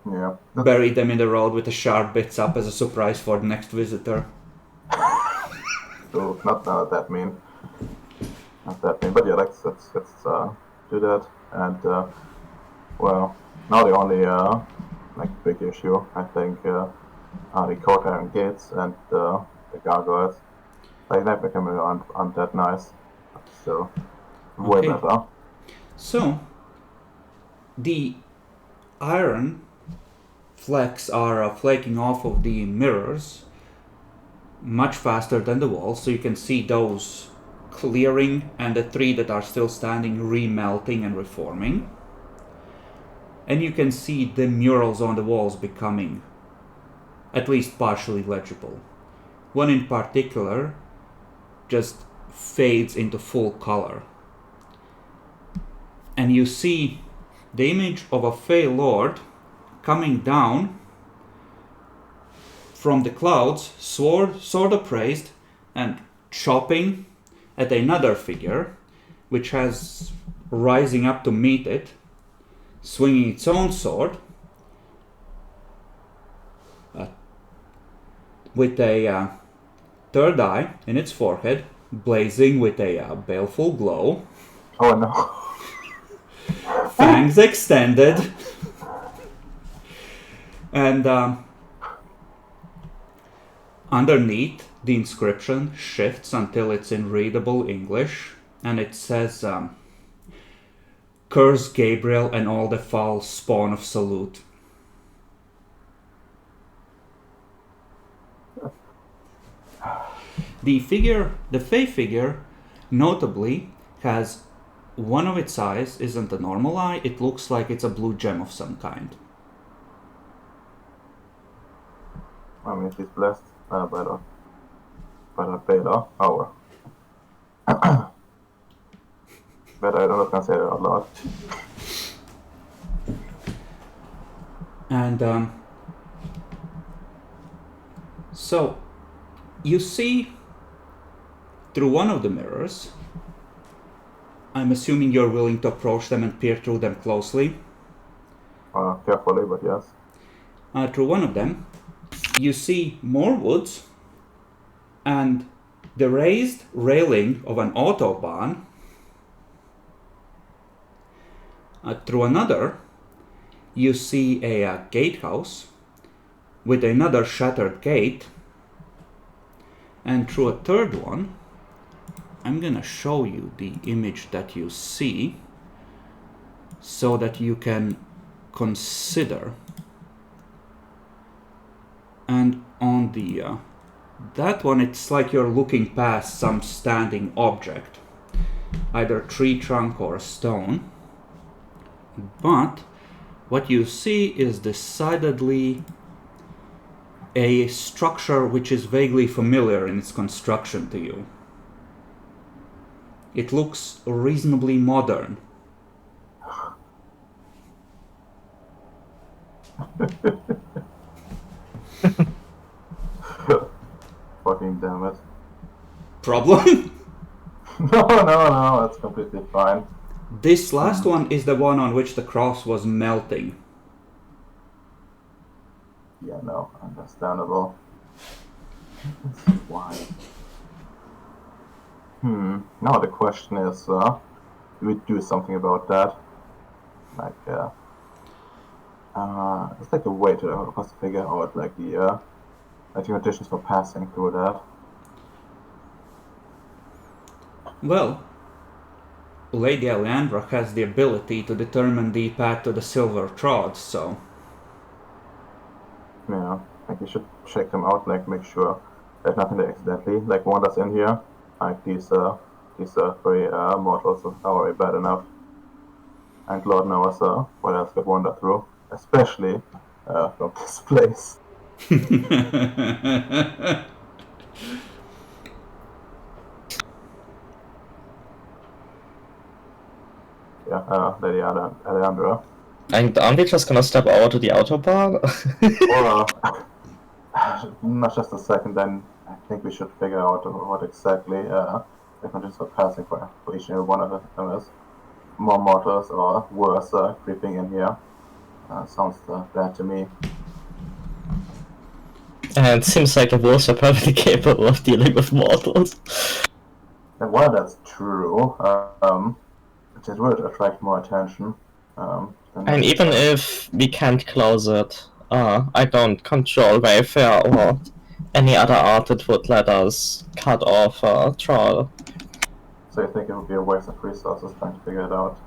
Yeah. bury them in the road with the sharp bits up as a surprise for the next visitor. So not that mean. Not that mean. But yeah, let's do that. And well, now the only like big issue I think are the court iron gates and the gargoyles. Like that becoming aren't that nice. But still way Okay. better. So, the iron flecks are flaking off of the mirrors much faster than the walls, so you can see those clearing and the three that are still standing remelting and reforming. And you can see the murals on the walls becoming at least partially legible. One in particular just fades into full color. And you see the image of a Fey Lord coming down from the clouds, sword upraised, and chopping at another figure, which has rising up to meet it, swinging its own sword, with a third eye in its forehead, blazing with a baleful glow, Oh no. fangs extended, and underneath the inscription shifts until it's in readable English, and it says, "Curse Gabriel and all the foul spawn of Salute." The Fey figure, notably, has one of its eyes isn't a normal eye, it looks like it's a blue gem of some kind. I mean, she's blessed by the Bela hour. But I'm not gonna say that out loud. And so you see through one of the mirrors. I'm assuming you're willing to approach them and peer through them closely. Carefully, but yes. Through one of them, you see more woods and the raised railing of an autobahn. Through another, you see a gatehouse with another shattered gate. And through a third one, I'm gonna show you the image that you see so that you can consider. And on the that one, it's like you're looking past some standing object, either a tree trunk or a stone. But what you see is decidedly a structure which is vaguely familiar in its construction to you. It looks reasonably modern. Fucking damn it. Problem? No, that's completely fine. This last one is the one on which the cross was melting. Yeah, no, understandable. Why? Now the question is, do we do something about that? Like, it's like a way to help us figure out, like, the conditions for passing through that. Well, Lady Aleandra has the ability to determine the path to the Silver Trod, so... Yeah, like we should check them out, like make sure there's nothing that accidentally, like, wanders in here. Like these three mortals are already bad enough. And Lord knows what else could wander through, especially from this place. Yeah, Lady Aleandra. And aren't we just gonna step over to the autobahn? Or, not just a second, then I think we should figure out what exactly the conditions for passing for each and every one of them is. More mortals or worse creeping in here. Sounds bad to me. And it seems like the wolves are perfectly capable of dealing with mortals. And while that's true, it would attract more attention. And even if we can't close it, I don't control Wayfair or any other art that would let us cut off a troll. So you think it would be a waste of resources trying to figure it out?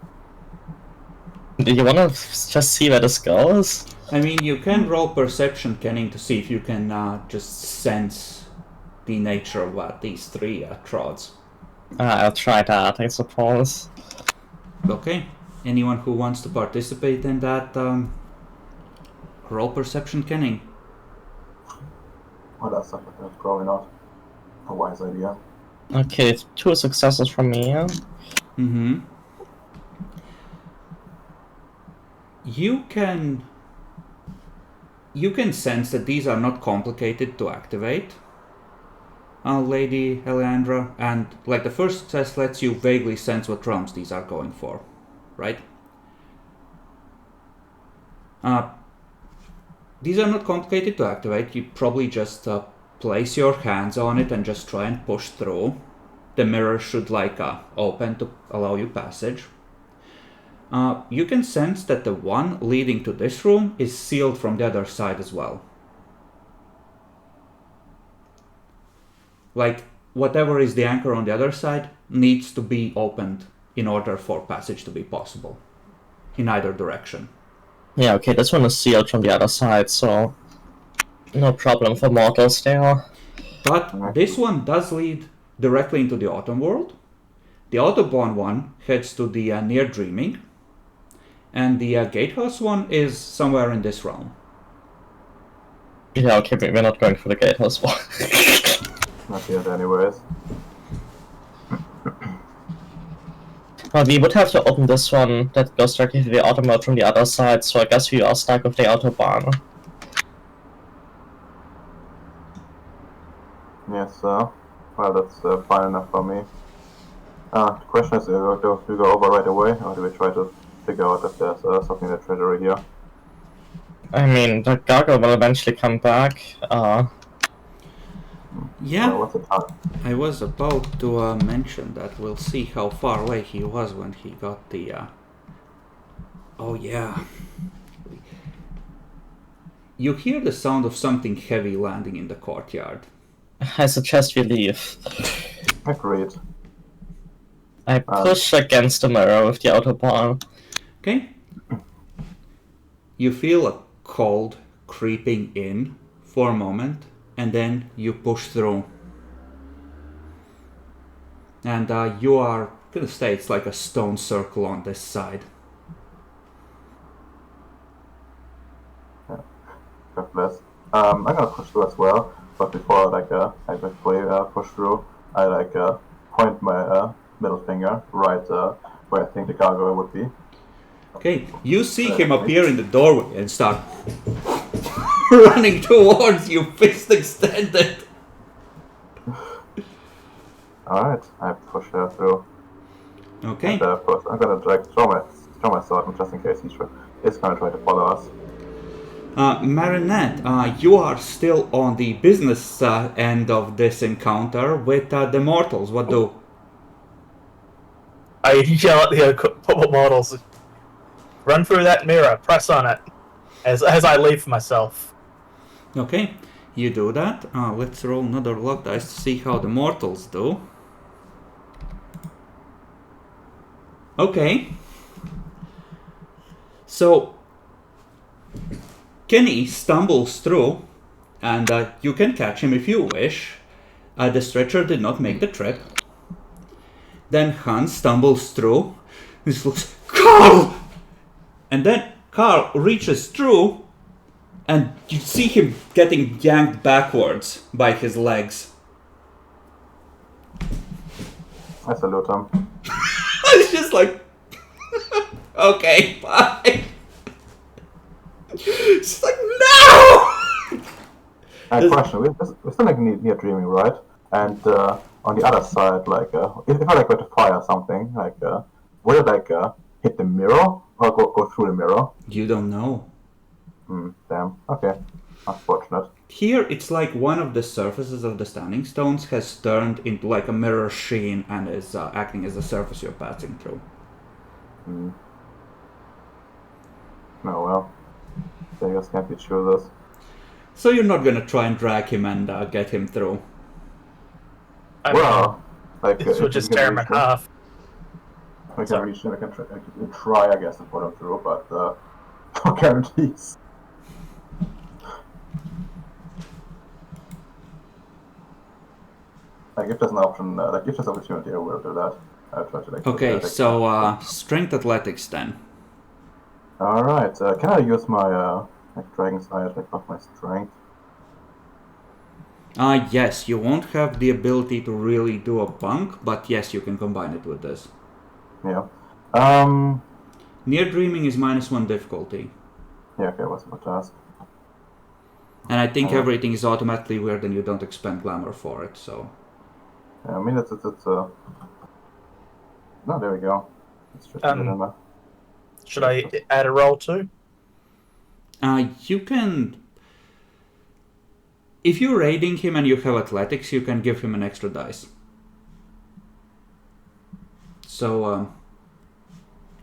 Do you wanna just see where this goes? I mean, you can roll perception, Kenning, to see if you can just sense the nature of what these three trods. I'll try that, I suppose. Okay. Anyone who wants to participate in that, roll perception, Kenning. Well, that's probably not a wise idea. Okay, 2 successes from me, yeah? Mm-hmm. You can sense that these are not complicated to activate, Lady Aleandra, and like the first success lets you vaguely sense what realms these are going for, right? These are not complicated to activate. You probably just place your hands on it and just try and push through. the mirror should open to allow you passage. You can sense that the one leading to this room is sealed from the other side as well. Like, whatever is the anchor on the other side needs to be opened in order for passage to be possible in either direction. Yeah, okay, this one is sealed from the other side, so no problem for mortals there. But this one does lead directly into the Autumn world. The Autobahn one heads to the Near Dreaming, and the Gatehouse one is somewhere in this realm. Yeah, okay, we're not going for the gatehouse one. Not yet, anyways. Well, we would have to open this one that goes directly to the Autumn world from the other side, so I guess we are stuck with the Autobahn. Yes, well, that's fine enough for me. The question is, do we go over right away, or do we try to figure out if there's something in the treasury here? I mean, the Gargoyle will eventually come back. Yeah, What's the time? I was about to mention that. We'll see how far away he was when he got the... Oh yeah. You hear the sound of something heavy landing in the courtyard. I suggest we leave. Agreed. I push against the mirror with the Autobahn. Okay. You feel a cold creeping in for a moment, and then you push through. And you are gonna say it's like a stone circle on this side. God bless. I'm gonna push through as well, but before I push through, I point my middle finger right where I think the gargoyle would be. Okay, you see him appear in the doorway and start running towards you, fist extended. Alright, I push her through. Okay. And of course, I'm gonna throw my sword just in case he's gonna try to follow us. Marinette, you are still on the business end of this encounter with the mortals. What do? I yell at the puppet models. Run through that mirror. Press on it. As I leave for myself. Okay, you do that. Let's roll another luck dice to see how the mortals do. Okay. So, Kenny stumbles through, and you can catch him if you wish. The stretcher did not make the trip. Then Hans stumbles through. He looks, Carl! And then Carl reaches through, and you see him getting yanked backwards by his legs. I salute him. It's just like, okay, bye. It's like, no! Question, we're still near dreaming, right? And on the other side, if I were to fire something, would it hit the mirror or go through the mirror? You don't know. Damn. Okay. Unfortunate. Here, it's like one of the surfaces of the standing stones has turned into like a mirror sheen and is acting as the surface you're passing through. Oh well. I guess can't be choosers. So you're not gonna try and drag him and get him through. This would just tear him in half. We can reach him. We can try, I guess, to put him through, but no guarantees. If there's an option, if there's opportunity, I will do that. I'll try to Okay, so strength athletics then. All right. Can I use my dragon's eye as my strength? Yes, you won't have the ability to really do a bunk, but yes, you can combine it with this. Yeah. Near dreaming is -1 difficulty. Yeah. Okay. What's my task? And I think everything is automatically weird, and you don't expend glamour for it. So. Yeah, I mean it's No, there we go. It's just Should I add a roll too? You can. If you're raiding him and you have athletics, you can give him an extra dice. So,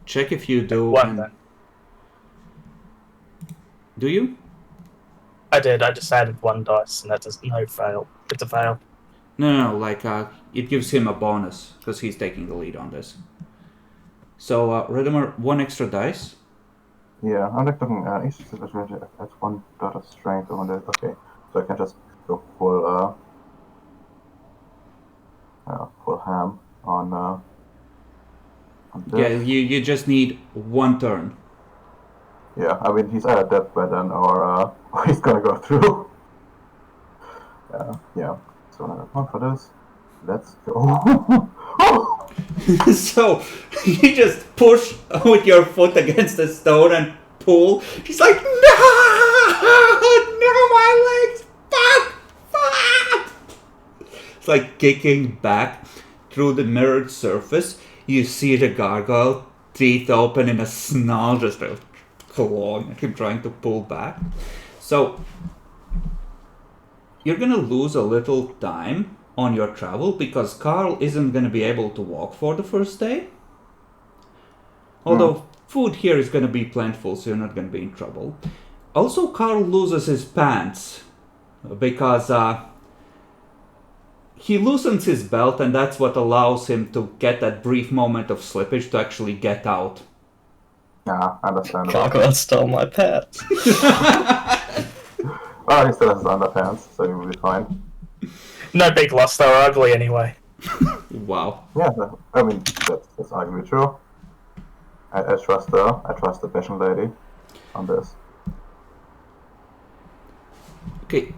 check if you do. One And then. do you? I did. I just added 1 dice, and that does no fail. It's a fail. No, like, it gives him a bonus, because he's taking the lead on this. So, Riddimer, 1 extra dice. Yeah, I'm like looking at each situation as 1 dot of strength on it. Okay, so I can just go full ham on this. Yeah, you just need 1 turn. Yeah, I mean he's either dead by then or he's gonna go through. Yeah. So another 1 for this. Let's go. So, you just push with your foot against the stone and pull. He's like, no, my legs, fuck. It's like kicking back through the mirrored surface. You see the gargoyle, teeth open in a snarl, just clawing at him, trying to pull back. So, you're gonna lose a little time on your travel because Carl isn't gonna be able to walk for the first day. Although food here is gonna be plentiful, so you're not gonna be in trouble. Also, Carl loses his pants because he loosens his belt, and that's what allows him to get that brief moment of slippage to actually get out. Yeah, understandable. Gargoyle stole my pet. Well, he still has his underpants, so he will be fine. No big loss. They were ugly anyway. Wow. Yeah, I mean that's arguably true. I trust the fashion lady on this. Okay.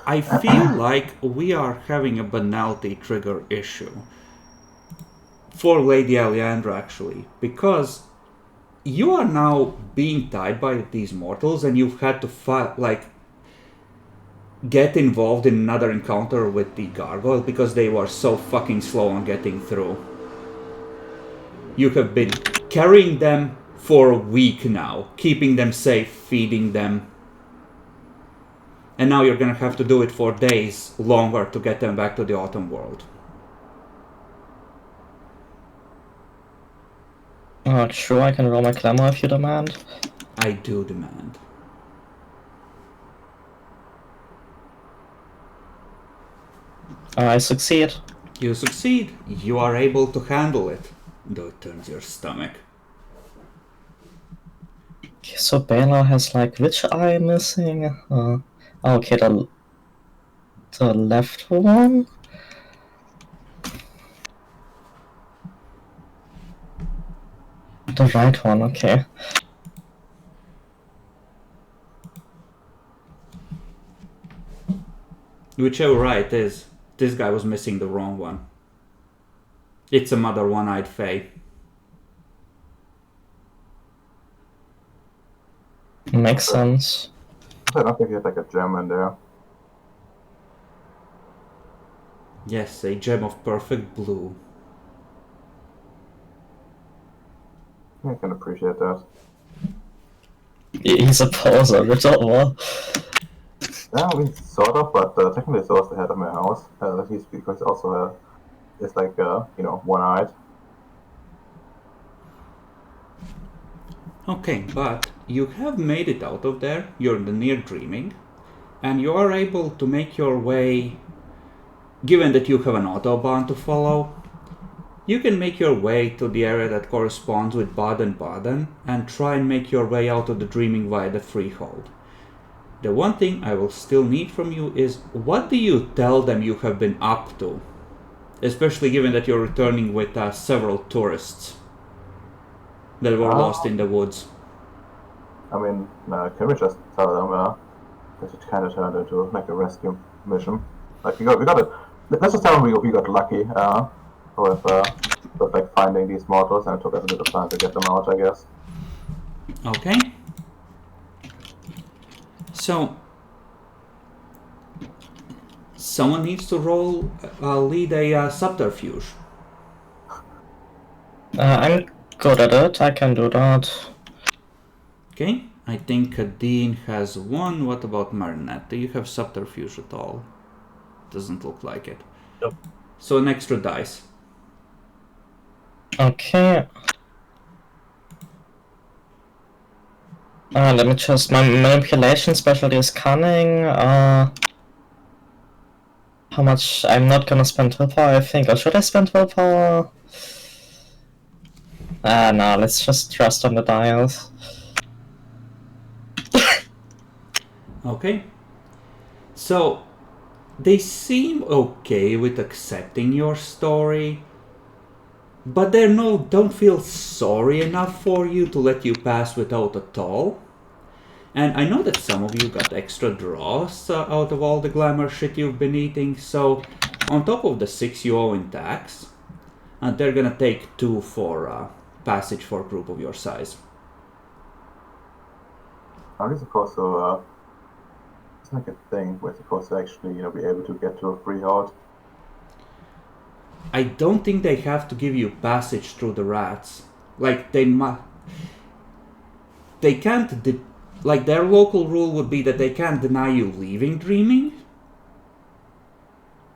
I feel like we are having a banality trigger issue. For Lady Alejandra, actually. Because you are now being tied by these mortals and you've had to fight, get involved in another encounter with the gargoyle because they were so fucking slow on getting through. You have been carrying them for a week now, keeping them safe, feeding them. And now you're gonna have to do it for days longer to get them back to the Autumn World. Sure, I can roll my glamour if you demand. I do demand. I succeed. You succeed. You are able to handle it, though it turns your stomach. Okay, so Bela has which eye missing? Okay, the left one? The right one, okay. Whichever right is, this guy was missing the wrong one. It's a Mother One-Eyed Fae. Makes sense. I don't think he had a gem in there. Yes, a gem of perfect blue. I can appreciate that. He's a poser, little. Yeah, I mean, sort of, but technically it's also the head of my house. He's because also is one-eyed. Okay, but you have made it out of there. You're in the near dreaming, and you are able to make your way. Given that you have an autobahn to follow, you can make your way to the area that corresponds with Baden-Baden and try and make your way out of the dreaming via the freehold. The one thing I will still need from you is, what do you tell them you have been up to? Especially given that you're returning with several tourists that were lost in the woods. I mean, can we just tell them that it kind of turned into a rescue mission? We got it. Let's just tell them we got lucky with finding these mortals, and it took us a bit of time to get them out, I guess. Okay. So, someone needs to lead a subterfuge. I'm good at it, I can do that. Okay, I think Dean has one. What about Marinette? Do you have subterfuge at all? Doesn't look like it. Nope. So an extra dice. Okay. Let me just. My manipulation specialty is cunning. How much? I'm not gonna spend willpower, I think. Or should I spend willpower? No, let's just trust on the dials. Okay. So they seem okay with accepting your story, but don't feel sorry enough for you to let you pass without a toll. And I know that some of you got extra draws out of all the glamour shit you've been eating, so on top of the 6 you owe in tax, they're gonna take 2 for passage for a group of your size. Are we supposed to, it's like a thing, we're supposed to actually, be able to get to a freehold? I don't think they have to give you passage through the rats. Like, they can't... Like, their local rule would be that they can't deny you leaving Dreaming,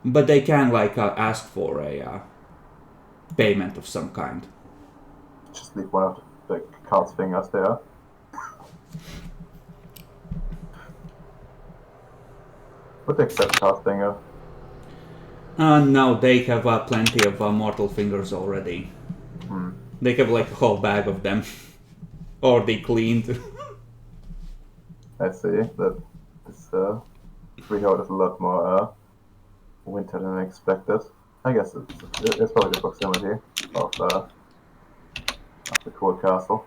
but they can, like, ask for a payment of some kind. Just leave one of the card's fingers there. Would they accept card's finger? No, they have plenty of mortal fingers already. They have, like, a whole bag of them. Already cleaned. I see that this freehold is a lot more winter than expected. I guess it's probably the proximity of the cold castle.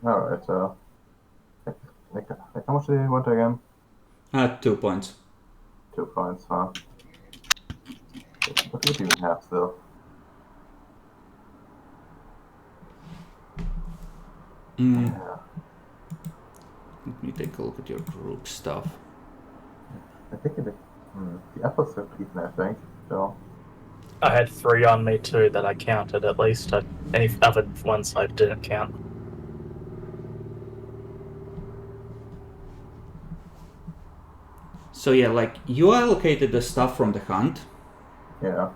Alright, like, how much do you want again? 2 points. 2 points, huh? What do you even have still? Yeah. Let me take a look at your group stuff. I think the apples are eaten, I think. So I had 3 on me too that I counted at least. Any other ones I didn't count. So yeah, like, you allocated the stuff from the hunt. yeah.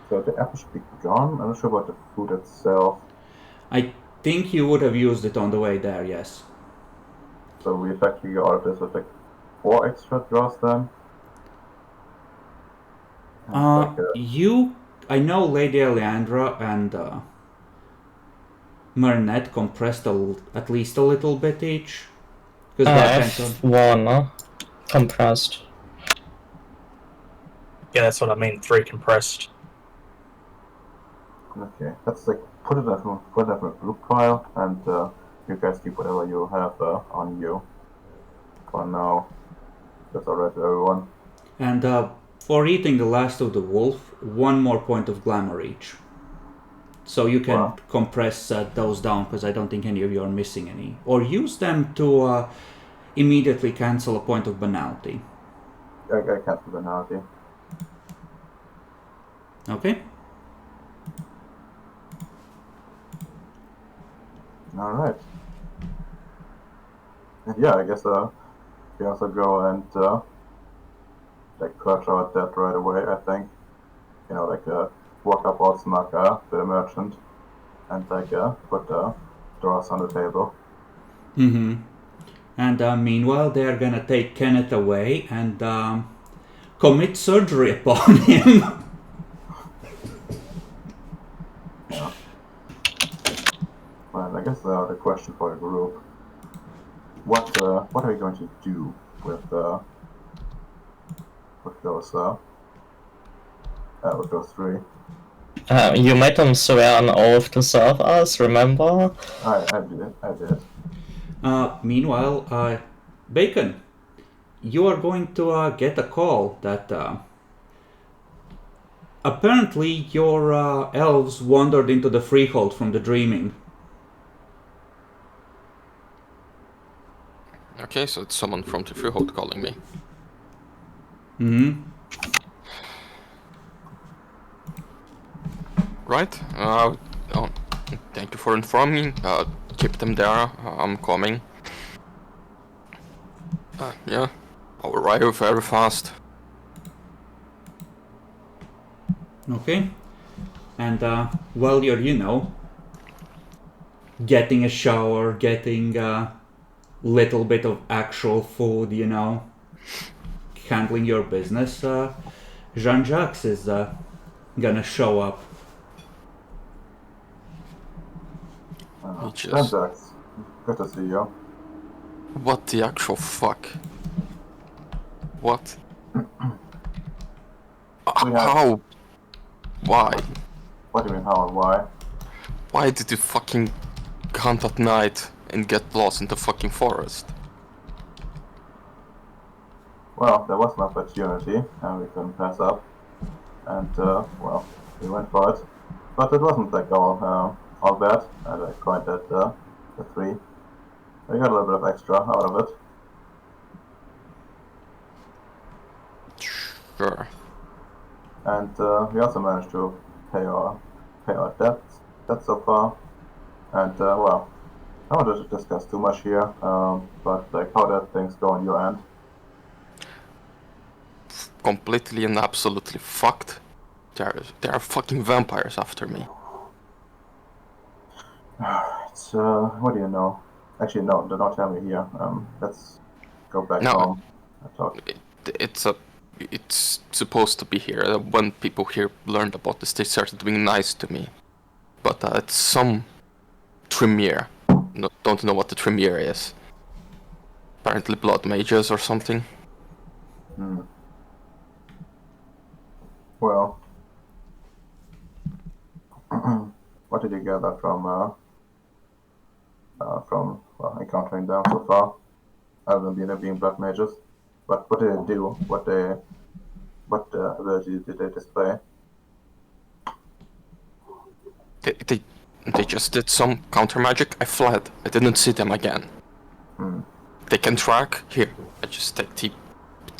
So the apple should be gone. I'm not sure about the food itself. I think you would have used it on the way there, yes. So we effectively got out of this with like 4 extra draws then. I know Lady Eleandra and Marinette compressed at least a little bit each. I have 1 compressed. Yeah, that's what I mean. 3 compressed. Okay, let's like put it in a group file, and you guys keep whatever you have on you. For now, that's alright to everyone. And for eating the last of the wolf, 1 more point of glamour each. So you can compress those down, because I don't think any of you are missing any. Or use them to immediately cancel a point of banality. I cancel banality. Okay? Alright. And yeah, I guess we also go and like clutch out that right away, I think. Like walk up all smug to the merchant and like put drawers on the table. And meanwhile, they're gonna take Kenneth away and commit surgery upon him. Yeah. Well, I guess the question for the group: what are we going to do with those 3? You made them swear an oath to serve us, remember? I did. Meanwhile, Bacon, you are going to get a call that apparently your elves wandered into the freehold from the Dreaming. Okay, so it's someone from the freehold calling me. Right. Thank you for informing me. Keep them there. I'm coming. Yeah, I'll arrive very fast. Okay. And while you're, getting a shower, getting a little bit of actual food, handling your business, Jean-Jacques is gonna show up. He just... Jean-Jacques, good to see you. What the actual fuck? What? How? Why? What do you mean, how and why? Why did you fucking hunt at night and get lost in the fucking forest? Well, there was an opportunity, and we couldn't pass up. And, well, we went for it. But it wasn't like all bad, and I coined at the 3. We got a little bit of extra out of it. Sure. And we also managed to pay our debts so far. And well, I don't want to discuss too much here, but like how did things go on your end? Completely and absolutely fucked. There are fucking vampires after me. It's what do you know? Actually, no, don't tell me here. Let's go back No. home and talk. It's supposed to be here. When people here learned about this, they started being nice to me. But it's some Tremere. No, don't know what the Tremere is. Apparently blood mages or something. Well, what did you gather from well, encountering them so far? Other than being blood mages, but what did they do? What abilities did they display? They just did some counter magic. I fled. I didn't see them again. They can track. Here, I just take the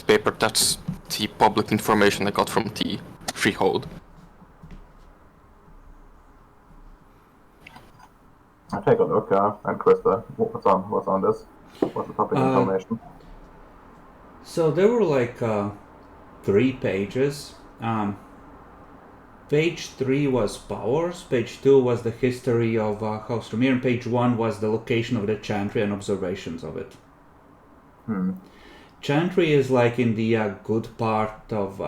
paper. That's the public information I got from the freehold. I'll take a look, and Krista, what's on this? What's the public information? So there were like 3 pages. Page 3 was powers, page 2 was the history of House Tremere, and page 1 was the location of the Chantry and observations of it. Chantry is like in the good part of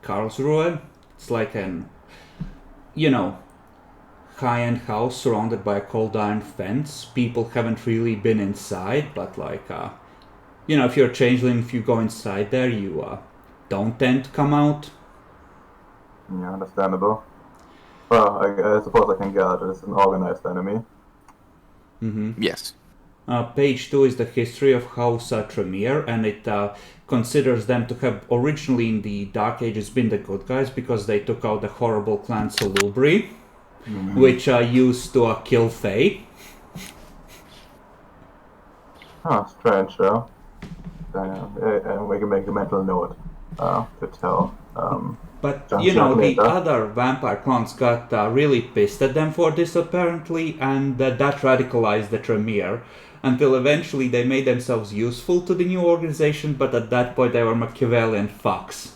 Karlsruhe. It's like an, high-end house surrounded by a cold iron fence. People haven't really been inside, but like, if you're a changeling, if you go inside there, you don't tend to come out. Yeah, understandable. Well, I suppose I can gather that it's an organized enemy. Yes. Page 2 is the history of House Tremere, and it considers them to have originally in the Dark Ages been the good guys because they took out the horrible clan Salubri, which used to kill Fae. Strange, and we can make a mental note to tell. But, John the later. other vampire clans got really pissed at them for this, apparently, and that radicalized the Tremere, until eventually they made themselves useful to the new organization, but at that point they were Machiavellian fucks.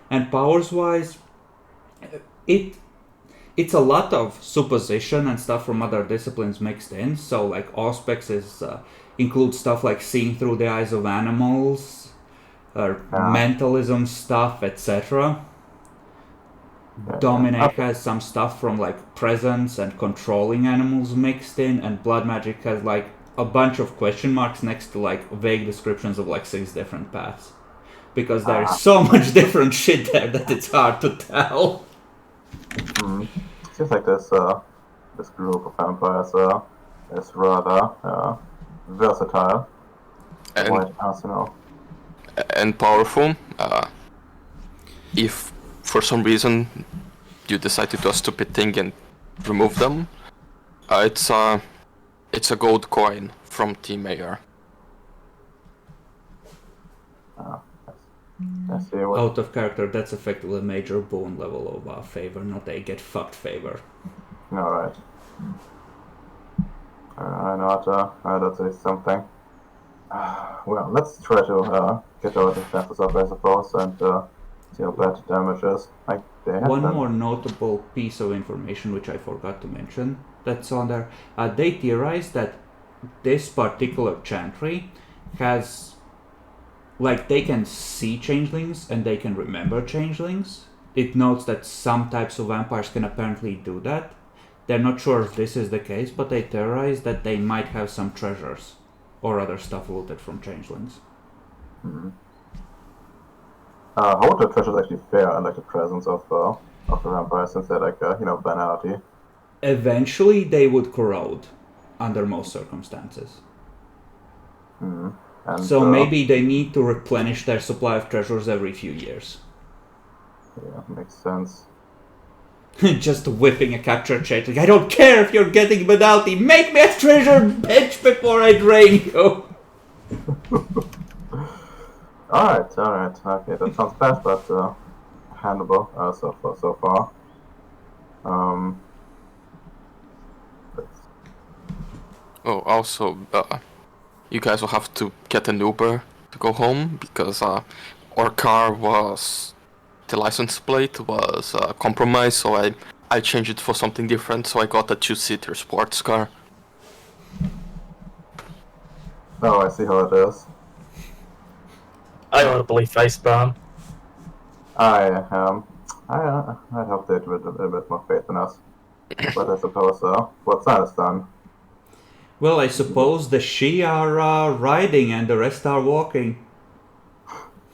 And powers-wise, it's a lot of supposition and stuff from other disciplines mixed in, so, like, Auspex includes stuff like seeing through the eyes of animals, mentalism stuff, etc. Dominate has some stuff from like presence and controlling animals mixed in, and blood magic has like a bunch of question marks next to like vague descriptions of like 6 different paths. Because there is so much different shit there that it's hard to tell. Seems like this group of vampires is rather versatile. And powerful. If for some reason you decide to do a stupid thing and remove them, it's a gold coin from the mayor. Out of character, that's effectively a major boon level of favor, not a get fucked favor. Alright. I know that's something. Well, let's try to get our defenses up, I suppose, and see how bad the damage is. Like, they have One been... more notable piece of information which I forgot to mention that's on there. They theorize that this particular chantry has, like, they can see changelings and they can remember changelings. It notes that some types of vampires can apparently do that. They're not sure if this is the case, but they theorize that they might have some treasures or other stuff looted from changelings. How would the treasures actually fare in like the presence of the vampires, since they're like banality? Eventually, they would corrode under most circumstances. And, So maybe they need to replenish their supply of treasures every few years. Yeah, makes sense. Just whipping a captured changeling. I don't care if you're getting penalty. Make me a treasure bench before I drain you. Alright. Okay, that sounds bad, but handleable so far. Oh, also, you guys will have to get an Uber to go home because our car was, the license plate was compromised, so I changed it for something different. So I got a 2-seater sports car. Oh, I see how it is. I audibly facepalm. I'd hope they'd have a little bit more faith in us. But I suppose, what's that done? Well, I suppose the Shi are riding and the rest are walking.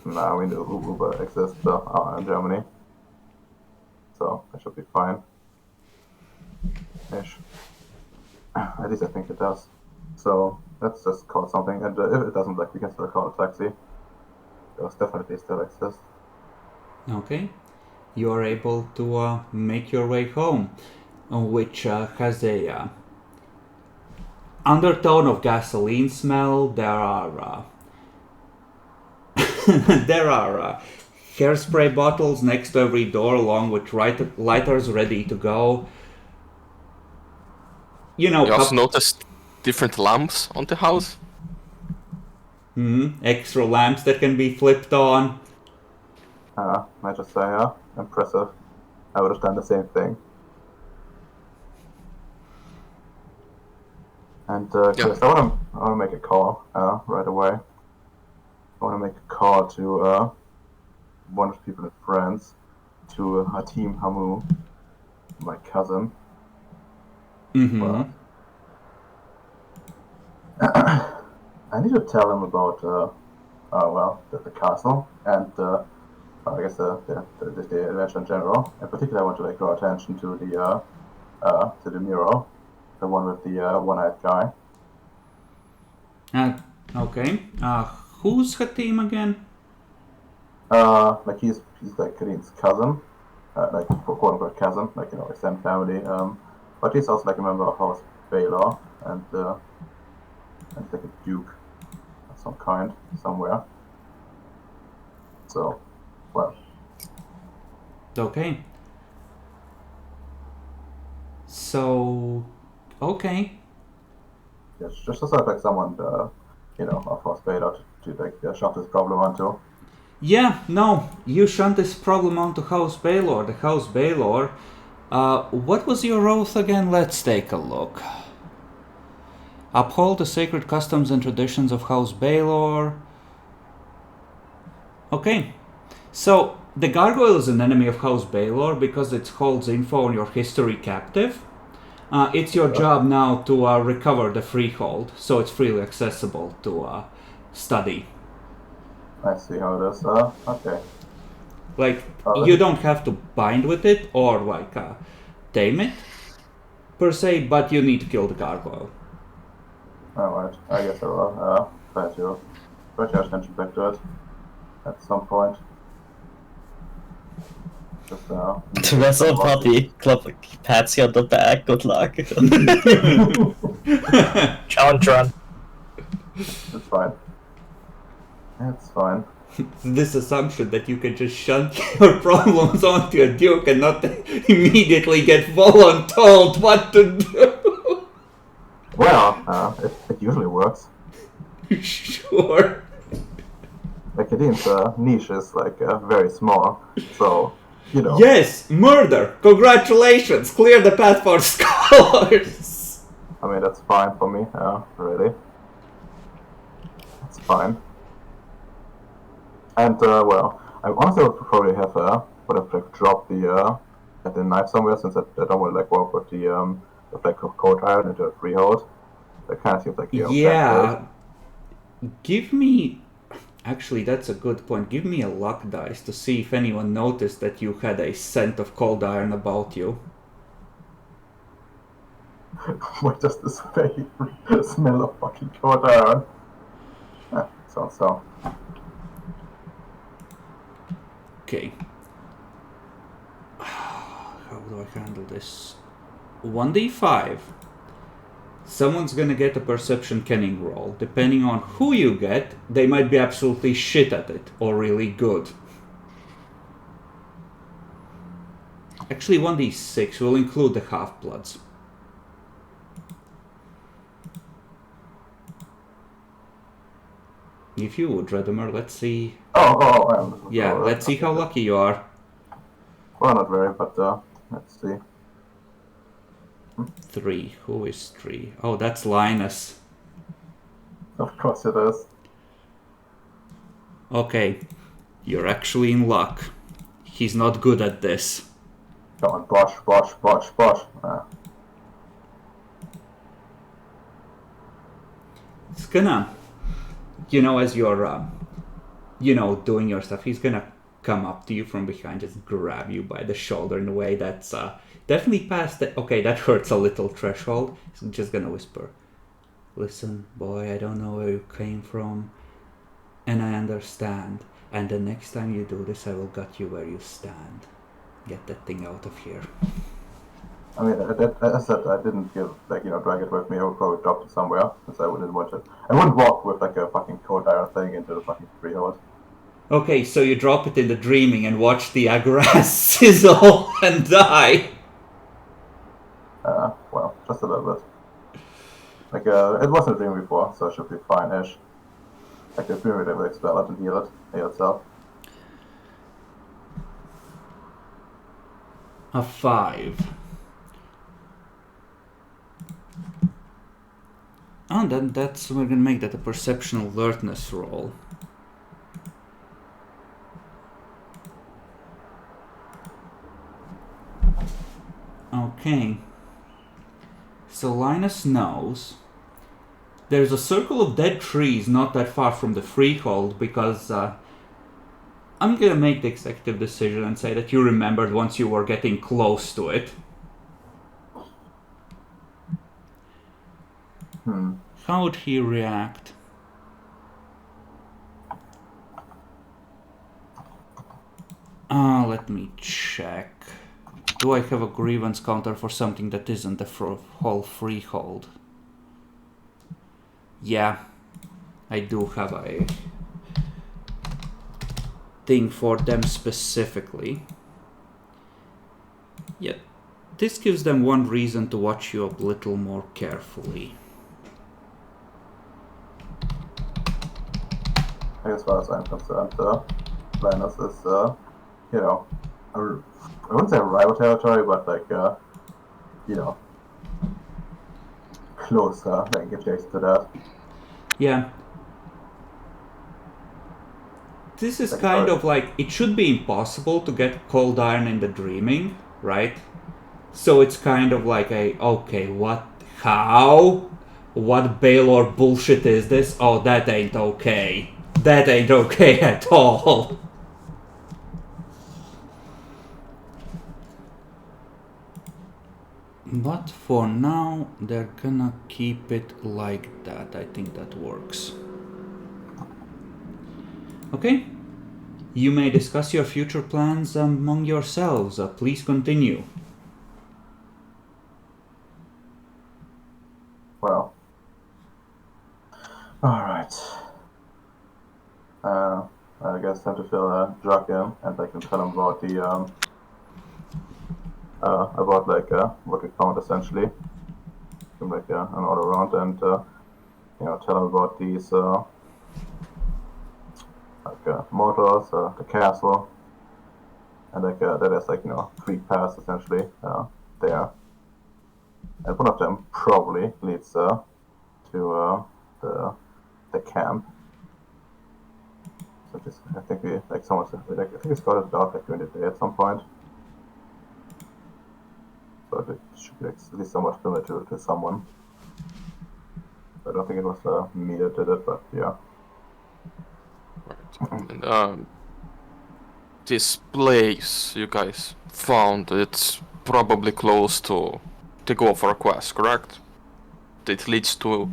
Nah, we know Uber exists in Germany. So, that should be fine. Ish. At least I think it does. So, let's just call something, and if it doesn't, like, we can still call a taxi. Those definitely still exist. Okay. You are able to make your way home, which has a undertone of gasoline smell. There are there are hairspray bottles next to every door, along with lighters ready to go. You know, I also noticed different lamps on the house. Extra lamps that can be flipped on. I just say, impressive. I would have done the same thing. And, Chris, I want to make a call, right away. I want to make a call to, one of the people in France, to Hatim Hamu, my cousin. Mm-hmm. I need to tell him about, the castle, and, I guess the adventure in general. In particular, I want to draw attention to the mural, the one with the one-eyed guy. Okay. Who's Hatim again? Like he's like Karin's cousin, like quote unquote cousin, like extended family. But he's also like a member of House Baylor and like a duke of some kind somewhere. So, well. Okay. So, okay. Yes, just to sort of like someone, of House Baylor to like shove this problem onto. Yeah, no, you shunt this problem onto House Baylor. The House Baylor. What was your oath again? Let's take a look. Uphold the sacred customs and traditions of House Baylor. Okay. So, the Gargoyle is an enemy of House Baylor because it holds info on your history captive. It's your job now to recover the freehold, so it's freely accessible to study. I see how it is. Okay. Like, you don't have to bind with it or, like, tame it, per se, but you need to kill the gargoyle. Alright, I guess I will try to put your attention back to it at some point. Just, The rest of the party pats you on the back. Good luck. Challenge run. It's fine. It's fine. This assumption that you can just shunt your problems onto a duke and not immediately get voluntold what to do. Well, it usually works. Sure. Like Kadeen's niche is like very small, so you know. Yes, murder. Congratulations. Clear the path for scholars. I mean, that's fine for me. Really, it's fine. And well, I honestly would probably would have like dropped the knife somewhere, since I don't want to like work with the like cold iron into a freehold. That kind of seems like bad choice. Yeah. Give me. Actually, that's a good point. Give me a luck dice to see if anyone noticed that you had a scent of cold iron about you. What does this vague smell of fucking cold iron? So. Okay. How do I handle this? 1d5. Someone's gonna get a perception kenning roll. Depending on who you get, they might be absolutely shit at it, or really good. Actually, 1d6 will include the half-bloods. If you would, Redemer, let's see. Yeah, let's see how lucky you are. Well, not very, but let's see. 3. Who is 3? Oh, that's Linus. Of course it is. Okay, you're actually in luck. He's not good at this. Come on, bosh. It's gonna, as you're, doing your stuff, he's gonna come up to you from behind, just grab you by the shoulder in a way that's definitely past the, okay, that hurts a little threshold. He's just gonna whisper, "Listen, boy, I don't know where you came from, and I understand. And the next time you do this, I will gut you where you stand. Get that thing out of here." I mean, as I said, I didn't drag it with me. I would probably drop it somewhere, since I wouldn't watch it. I wouldn't walk with like a fucking cold iron thing into the fucking freehold. Okay, so you drop it in the dreaming and watch the grass sizzle and die. Well, just a little bit. Like, it wasn't a dream before, so it should be fine-ish. Like, the dream would expel it and heal itself. A 5. Oh, then we're gonna make that a perception alertness roll. Okay. So Linus knows there's a circle of dead trees not that far from the freehold, because I'm gonna make the executive decision and say that you remembered once you were getting close to it. How would he react? Let me check. Do I have a grievance counter for something that isn't the whole freehold? Yeah, I do have a thing for them specifically. Yet, this gives them one reason to watch you a little more carefully. As far as I'm concerned, Linus is, I wouldn't say rival territory, but like, close, like adjacent to that. Yeah. This is kind of like, it should be impossible to get cold iron in the dreaming, right? So it's kind of like okay, how? What Baylor bullshit is this? Oh, that ain't okay. That ain't okay at all. But for now, they're gonna keep it like that. I think that works. Okay. You may discuss your future plans among yourselves. Please continue. Well. Alright. I guess time to fill Jack in, and I can tell him about what we found essentially. give him like an all around and tell him about these motors, the castle, and that is 3 paths essentially there, and one of them probably leads to the camp. So just I think we someone I think we started out during the day at some point. So it should be at least somewhat familiar to someone. I don't think it was me that did it, but yeah. And, this place you guys found, it's probably close to go for a quest, correct? It leads to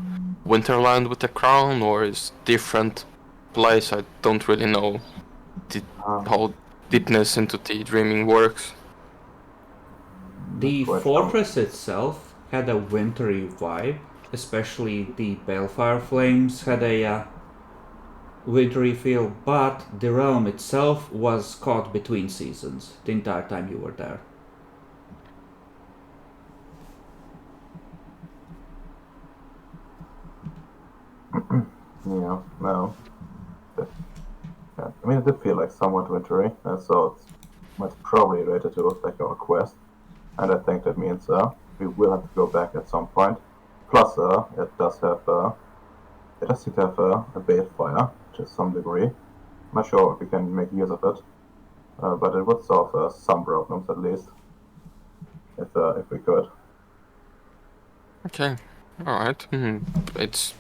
Winterland with the crown, or is different place? I don't really know how deepness into the dreaming works. The Quite fortress itself had a wintry vibe, especially the balefire flames had a wintry feel, but the realm itself was caught between seasons the entire time you were there. Yeah, no. Yeah, I mean, it did feel somewhat wintry, so it's probably related to our quest, and I think that means we will have to go back at some point. Plus, it does seem to have a bait fire to some degree. I'm not sure if we can make use of it, but it would solve some problems at least, if we could. Okay, alright. It's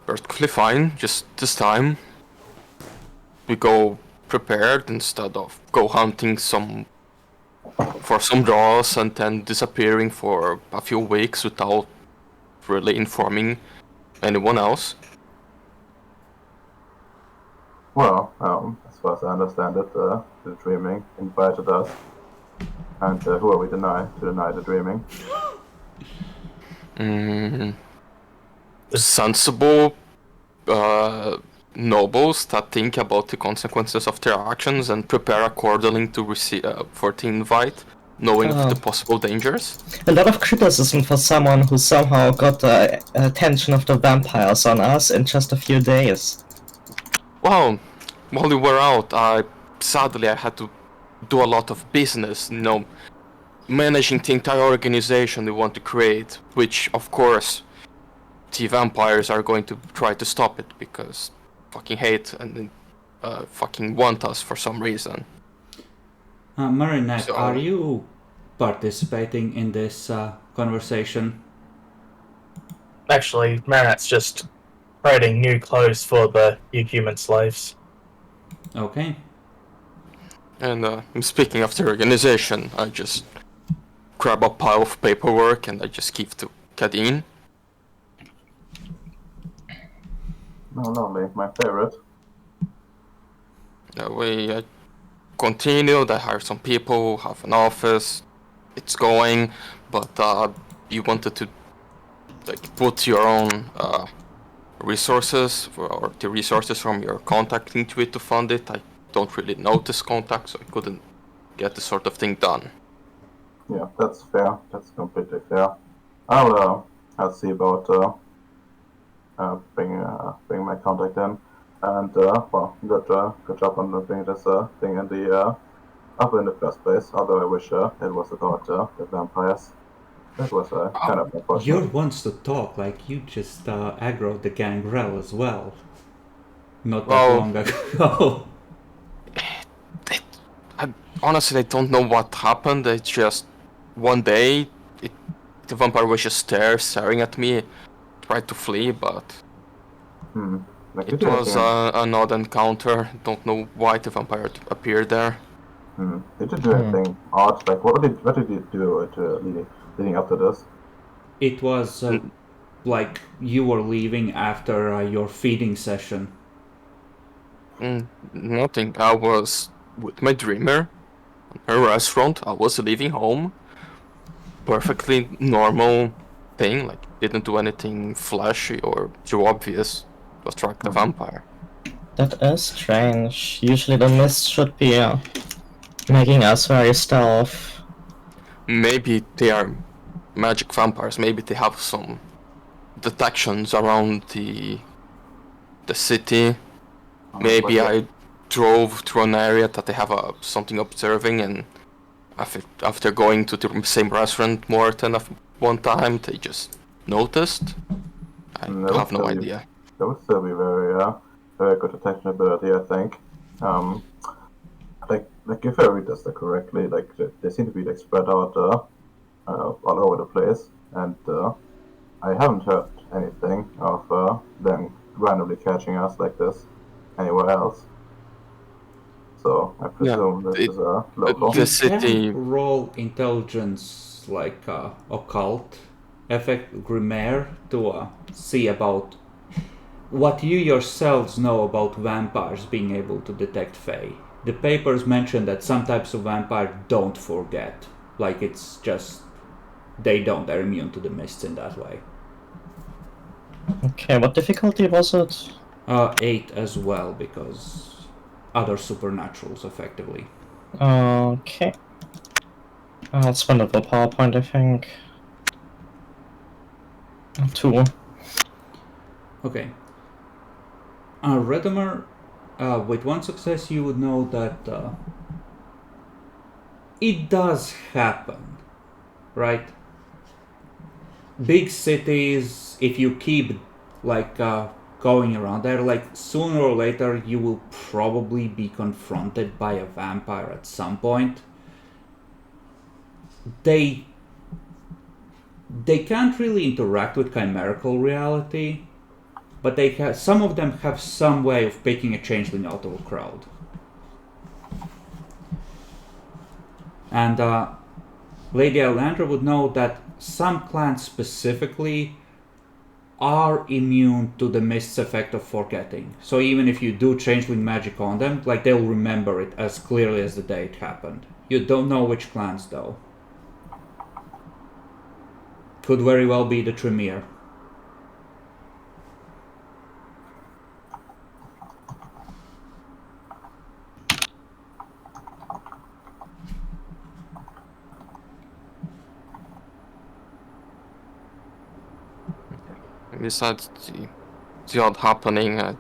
perfectly fine. Just this time we go prepared instead of go hunting for some draws and then disappearing for a few weeks without really informing anyone else. Well, as far as I understand it, the dreaming invited us, and who are we to deny the dreaming? Sensible nobles that think about the consequences of their actions and prepare accordingly to receive for the invite, knowing of the possible dangers. A lot of criticism for someone who somehow got the attention of the vampires on us in just a few days. Well, while we were out, sadly I had to do a lot of business, managing the entire organization we want to create, which of course the vampires are going to try to stop it because fucking hate and fucking want us for some reason. Marinette, So- are you participating in this conversation? Actually, Marinette's just creating new clothes for the new human slaves. Okay. And speaking of the organization, I just grab a pile of paperwork and I just give to Kadeen. No, lovely, my favorite. We continued, I hired some people, have an office, it's going, but you wanted to put your own resources, or the resources from your contact into it to fund it. I don't really know this contact, so I couldn't get this sort of thing done. Yeah, that's fair. That's completely fair. I'll see about bring my contact in, and good job on bringing this thing in the up in the first place. Although I wish it was about the vampires. That was kind of unfortunate. You're ones to talk, like you just aggroed the gangrel as well. Not that Well- long ago. Honestly, I don't know what happened. It's just one day, the vampire was just staring at me, tried to flee, but Like, it did you was anything- an odd encounter. Don't know why the vampire appeared there. Did you do anything odd? Like, what did you do leading up to this? It was like you were leaving after your feeding session. Nothing. I was with my dreamer in a restaurant. I was leaving home. Perfectly normal thing. Like, didn't do anything flashy or too obvious to attract the vampire. That is strange. Usually the mist should be making us very stealth. Maybe they are magic vampires. Maybe they have some detections around the city. Maybe I drove through an area that they have something observing, and after going to the same restaurant more than one time, they just noticed. I have no idea. That would still be very good detection ability, I think. Like if I read this correctly, like they seem to be like spread out all over the place, and I haven't heard anything of them randomly catching us like this anywhere else. So I presume this is a local. The city. You can roll intelligence like occult effect Grimaire to see about what you yourselves know about vampires being able to detect Fae. The papers mention that some types of vampire don't forget. Like it's just they don't. They're immune to the mists in that way. Okay, what difficulty was it? 8 as well, because other supernaturals effectively. Okay. That's wonderful PowerPoint, I think. 2. Okay. Redemer, with 1 success, you would know that it does happen, right? Big cities, if you keep like going around there, like sooner or later you will probably be confronted by a vampire at some point. They can't really interact with chimerical reality, but some of them have some way of picking a changeling out of a crowd. And Lady Alandra would know that some clans specifically are immune to the mist's effect of forgetting. So even if you do changeling magic on them, like they'll remember it as clearly as the day it happened. You don't know which clans though. Could very well be the Tremere. Besides the odd happening,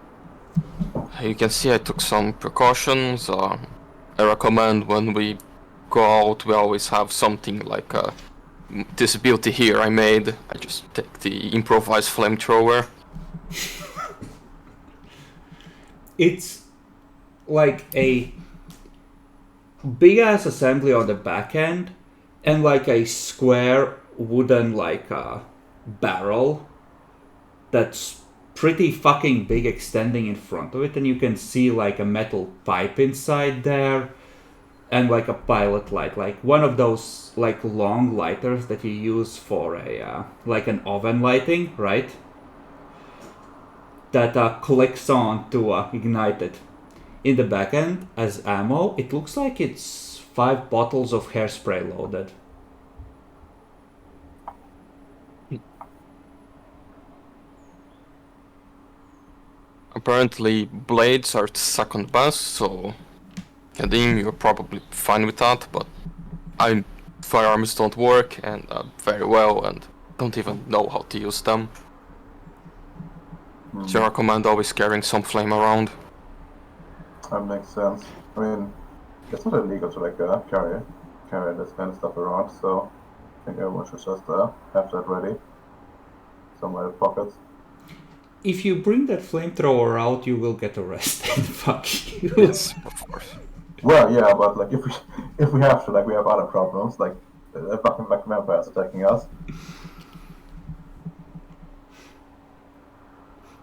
you can see I took some precautions. I recommend when we go out, we always have something like this ability here I made. I just take the improvised flamethrower. It's like a big ass assembly on the back end, and like a square wooden like barrel that's pretty fucking big extending in front of it, and you can see like a metal pipe inside there and like a pilot light, like one of those like long lighters that you use for a like an oven lighting, right? That clicks on to ignite it. In the back end as ammo, it looks like it's 5 bottles of hairspray loaded. Apparently blades are second best, so Kadim, you're probably fine with that, but firearms don't work and very well, and don't even know how to use them. So I recommend always carrying some flame around. That makes sense. I mean, it's not illegal to like carry this kind of stuff around, so I think everyone should just have that ready somewhere in pockets. If you bring that flamethrower out, you will get arrested. Fuck you. Yes, of course. Well, yeah, but like if we have to, like we have other problems, like fucking like vampires attacking us.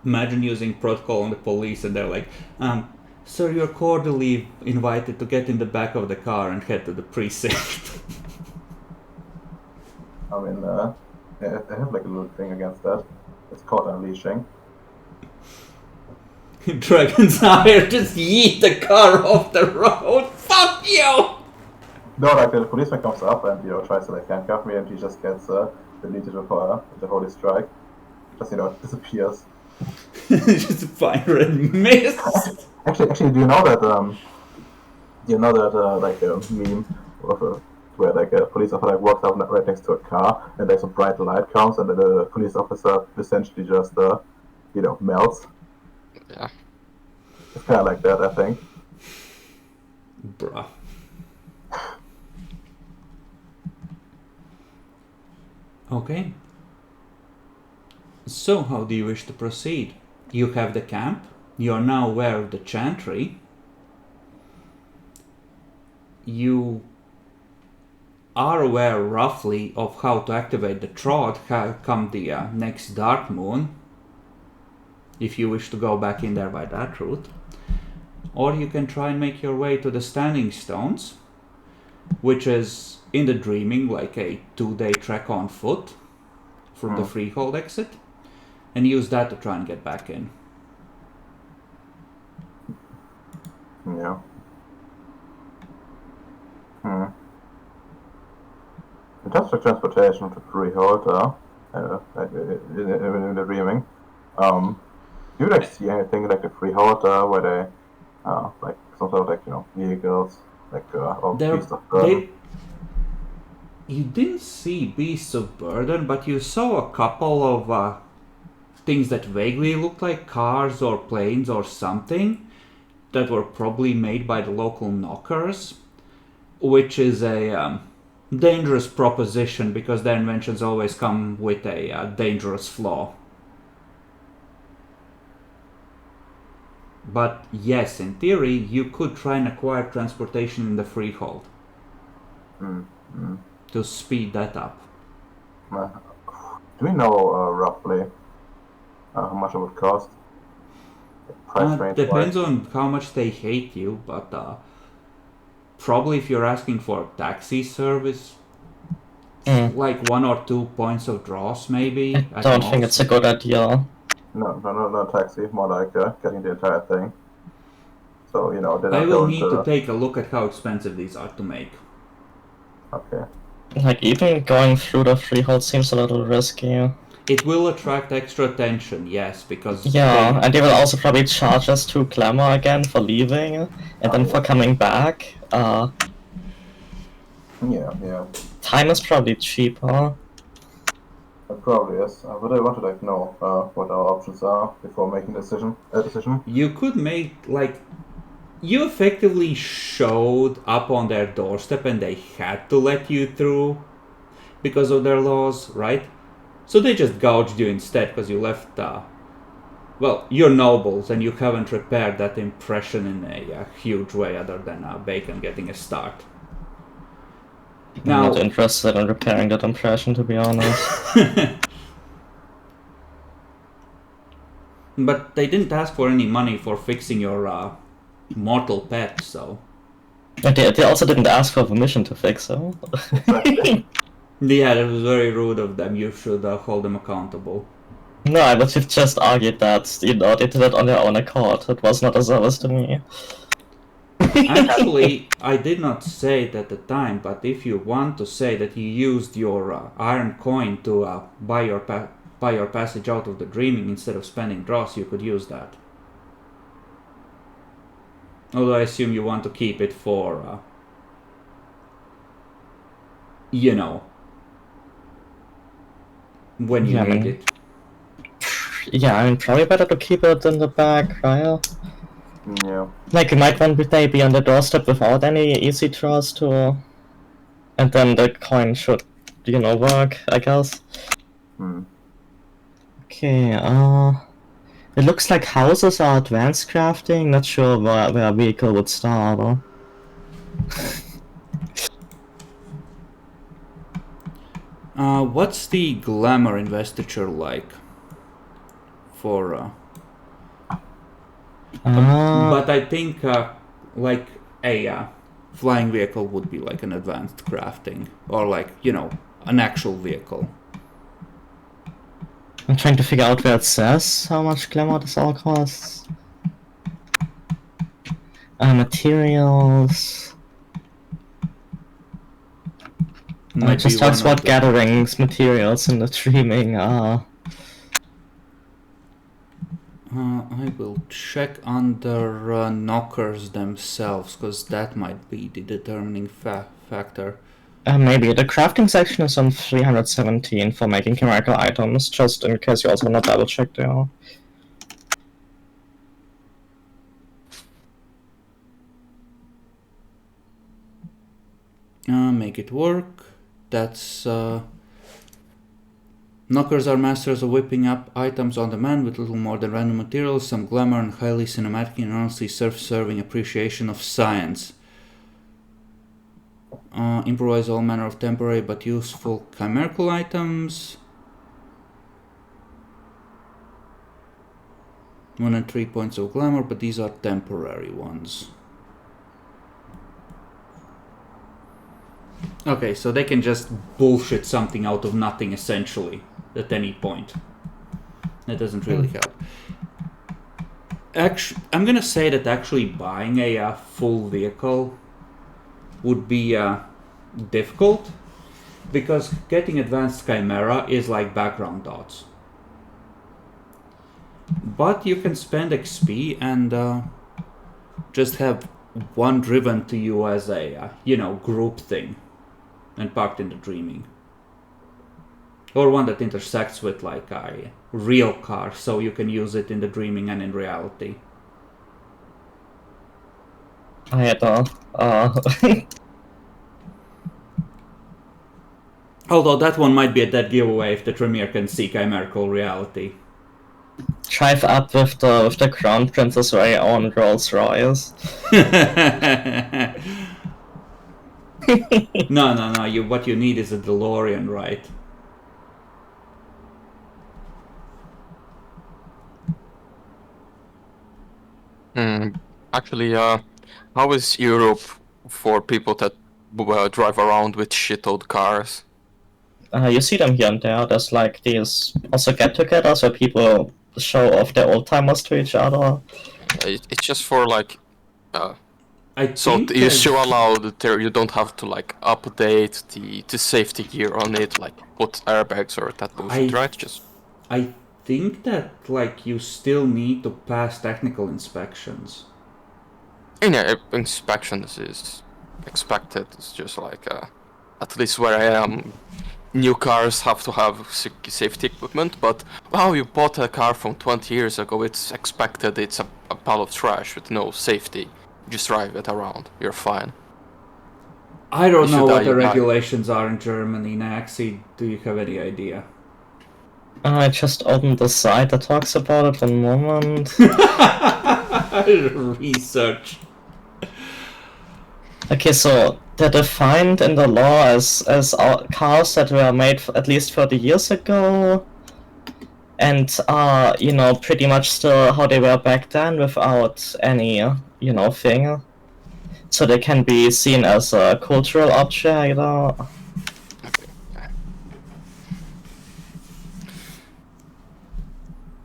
Imagine using protocol on the police and they're like, sir, you're cordially invited to get in the back of the car and head to the precinct. I mean, they have like a little thing against that. It's called unleashing. Dragon's Ire, just yeet the car off the road. Fuck you! No, like the policeman comes up and tries to like handcuff me, and he just gets deleted with the holy strike. Just disappears. Just fire and miss. Actually, do you know that like a meme of a where like a police officer like walks up right next to a car, and there's a bright light comes, and then the police officer essentially just melts. Yeah. It's kind of like that, I think. Bruh. Okay. So, how do you wish to proceed? You have the camp. You are now aware of the chantry. You are aware roughly of how to activate the trot come the next dark moon, if you wish to go back in there by that route. Or you can try and make your way to the Standing Stones, which is in the Dreaming like a 2-day trek on foot from the Freehold exit, and use that to try and get back in. Yeah. In terms of transportation to Freehold, like in the Dreaming, do you like see anything like the Freehold where they like some sort of like vehicles like or beasts of burden? You didn't see beasts of burden, but you saw a couple of things that vaguely looked like cars or planes or something that were probably made by the local knockers, which is a dangerous proposition because their inventions always come with a dangerous flaw. But yes, in theory, you could try and acquire transportation in the Freehold to speed that up. Do we know roughly how much it would cost? Price range Depends on how much they hate you, but probably if you're asking for a taxi service, like 1 or 2 points of draws maybe. I don't think it's a good idea. No taxi, more like getting the entire thing. So, I will need to take a look at how expensive these are to make. Okay. Like, even going through the Freehold seems a little risky. It will attract extra attention, yes, because... Yeah, and they will also probably charge us 2 glamour again for leaving, and then for coming back. Yeah. Time is probably cheaper. It probably is, but I want to know what our options are before making a decision. You could make, you effectively showed up on their doorstep and they had to let you through because of their laws, right? So they just gouged you instead because you left, you're nobles and you haven't repaired that impression in a huge way other than Bacon getting a start. I'm not interested in repairing that impression, to be honest. But they didn't ask for any money for fixing your mortal pet, so... And they also didn't ask for permission to fix it. Yeah, that was very rude of them. You should hold them accountable. No, but you've just argued that, they did it on their own accord. It was not a service to me. Actually, I did not say it at the time, but if you want to say that you used your iron coin to buy your passage out of the Dreaming instead of spending dross, you could use that. Although I assume you want to keep it for, when you need it. Yeah, I mean, probably better to keep it in the bag, right? Yeah. Like, you might one day be on the doorstep without any easy draws to... And then the coin should, work, I guess. Okay, it looks like houses are advanced crafting, not sure where a vehicle would start, What's the glamour investiture like? For... but I think a flying vehicle would be like an advanced crafting, or an actual vehicle. I'm trying to figure out where it says how much glamour this all costs. Materials. It just talks about gatherings, materials, and the Dreaming. I will check under knockers themselves, because that might be the determining factor. Maybe the crafting section is on 317 for making chemical items, just in case you also want to double check there. Make it work. That's knockers are masters of whipping up items on demand with little more than random materials, some glamour and highly cinematic and honestly self-serving appreciation of science. Improvise all manner of temporary but useful chimerical items. 1 and 3 points of glamour, but these are temporary ones. Okay, so they can just bullshit something out of nothing essentially at any point. That doesn't really help. I'm gonna say that actually buying a full vehicle would be difficult, because getting advanced chimera is like background dots. But you can spend XP and just have one driven to you as a group thing and parked in the dreaming, or one that intersects with like a real car, so you can use it in the dreaming and in reality. I don't. Although that one might be a dead giveaway if the Tremere can see chimerical reality. Drive up with the Crown Prince's very own Rolls Royce. No. What you need is a DeLorean, right? Actually, how is Europe for people that drive around with shit-old cars? You see them here and there. There's like these also get-togethers where people show off their old timers to each other. It's just for like, I so think you still allow that there. You don't have to like update the safety gear on it, like put airbags or that bullshit, right? Just. I think that like you still need to pass technical inspections. Yeah, inspections is expected. It's just like, at least where I am, new cars have to have safety equipment, but wow, you bought a car from 20 years ago, it's expected it's a pile of trash with no safety. Just drive it around, you're fine. I don't If know you what die, the you die. regulations are in Germany. Naxi, do you have any idea? I just opened the site that talks about it. One moment. Research. Okay, so they're defined in the law as cars that were made at least 30 years ago, and are pretty much still how they were back then without any thing. So they can be seen as a cultural object.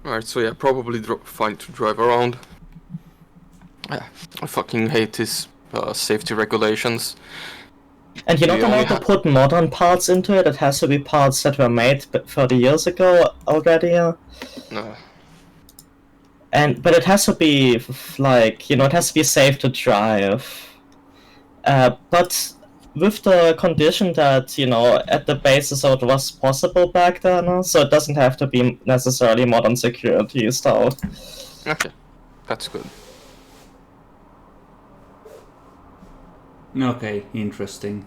Alright, so yeah, probably fine to drive around. Yeah, I fucking hate these safety regulations. And you're not We only allowed to put modern parts into it. It has to be parts that were made 30 years ago already. No. But it has to be like it has to be safe to drive. But with the condition that at the basis of it was possible back then, so it doesn't have to be necessarily modern security stuff. Okay, that's good. Okay, interesting.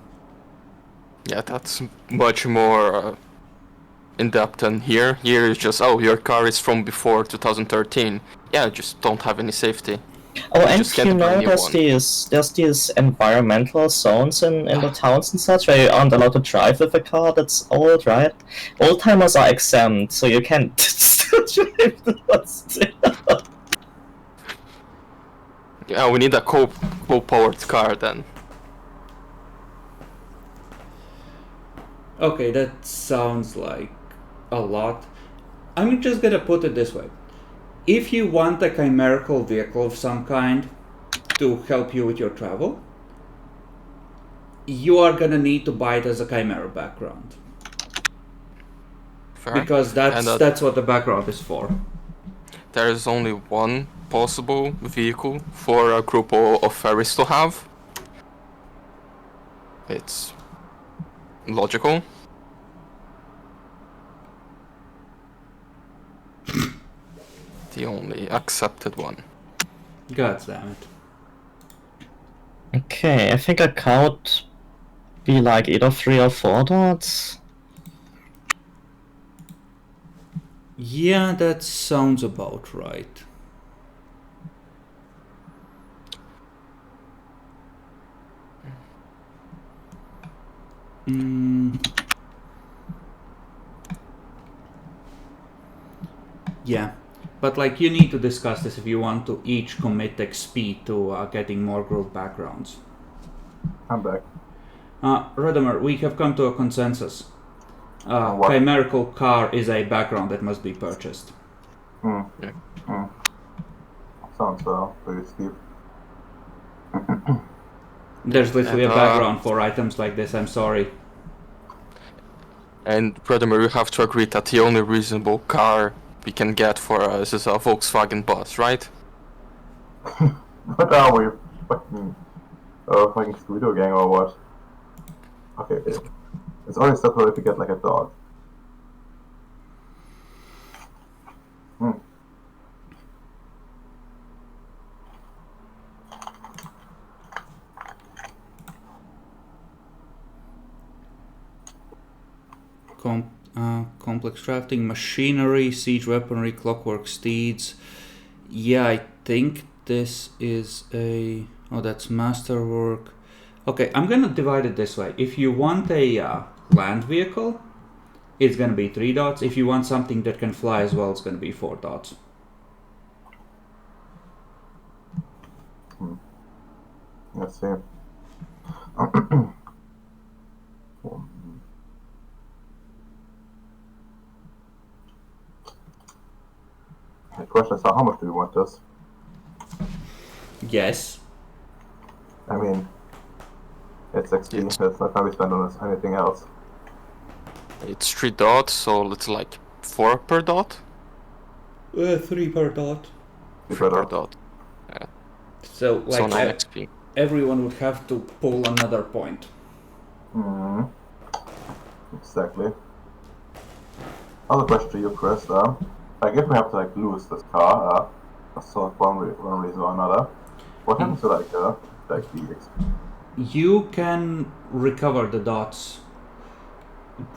Yeah, that's much more in depth than here. Here is just, oh, your car is from before 2013. Yeah, just don't have any safety. Oh, and just get a brand new one. there's these environmental zones in the towns and such where you aren't allowed to drive with a car that's old, right? Old timers are exempt, so you can still drive the ones. Yeah, we need a co-powered car then. Okay, that sounds like a lot. I'm just gonna put it this way. If you want a chimerical vehicle of some kind to help you with your travel, you are gonna need to buy it as a chimera background. Fair. Because that's what the background is for. There is only one possible vehicle for a group of fairies to have. It's logical. The only accepted one. God damn it. Okay, I think a car would be like either 3 or 4 dots. Yeah, that sounds about right. Yeah, but like you need to discuss this if you want to each commit XP to getting more group backgrounds. I'm back. Radamer, we have come to a consensus. What? Chimerical car is a background that must be purchased. Yeah. Sounds pretty steep. There's literally And, a background for items like this, I'm sorry. And furthermore, we have to agree that the only reasonable car we can get for us is a Volkswagen bus, right? What are we? Fucking Scooter gang or what? Okay, it's only separate if you get like a dog. Complex crafting, machinery, siege weaponry, clockwork steeds. Yeah, I think this is a... Oh, that's masterwork. Okay, I'm gonna divide it this way. If you want a land vehicle, it's gonna be 3 dots. If you want something that can fly as well, it's gonna be 4 dots. Let's see. The question is, how much do you want this? Yes. I mean, it's XP. Yes. It's not gonna be spent on anything else. It's 3 dots, so it's like 4 per dot? 3 per dot. 3 per dot. So, So like, 9 XP. everyone would have to pull another point. Exactly. Other question to you, Chris. Like, if we have to like lose this car, for one reason or another, what happens to like the XP? You can recover the dots.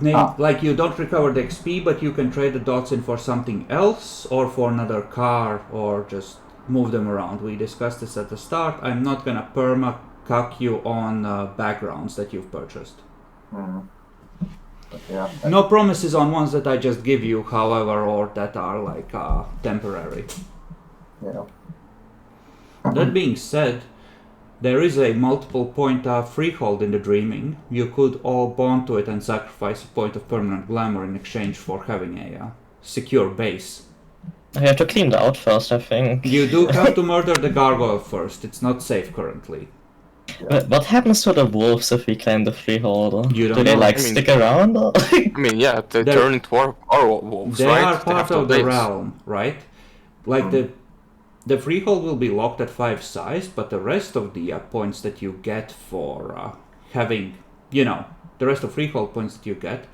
Like, you don't recover the XP, but you can trade the dots in for something else, or for another car, or just move them around. We discussed this at the start. I'm not gonna perma-cuck you on backgrounds that you've purchased. Yeah. No promises on ones that I just give you, however, or that are like temporary. Yeah. That being said, there is a multiple point freehold in the Dreaming. You could all bond to it and sacrifice a point of permanent glamour in exchange for having a secure base. I have to clean that out first, I think. You do have to murder the gargoyle first. It's not safe currently. But what happens to the wolves if we claim the freehold? You don't Do they know. like I mean- stick around? Or? I mean, yeah, they They're- turn into our wolves, They right? are They part have to of the obey us. realm, right? Like the freehold will be locked at 5 size, but the rest of the points that you get for having, the rest of freehold points that you get,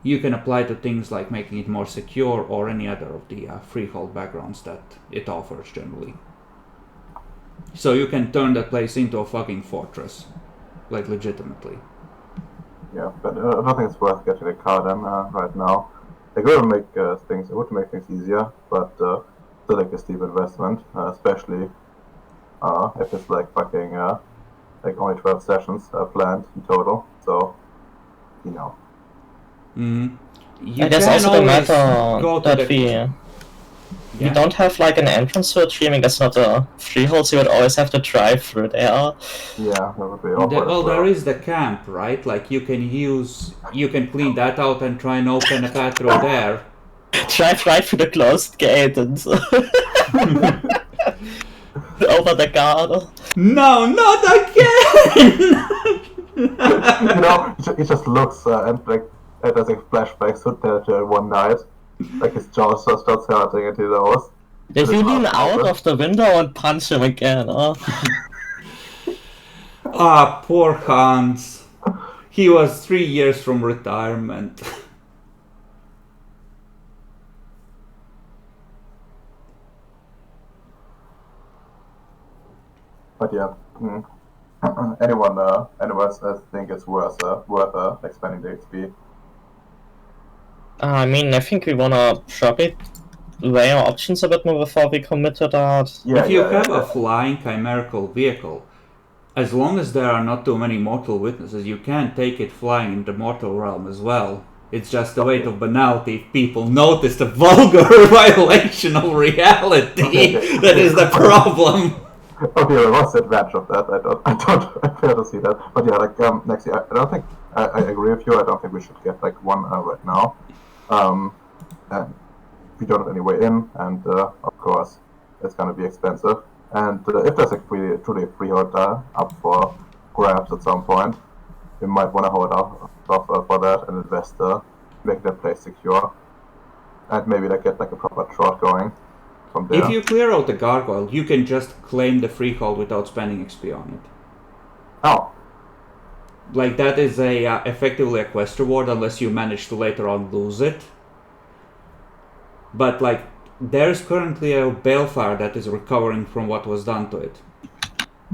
you can apply to things like making it more secure or any other of the freehold backgrounds that it offers generally. So you can turn that place into a fucking fortress, like legitimately. Yeah, but I don't think it's worth getting a car then right now. It would make things easier, but still like a steep investment, especially if it's like fucking like only 12 sessions planned in total. So, You And there's can also the always matter go to that the... we don't have like an entrance to a Dreaming. That's not a freehold, so you would always have to drive through there. yeah, that would be awkward. Well, there is the camp, right? Like you can clean that out and try and open a path through there. Drive right through the closed gate and over the guard. No, not again! He just looks and like it does like flashbacks to one night, like his jaw just starts hurting and he knows. If you lean out of the window and punch him again, Ah, poor Hans. He was 3 years from retirement. But yeah, anyone else think it's worth expanding the XP? I mean, I think we wanna probably weigh our options a bit more before we commit to that. Yeah, If you yeah, have yeah. a flying chimerical vehicle, as long as there are not too many mortal witnesses, you can take it flying in the mortal realm as well. It's just the weight of banality. If people notice the vulgar violation of reality, that is the problem. Okay, well, what's the advantage of that? I don't fair to see that. But yeah, like next year, I don't think I agree with you. I don't think we should get like one right now. And we don't have any way in, and of course, it's gonna be expensive. And if there's a truly free hold up for grabs at some point, we might want to hold up for that and invest, make that place secure, and maybe like get like a proper trot going from there. If you clear out the gargoyle, you can just claim the freehold without spending XP on it. Oh, Like that is effectively a quest reward unless you manage to later on lose it. But like there's currently a balefire that is recovering from what was done to it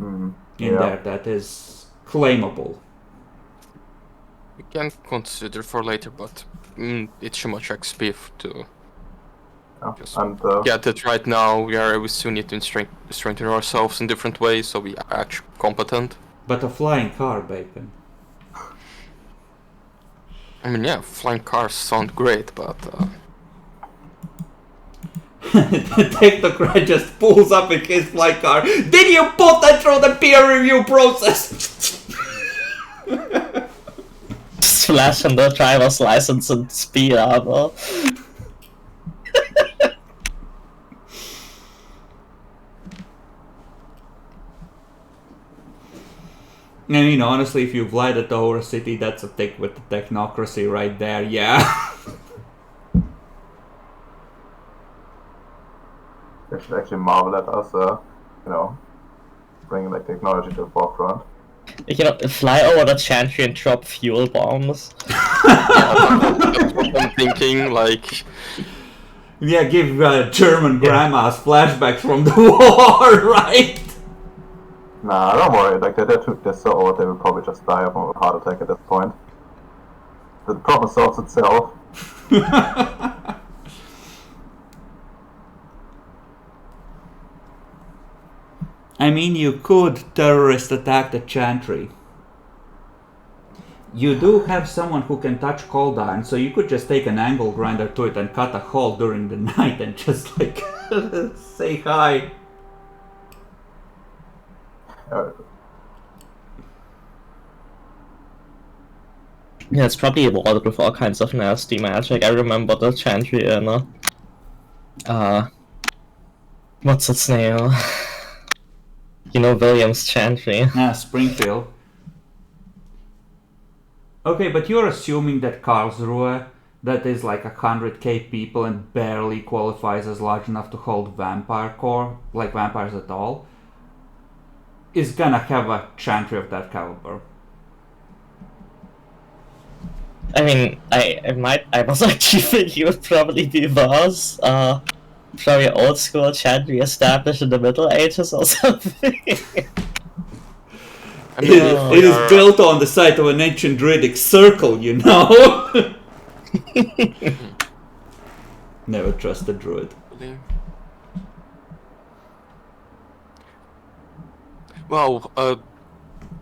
in there that is claimable. We can consider for later, but it's too much XP to just get it right now. We still need to strengthen ourselves in different ways, so we are actually competent. But a flying car, Bacon. I mean, yeah, flying cars sound great, but The technocrat just pulls up in his flight car. Did you put that through the peer review process? Just flash on the driver's license and speed armor. I mean, honestly, if you've lied at the whole city, that's a tick with the technocracy right there, yeah. They should actually marvel at us, bringing like technology to the forefront. You know, fly over the Chantry and drop fuel bombs. that's what I'm thinking, like... Yeah, give German grandmas flashbacks from the war, right? Nah, don't worry, like they're so old, they will probably just die of a heart attack at this point. The problem solves itself. I mean, you could terrorist attack the Chantry. You do have someone who can touch cold iron, so you could just take an angle grinder to it and cut a hole during the night and just like say hi. Yeah, it's probably a wall with all kinds of nasty magic. I remember the Chantry in what's its name? You know, William's Chantry. Ah, Springfield. Okay, but you're assuming that Karlsruhe, that is like 100k people and barely qualifies as large enough to hold vampire core, like vampires at all, is gonna have a Chantry of that caliber. I mean, I was actually thinking it would probably be worse. Probably old school Chantry established in the Middle Ages or something. I mean, It is built on the site of an ancient druidic circle, you know? Never trust a druid. Well,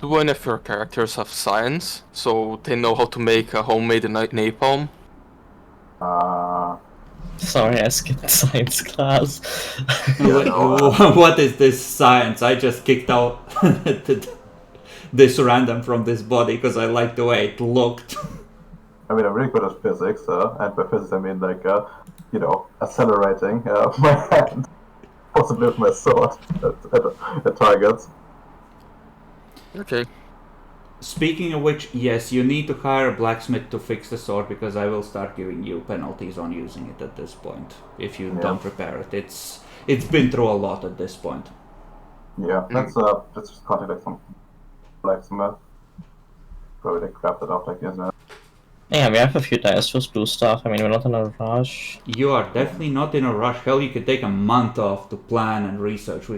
do any of your characters have science, so they know how to make a homemade napalm? Sorry, I skipped science class. What is this science? I just kicked out this random from this body because I like the way it looked. I mean, I'm really good at physics, and by physics I mean like, accelerating my hand, possibly with my sword at targets. Okay. Speaking of which, yes, you need to hire a blacksmith to fix the sword because I will start giving you penalties on using it at this point if you don't repair it. It's been through a lot at this point. Yeah, let's just contact some blacksmith. probably like wrap it up, I guess. Yeah, we have a few days to do stuff. I mean, we're not in a rush. You are definitely not in a rush. Hell, you could take a month off to plan and research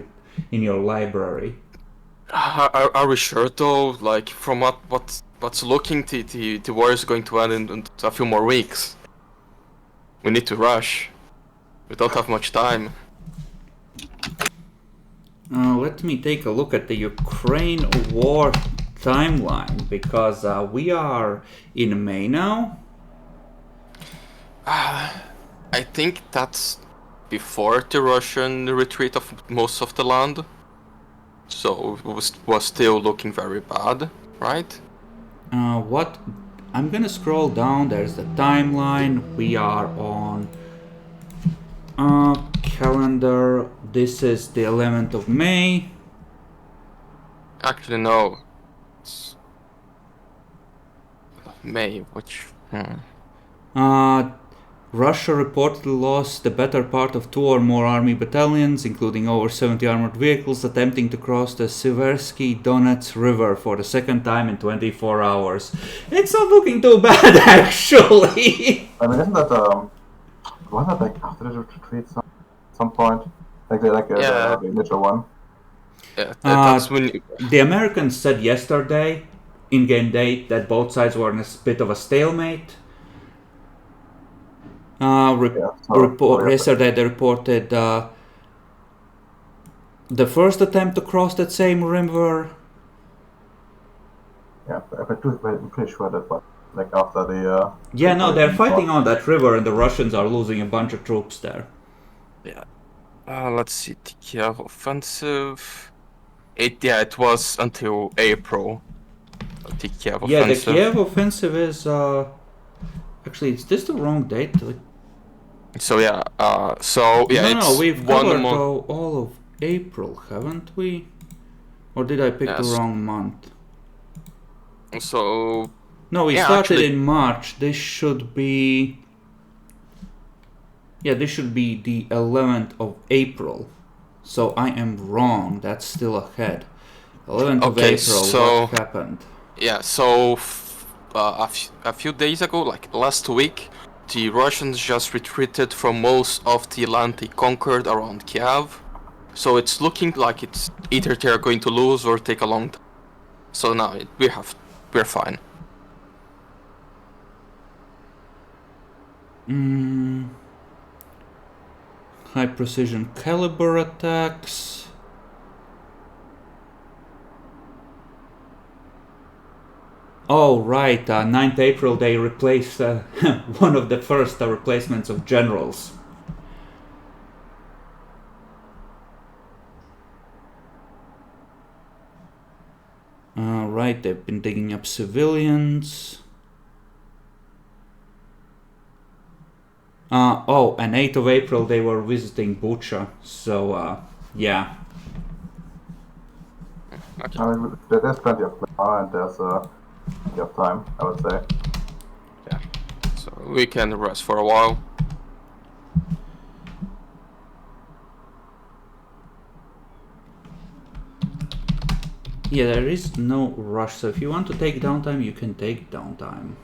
in your library. Are we sure though? Like from what's looking, the war is going to end in a few more weeks. We need to rush. We don't have much time. Let me take a look at the Ukraine war timeline, because we are in May now. I think that's before the Russian retreat of most of the land. So it was still looking very bad, right? What? I'm gonna scroll down. There's the timeline. We are on calendar. This is the 11th of May. Actually, no. It's May, which... Russia reportedly lost the better part of 2 or more army battalions, including over 70 armored vehicles, attempting to cross the Siversky Donets River for the second time in 24 hours. It's not looking too bad, actually. I mean, isn't that wasn't that like after the retreat some point? The initial one. Yeah, that's when... The Americans said yesterday, in-game date, that both sides were in a bit of a stalemate. Yesterday they reported the first attempt to cross that same river. Yeah, I'm pretty sure that was like after the. Yeah, no, they're fighting on that river, and the Russians are losing a bunch of troops there. Yeah. Let's see, the Kiev offensive. It was until April. The Kiev offensive. Yeah, the Kiev offensive is actually, is this the wrong date? So yeah, it's we've 1 covered month. all of April, haven't we? Or did I pick the wrong month? So... No, we started in March. This should be... Yeah, this should be the 11th of April. So I am wrong. That's still ahead. 11th of April, what happened? Yeah, so a few days ago, like last week, the Russians just retreated from most of the land they conquered around Kiev. So it's looking like it's either they're going to lose or take a long time. So now we're fine. High precision caliber attacks. Oh, right, 9th April they replaced one of the first replacements of generals. Right, they've been digging up civilians. And 8th of April they were visiting Bucha, so yeah. Okay. I mean, there's plenty of time, and there's plenty of time, I would say. Yeah, so we can rest for a while. Yeah, there is no rush, so if you want to take downtime, you can take downtime.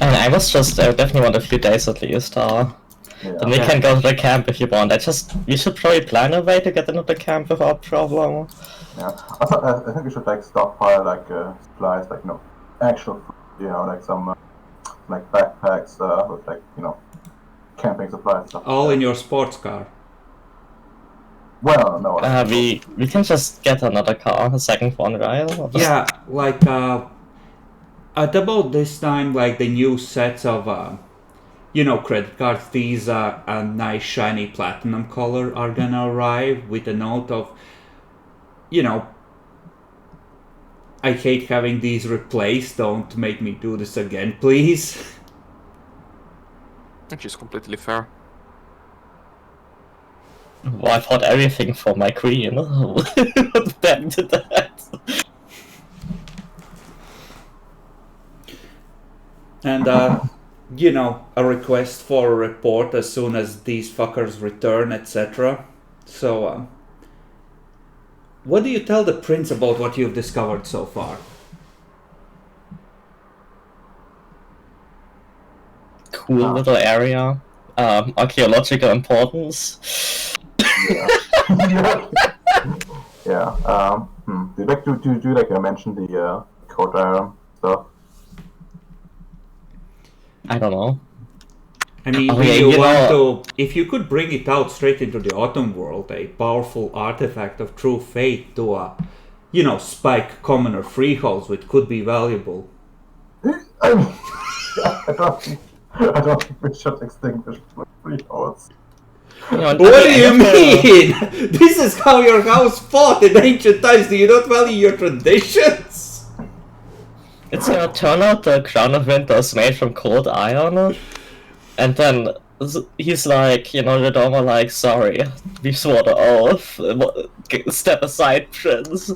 I was just definitely want a few days at least. Then we can go to the camp if you want. You should probably plan a way to get into the camp without problem. Yeah, also, I think we should like stockpile like supplies, like actual food, like some like backpacks with like camping supplies and stuff. All in your sports car. Well, no. We can just get another car, a second one, right? Yeah, like at about this time, like the new sets of credit cards, these a nice shiny platinum color are gonna arrive with a note of, I hate having these replaced, don't make me do this again, please. Which is completely fair. Well, I bought everything for my queen. What back to that? And a request for a report as soon as these fuckers return, etc. So what do you tell the prince about what you've discovered so far? Cool little area. Archaeological importance. Yeah. Yeah. Do you like do like I mentioned the code iron stuff? I don't know. I mean, Oh, do yeah, you you want know- to... If you could bring it out straight into the Autumn World, a powerful artifact of true fate to, spike commoner freeholds, which could be valuable. I mean, I don't think we should extinguish the freeholds. You know, What do you mean? This is how your house fought in ancient times. Do you not value your traditions? It's gonna turn out the Crown of Winter is made from cold iron. And then he's like, the Doma like, sorry, we swore the oath. Step aside, Prince.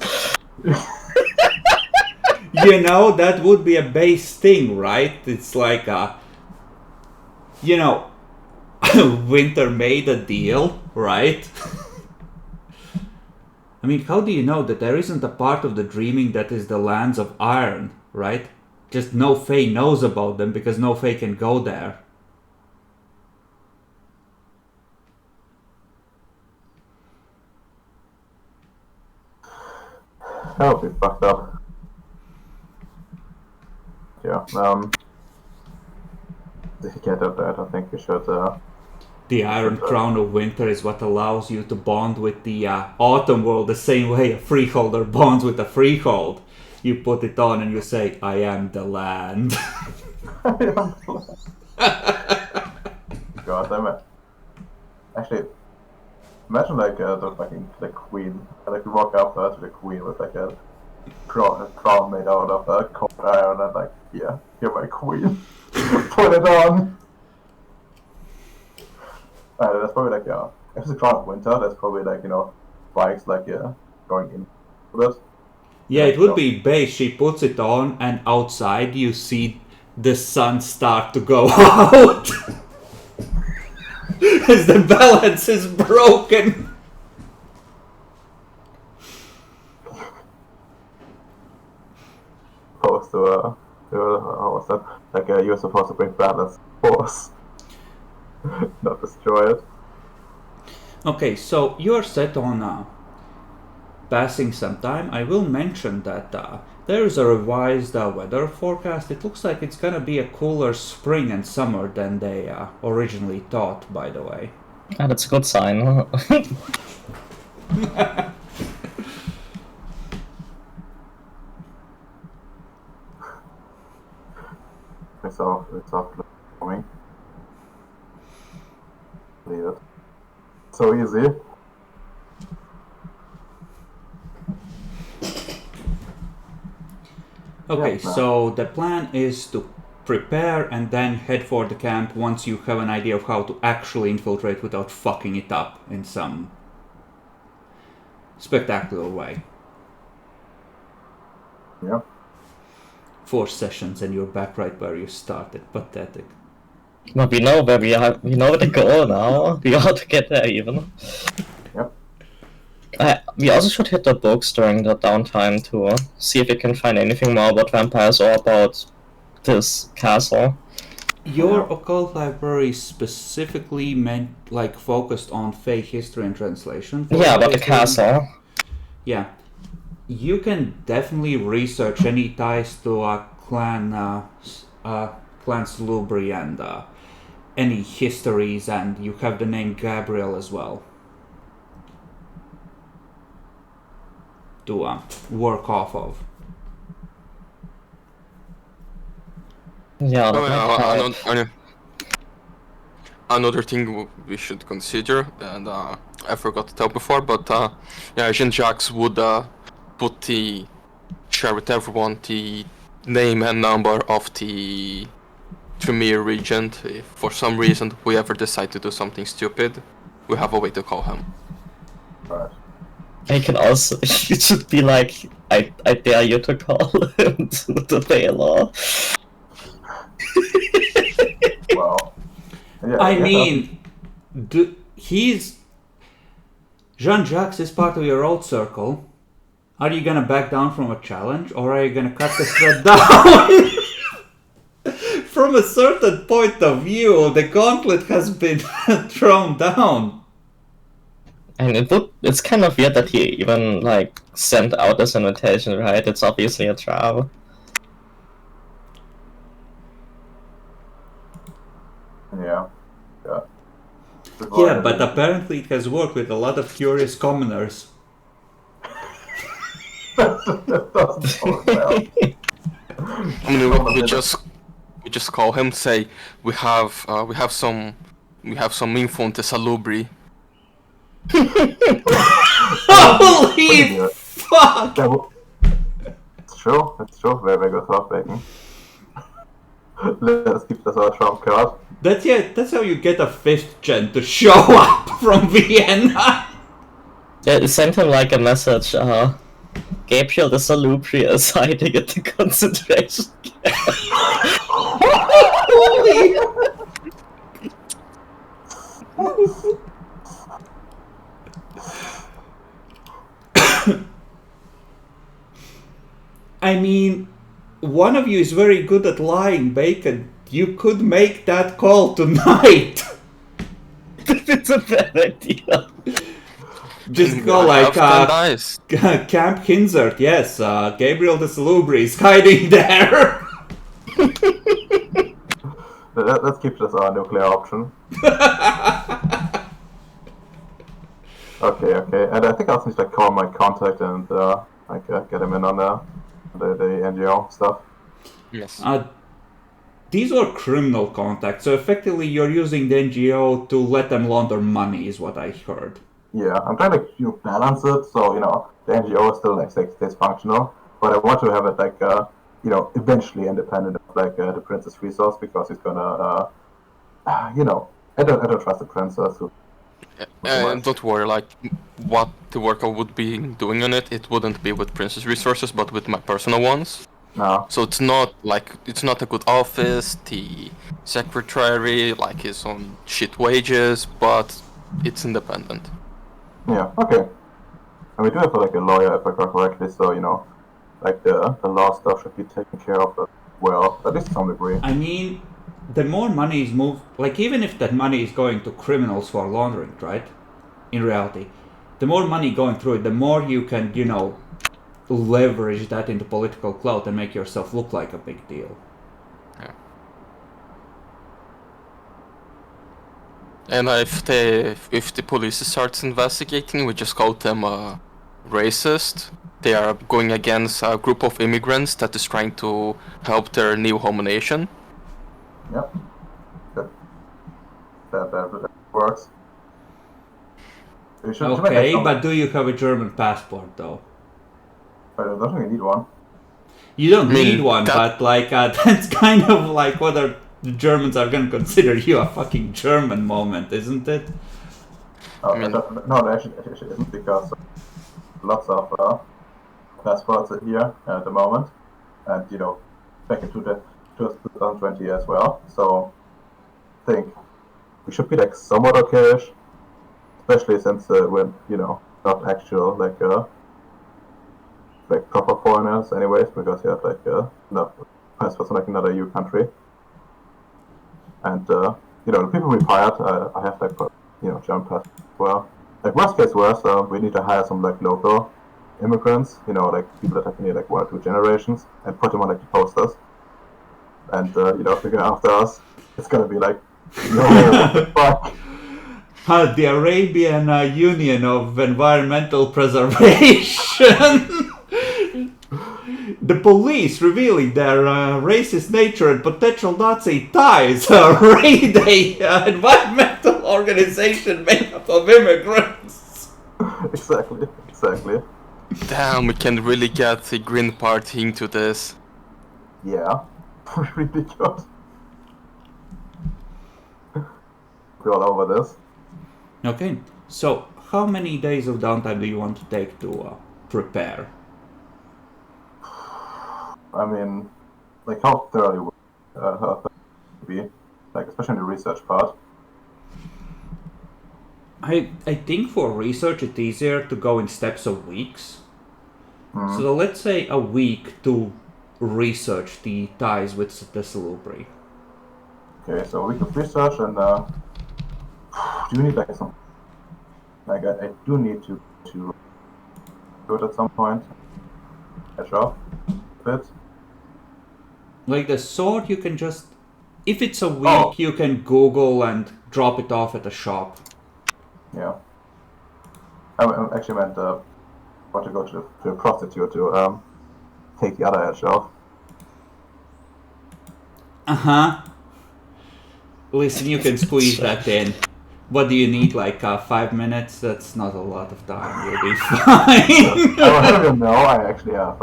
That would be a base thing, right? It's like Winter made a deal, right? I mean, how do you know that there isn't a part of the dreaming that is the lands of iron, right? Just no Fae knows about them because no Fae can go there. That would be fucked up. Yeah. To get at that, I think we should. The Iron Crown of Winter is what allows you to bond with the Autumn World the same way a freeholder bonds with a freehold. You put it on and you say, I am the land. God damn it. Actually, imagine like the fucking the queen. Like you walk up to the queen with like a crown made out of cold iron and like, yeah, you're my queen. Put it on. That's probably like if it's a crown of winter, that's probably like bikes like going in with it. Yeah, it would be base. She puts it on and outside you see the sun start to go out. As the balance is broken. Supposed to how was that? Like you're supposed to bring balance, force, not destroy it. Okay, so you're set on passing some time. I will mention that there is a revised weather forecast. It looks like it's gonna be a cooler spring and summer than they originally thought, by the way. Ah, that's a good sign. It's off coming. Leave it. So easy. Okay, Yeah, so the plan is to prepare and then head for the camp once you have an idea of how to actually infiltrate without fucking it up in some spectacular way. Yeah. 4 sessions and you're back right where you started. Pathetic. But we know where we are. We know where to go now. We ought to get there even. Yep. We also should hit the books during the downtime to see if we can find anything more about vampires or about this castle. Your occult library specifically focused on Fey history and translation. Yeah, about the history. castle. Yeah. You can definitely research any ties to Clan Slubri and any histories, and you have the name Gabriel as well to work off of. Yeah, that might help. Another thing we should consider, and I forgot to tell before, but Jean-Jacques would share with everyone the name and number of the Tremere Regent. If for some reason we ever decide to do something stupid, we have a way to call him. Right. I can also. It should be like, I dare you to call him to the Baylor. Well. Yeah, I mean, he's Jean-Jacques is part of your old circle. Are you gonna back down from a challenge, or are you gonna cut the thread down? From a certain point of view, the gauntlet has been thrown down. And it's kind of weird that he even like sent out this invitation, right? It's obviously a trap. Yeah. Yeah, but apparently it has worked with a lot of curious commoners. That doesn't bode well. I mean, we just call him, say we have some info on the Salubri. Holy good. fuck! It's true. It's true. Very, very good thought, Bacon. Let's keep this our trump card. That's how you get a 5th gen to show up from Vienna. Yeah, sent him like a message. Gabriel the Salubri is hiding at the concentration camp. Holy. I mean, one of you is very good at lying, Bacon. You could make that call tonight. It's a bad idea. Just go like Camp Hinzert. Yes, Gabriel the Salubri is hiding there. Let's keep this our nuclear option. Okay. And I think I'll just like call my contact and get him in on the NGO stuff. Yes. These were criminal contacts, so effectively you're using the NGO to let them launder money, is what I heard. Yeah, I'm trying to balance it so the NGO is still like stays functional, but I want to have it like eventually independent of like the prince's resource, because he's gonna I don't trust the princess. And don't worry, like what the worker would be doing on it, it wouldn't be with Princess resources, but with my personal ones. No. So it's not a good office. The secretary like is on shit wages, but it's independent. Yeah. Okay. And we do have like a lawyer, if I recall correctly. So like the law stuff should be taken care of well, at least to some degree. I mean, the more money is moved, like even if that money is going to criminals for laundering, right? In reality, the more money going through it, the more you can, leverage that into political clout and make yourself look like a big deal. Yeah. And if the police starts investigating, we just call them racist. They are going against a group of immigrants that is trying to help their new home nation. Yep. Good. That works. Okay, but do you have a German passport though? I don't think I need one. You don't need one, but like that's kind of like whether the Germans are gonna consider you a fucking German moment, isn't it? No, actually it isn't, because lots of passports are here at the moment, and back into the 2020 as well. So I think we should be like somewhat okay-ish, especially since we're not actual like proper foreigners anyways, because you have like passports from like another EU country. And the people we hired, I have like German passports as well. Like worst case worse, we need to hire some like local immigrants, like people that have been here like 1 or 2 generations, and put them on like the posters. And if they're after us, it's gonna be like, what the fuck? The Arabian Union of Environmental Preservation. The police revealing their racist nature and potential Nazi ties raid a environmental organization made up of immigrants. Exactly. Damn, we can really get the Green Party into this. Yeah, really good. We're all over this. Okay, so how many days of downtime do you want to take to prepare? I mean, like how thoroughly would be, like especially in the research part. I think for research it's easier to go in steps of weeks. So let's say a week to research the ties with the Salubri. Okay, so we could research and do you need like some? Like I do need to do it at some point. Catch up a bit. Like the sword, you can just... If it's a week, you can Google and drop it off at a shop. Yeah. I actually meant want to go to a prostitute to take the other edge off. Uh-huh. Listen, you can squeeze that in. What do you need, like 5 minutes? That's not a lot of time. You'll be fine. I will have you know I actually have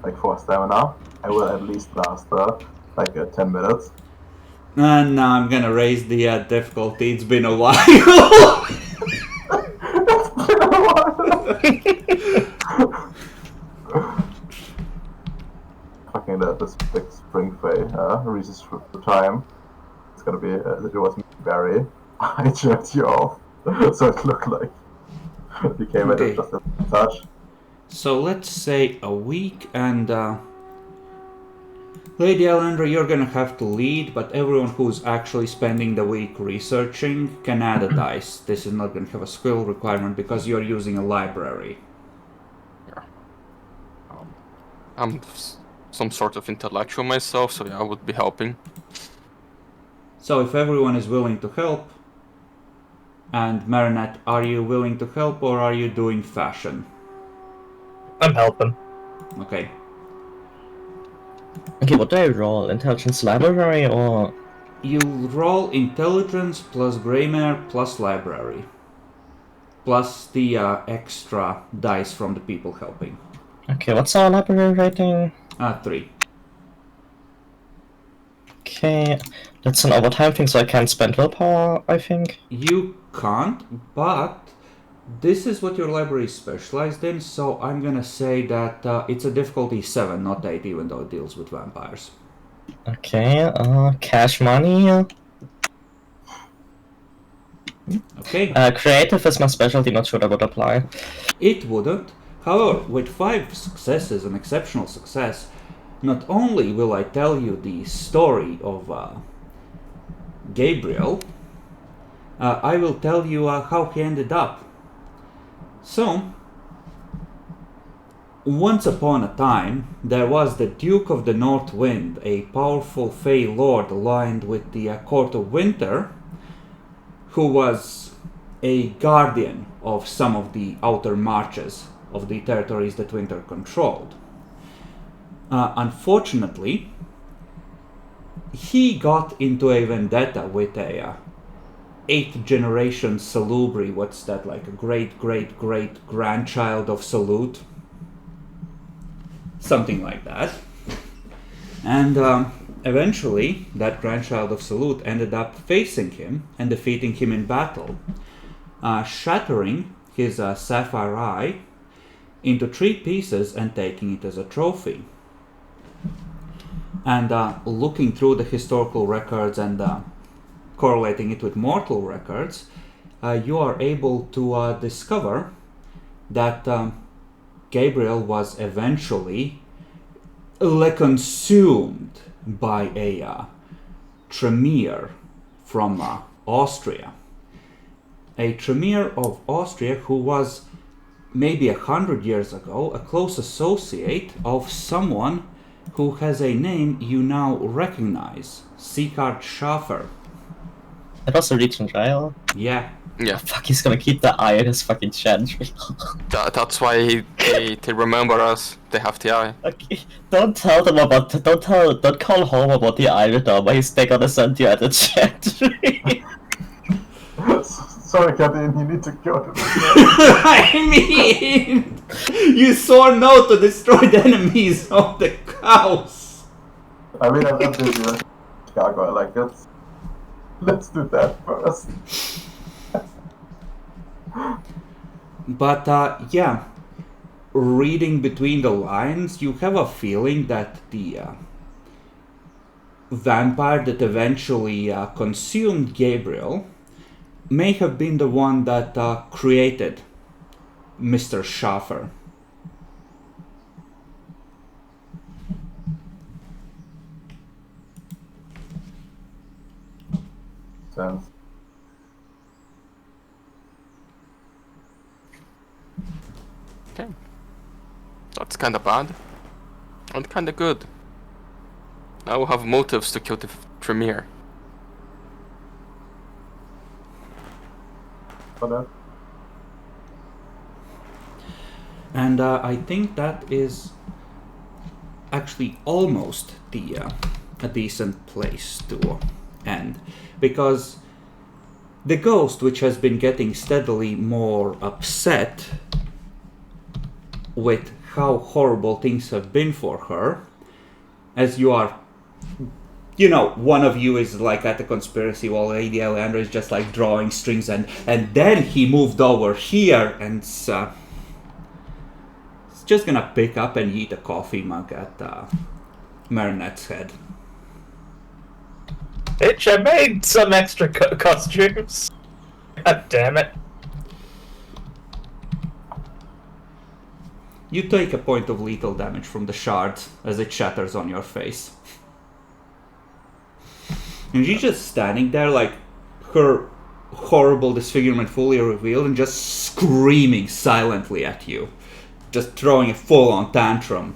like 4 stamina. I will at least last like 10 minutes. And now I'm gonna raise the difficulty. It's been a while. Fucking this big spring phase reaches through time. It's gonna be it was me, Barry. I jerked you off, so it looked like you came at it just a touch. So let's say a week, and Lady Alendra, you're gonna have to lead, but everyone who's actually spending the week researching can add a dice. This is not gonna have a skill requirement because you're using a library. Yeah. I'm some sort of intellectual myself, so yeah, I would be helping. So if everyone is willing to help, and Marinette, are you willing to help or are you doing fashion? I'm helping. Okay. Okay, what do I roll? Intelligence library or... You roll intelligence plus Greymare plus library. Plus the extra dice from the people helping. Okay, what's our library rating? 3. Okay, that's an overtime thing, so I can't spend willpower, I think. You can't, but this is what your library is specialized in, so I'm gonna say that it's a difficulty 7, not 8, even though it deals with vampires. Okay, cash money. Okay. Creative is my specialty, not sure that would apply. It wouldn't. However, with 5 successes, an exceptional success, not only will I tell you the story of Gabriel, I will tell you how he ended up. So, once upon a time, there was the Duke of the North Wind, a powerful Fey Lord aligned with the Court of Winter, who was a guardian of some of the outer marches of the territories that Winter controlled. Unfortunately, he got into a vendetta with a 8th generation Salubri. What's that, like a great grandchild of Salute? Something like that. And eventually, that grandchild of Salute ended up facing him and defeating him in battle, shattering his sapphire eye into 3 pieces and taking it as a trophy. And looking through the historical records and correlating it with mortal records, you are able to discover that Gabriel was eventually consumed by a Tremere from Austria. A Tremere of Austria who was maybe 100 years ago a close associate of someone who has a name you now recognize, Sieghard Schaffer. That was a region, right? Yeah. Yeah, Fuck, he's gonna keep the eye in his fucking Changeling. that's why they remember us. They have the eye. Okay, don't tell them about. Don't call home about the eye with them. He's they're gonna send you at the Changeling. Sorry, Captain, you need to go to the I mean, you swore no to destroy the enemies of the cows. I mean, I'm busy with Chicago. Like, let's do that first. But yeah, reading between the lines, you have a feeling that the vampire that eventually consumed Gabriel may have been the one that created Mr. Schaffer. sense. Okay. That's kind of bad. And kind of good. Now we have motives to kill the Tremere. For that. And I think that is actually almost a decent place to end, because the ghost, which has been getting steadily more upset with how horrible things have been for her, as you are, one of you is like at the conspiracy while Lady Eleandra is just like drawing strings, and then he moved over here and it's just gonna pick up and eat a coffee mug at Marinette's head. Bitch, I made some extra costumes. God damn it. You take a point of lethal damage from the shard as it shatters on your face. And she's just standing there, like, her horrible disfigurement fully revealed, and just screaming silently at you. Just throwing a full-on tantrum.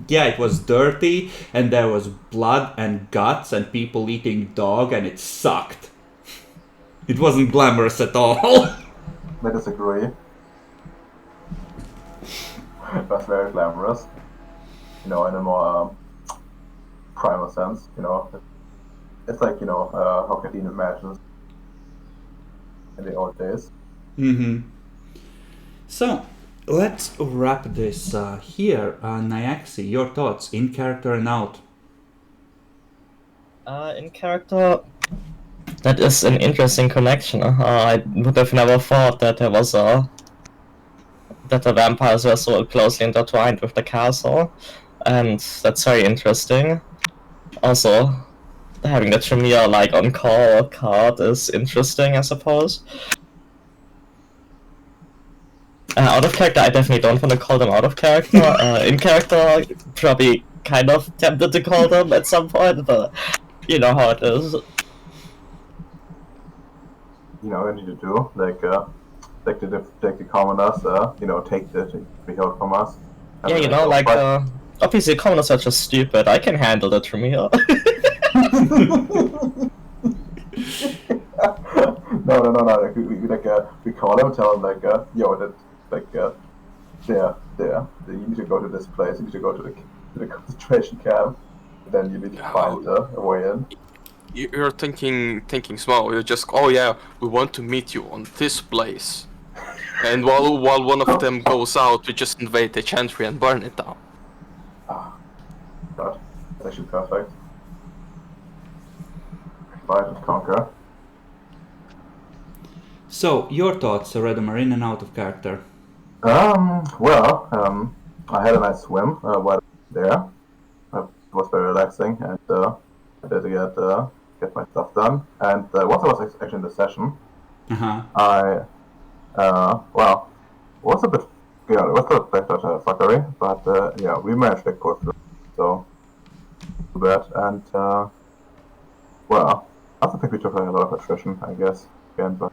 Yeah, it was dirty, and there was blood and guts and people eating dog, and it sucked. It wasn't glamorous at all. I disagree. It was very glamorous. In a more primal sense. It's like, how Kathleen imagines in the old days. Mm-hmm. So, let's wrap this here. Nyaxi, your thoughts, in character and out? In character, that is an interesting connection. I would have never thought that there was that the vampires were so closely intertwined with the castle, and that's very interesting. Also, having the Tremere like on call card is interesting, I suppose. Out of character, I definitely don't want to call them out of character. In character, probably kind of tempted to call them at some point, but you know how it is. What you need to do, take the commoners, take the behold from us. Yeah, obviously commoners are just stupid. I can handle the Tremere. No. We call them, tell them you need to go to this place. You need to go to the concentration camp. Then you need to find a way in. You're thinking small. You're just, oh yeah, we want to meet you on this place. And while one of them goes out, we just invade the chantry and burn it down. God, that's actually perfect. Divide and conquer. So, your thoughts, Redemar, in and out of character? I had a nice swim while there. It was very relaxing, and I did get my stuff done. And once I was actually in the session, I was a bit, it was a bit fuckery, but we managed to pull through. So, too bad. And I also think we took a lot of attrition, I guess, again, but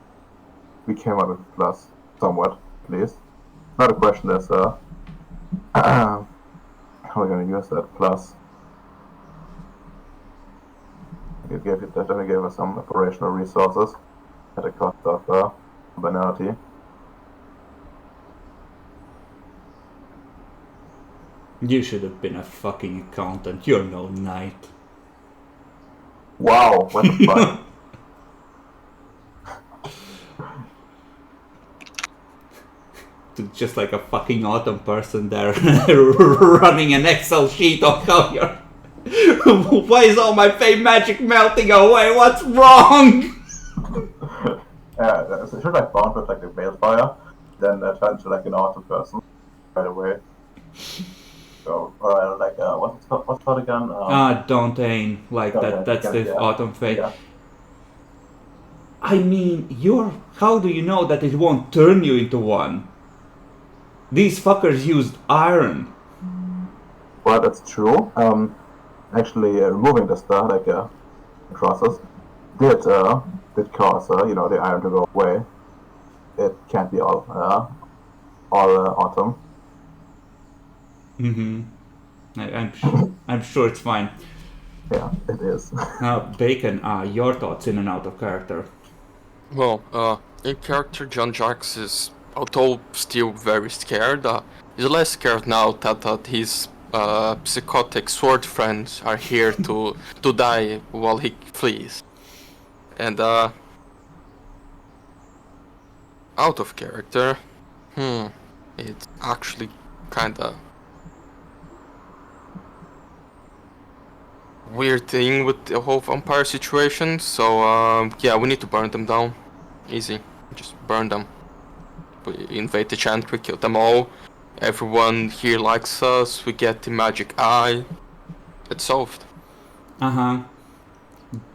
we came out with a plus, somewhat, at least. Now the question is, how are we going to use that plus? It definitely gave us some operational resources at the cost of banality. You should have been a fucking accountant. You're no knight. Wow, what the fuck? Just like a fucking autumn person there running an Excel sheet on how you're... Why is all my fey magic melting away? What's wrong? Should I bond with like the balefire, then turn to like an autumn person right away. So, or what's called again? Don't aim. Like that's the autumn fate. Yeah. I mean, how do you know that it won't turn you into one? These fuckers used iron. Well, that's true. Actually, removing the star, crosses, did cause the iron to go away. It can't be all autumn. Mm-hmm. I'm sure it's fine. Yeah, it is. Bacon, your thoughts in and out of character. Well, in character, John Jax is, although still very scared, he's less scared now that his psychotic sword friends are here to die while he flees. And out of character, it's actually kinda weird thing with the whole vampire situation. So yeah, we need to burn them down. Easy, just burn them. We invade the chant, we kill them all. Everyone here likes us, we get the magic eye. It's solved. Uh-huh.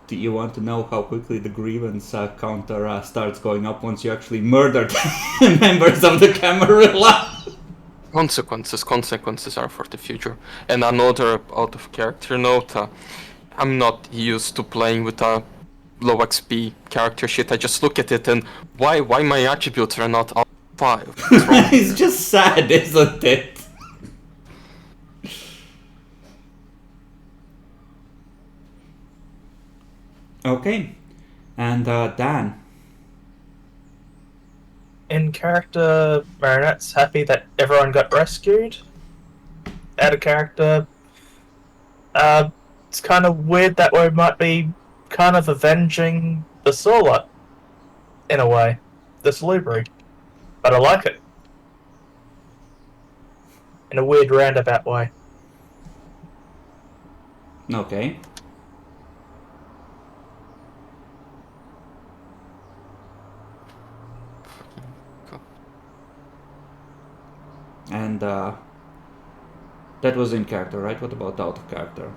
Do you want to know how quickly the grievance counter starts going up once you actually murdered members of the Camarilla? Consequences are for the future. And another out of character note, I'm not used to playing with a low XP character shit. I just look at it and why my attributes are not all 5? What's wrong It's here? just sad, isn't it? Okay. And Dan. In character, Marinette's happy that everyone got rescued. Out of character, it's kind of weird that we might be kind of avenging the Sorlot, in a way, the Salubri. But I like it. In a weird roundabout way. Okay. And that was in character, right? What about out of character?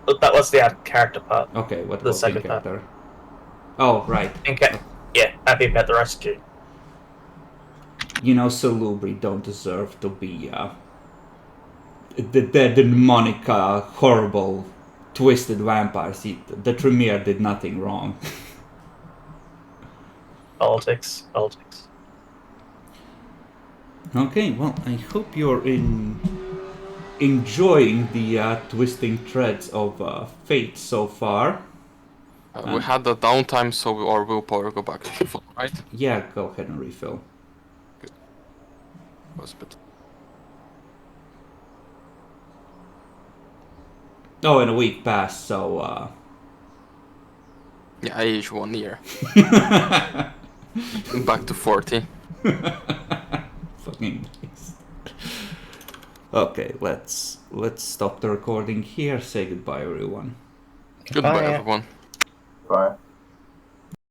But that was the out of character part. Okay, what The about in second part. character? Oh, right. Yeah, happy about the rescue. You know, Salubri don't deserve to be the demonic, horrible, twisted vampires. The Tremere did nothing wrong. Politics. Okay, well, I hope you're enjoying the twisting threads of fate so far. We had the downtime, so our willpower go back to full, right? Yeah, go ahead and refill. Was a bit. Oh, and a week passed, so Yeah, I aged 1 year. Back to 40. fucking nice. Okay, let's stop the recording here. Say goodbye, everyone. Goodbye, Bye. everyone. Bye.